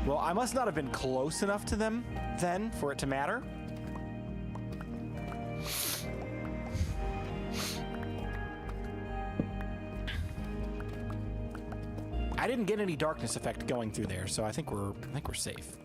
Well, I must not have been close enough to them then for it to matter. I didn't get any darkness effect going through there, so I think we're safe.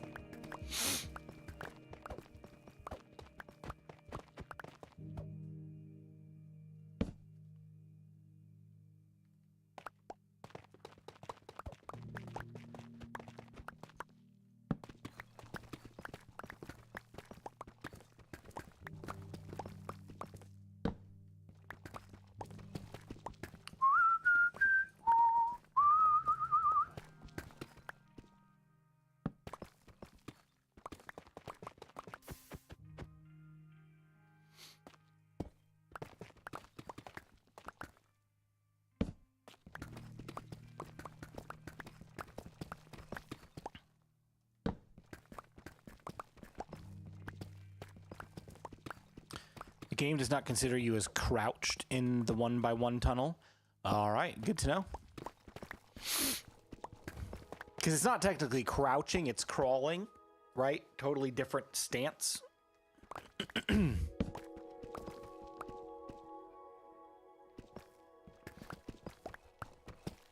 The game does not consider you as crouched in the 1x1 tunnel. All right, good to know. Because it's not technically crouching, it's crawling, right? Totally different stance.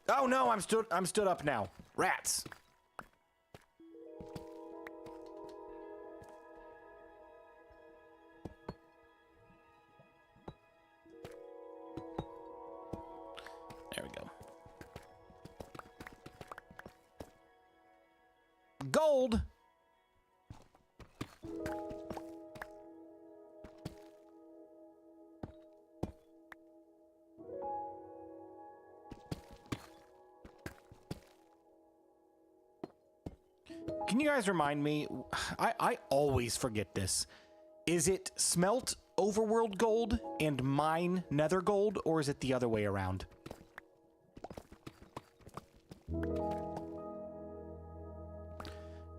Oh no, I'm stood up now. Rats. There we go. Gold. Can you guys remind me? I always forget this. Is it smelt overworld gold and mine nether gold, or is it the other way around?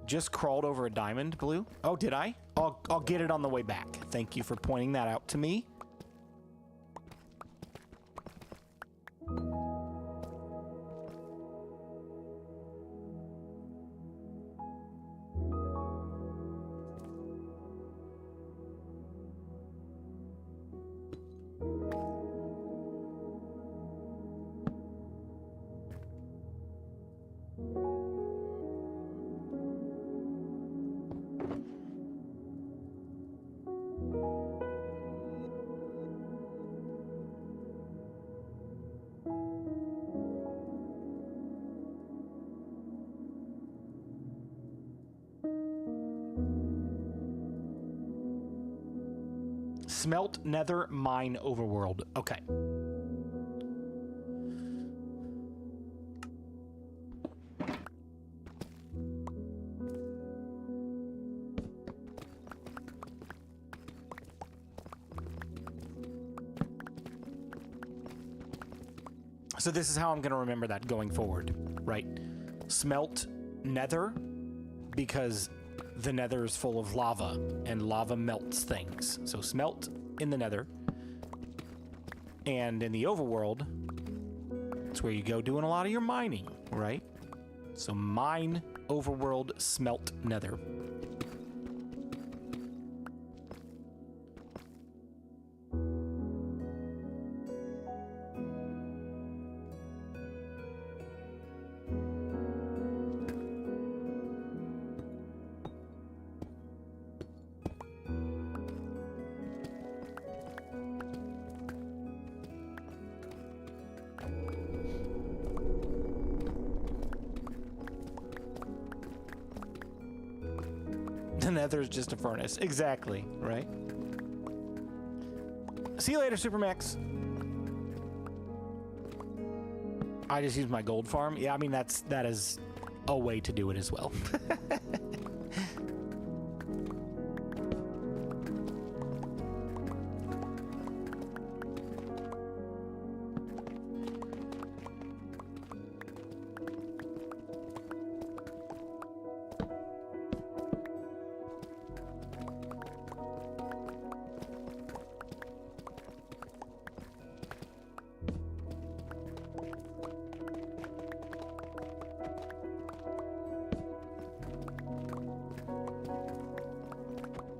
Just crawled over a diamond, Blue. Oh, did I? I'll get it on the way back. Thank you for pointing that out to me. Smelt, nether, mine, overworld. Okay. So this is how I'm going to remember that going forward, right? Smelt, nether, because the nether is full of lava, and lava melts things. So smelt in the nether, and in the overworld, it's where you go doing a lot of your mining, right? So mine, overworld, smelt, nether. The nether is just a furnace. Exactly, right? See you later, Supermax. I just used my gold farm. Yeah, I mean, that is a way to do it as well.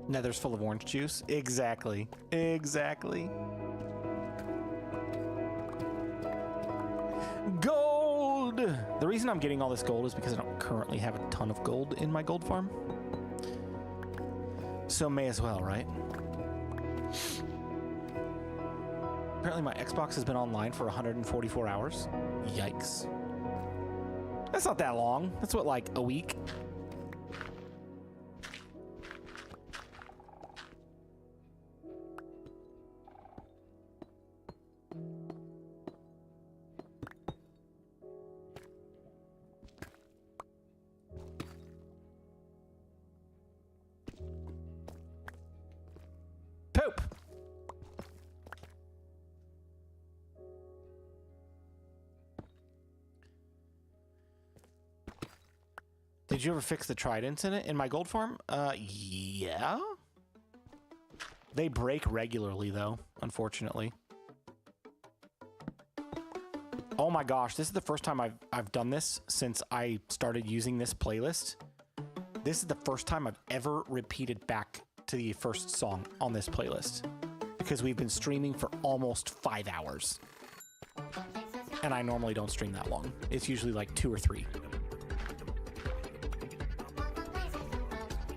Nether's full of orange juice. Exactly. Exactly. Gold! The reason I'm getting all this gold is because I don't currently have a ton of gold in my gold farm. So may as well, right? Apparently my Xbox has been online for 144 hours. Yikes. That's not that long. That's what, like a week? Poop! Did you ever fix the tridents in it in my gold farm? Yeah. They break regularly though, unfortunately. Oh my gosh, this is the first time I've done this since I started using this playlist. This is the first time I've ever repeated back to the first song on this playlist because we've been streaming for almost 5 hours. And I normally don't stream that long. It's usually like 2 or 3.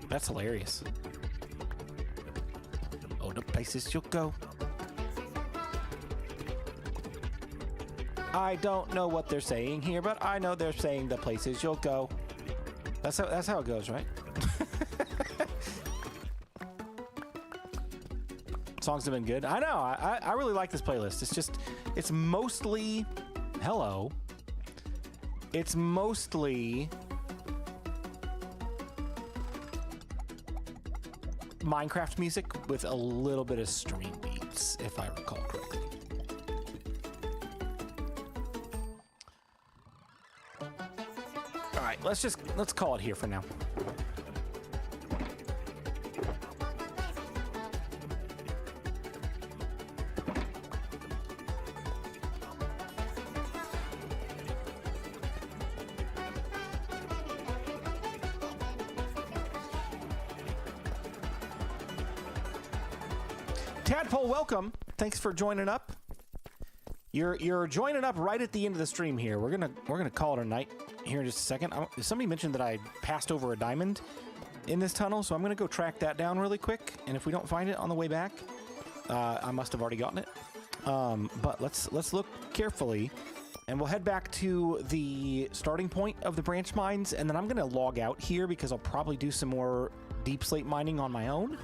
That's hilarious. Oh, the places you'll go. I don't know what they're saying here, but I know they're saying the places you'll go. That's how it goes, right? Songs have been good. I know. I really like this playlist. It's mostly hello. It's mostly Minecraft music with a little bit of stream beats, if I recall correctly. All right, let's call it here for now. Tadpole, welcome. Thanks for joining up. You're joining up right at the end of the stream here. We're gonna call it a night here in just a second. Somebody mentioned that I passed over a diamond in this tunnel, so I'm gonna go track that down really quick. And if we don't find it on the way back, I must have already gotten it. But let's look carefully, and we'll head back to the starting point of the branch mines, and then I'm gonna log out here because I'll probably do some more deep slate mining on my own.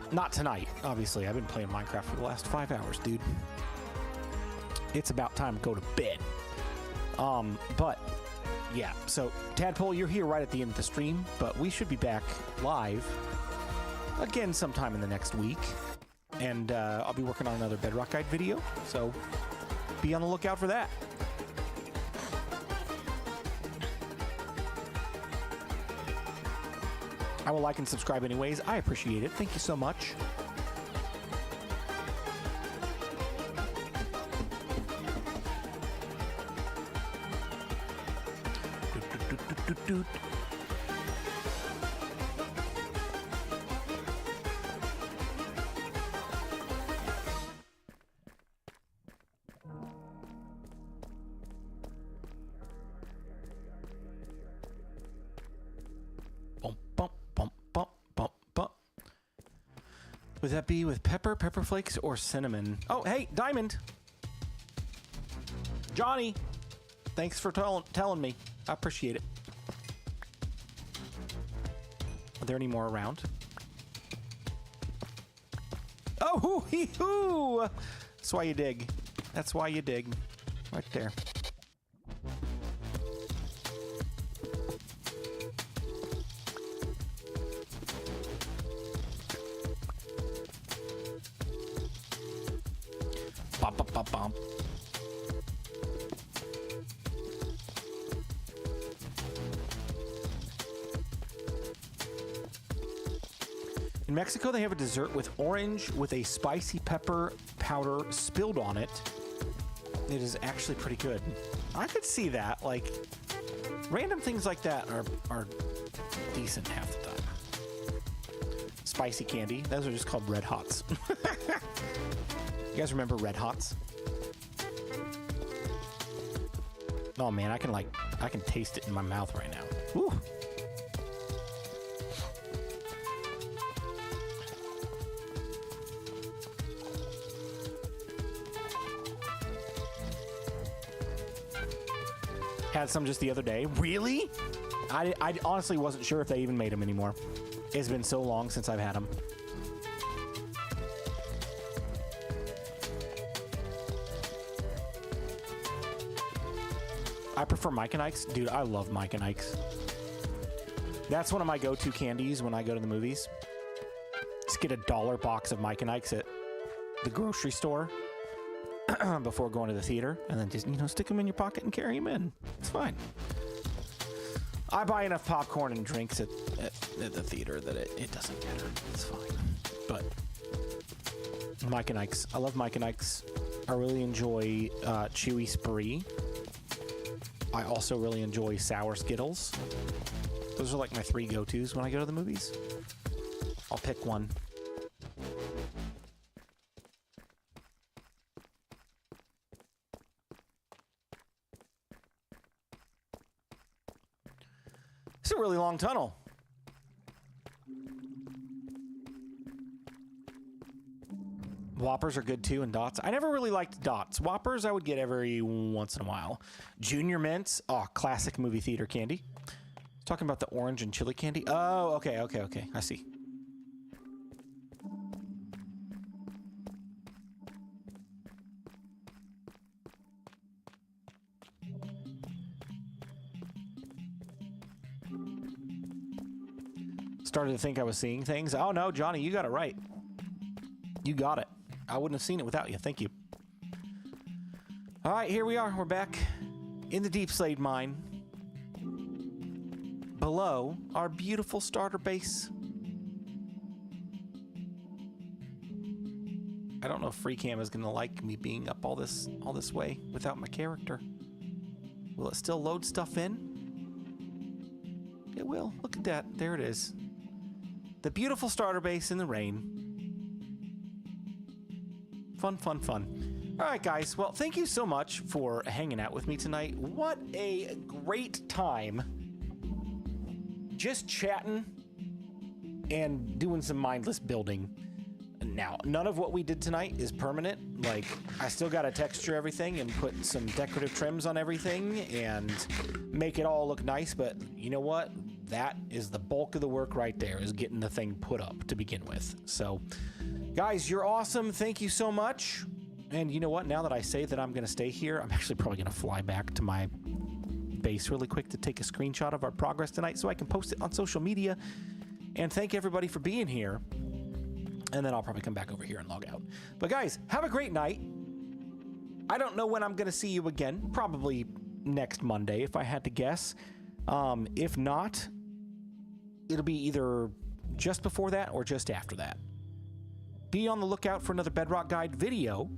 Not tonight, obviously. I've been playing Minecraft for the last 5 hours, dude. It's about time to go to bed. But yeah, so Tadpole, you're here right at the end of the stream, but we should be back live again sometime in the next week. And I'll be working on another Bedrock Guide video, so be on the lookout for that. I will like and subscribe anyways. I appreciate it. Thank you so much. Would that be with pepper flakes, or cinnamon? Oh, hey, Diamond. Johnny, thanks for telling me. I appreciate it. Are there any more around? Oh, hoo-hee-hoo! That's why you dig. That's why you dig. Right there. Bum. In Mexico, they have a dessert with orange with a spicy pepper powder spilled on it. It is actually pretty good. I could see that. Like, random things like that are decent half the time. Spicy candy. Those are just called Red Hots. You guys remember Red Hots? Oh man, I can taste it in my mouth right now. Woo. Had some just the other day. Really? I honestly wasn't sure if they even made them anymore. It's been so long since I've had them. I prefer Mike and Ike's. Dude, I love Mike and Ike's. That's one of my go-to candies when I go to the movies. Just get a $1 box of Mike and Ike's at the grocery store before going to the theater, and then just, you know, stick them in your pocket and carry them in. It's fine. I buy enough popcorn and drinks at the theater that it doesn't matter. It's fine. But Mike and Ike's. I love Mike and Ike's. I really enjoy Chewy Spree. I also really enjoy Sour Skittles. Those are like my 3 go-tos when I go to the movies. I'll pick one. It's a really long tunnel. Whoppers are good too, and dots. I never really liked dots. Whoppers I would get every once in a while. Junior mints, oh, classic movie theater candy. Talking about the orange and chili candy. Oh, okay. I see. Started to think I was seeing things. Oh no, Johnny, you got it right. You got it. I wouldn't have seen it without you. Thank you. All right, here we are. We're back in the Deep Slate Mine. Below our beautiful starter base. I don't know if FreeCam is gonna like me being up all this way without my character. Will it still load stuff in? It will. Look at that. There it is. The beautiful starter base in the rain. Fun. All right, guys. Well, thank you so much for hanging out with me tonight. What a great time just chatting and doing some mindless building. Now, none of what we did tonight is permanent. Like, I still got to texture everything and put some decorative trims on everything and make it all look nice. But you know what? That is the bulk of the work right there, is getting the thing put up to begin with. So, guys, you're awesome. Thank you so much. And you know what? Now that I say that I'm going to stay here, I'm actually probably going to fly back to my base really quick to take a screenshot of our progress tonight so I can post it on social media. And thank everybody for being here. And then I'll probably come back over here and log out. But guys, have a great night. I don't know when I'm going to see you again. Probably next Monday, if I had to guess. If not, it'll be either just before that or just after that. Be on the lookout for another Bedrock Guide video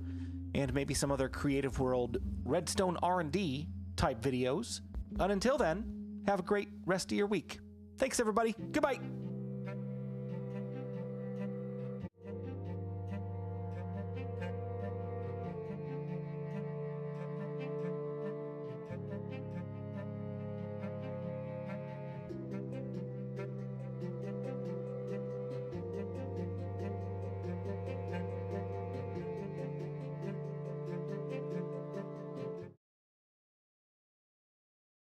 and maybe some other Creative World Redstone R&D type videos. And until then, have a great rest of your week. Thanks, everybody. Goodbye.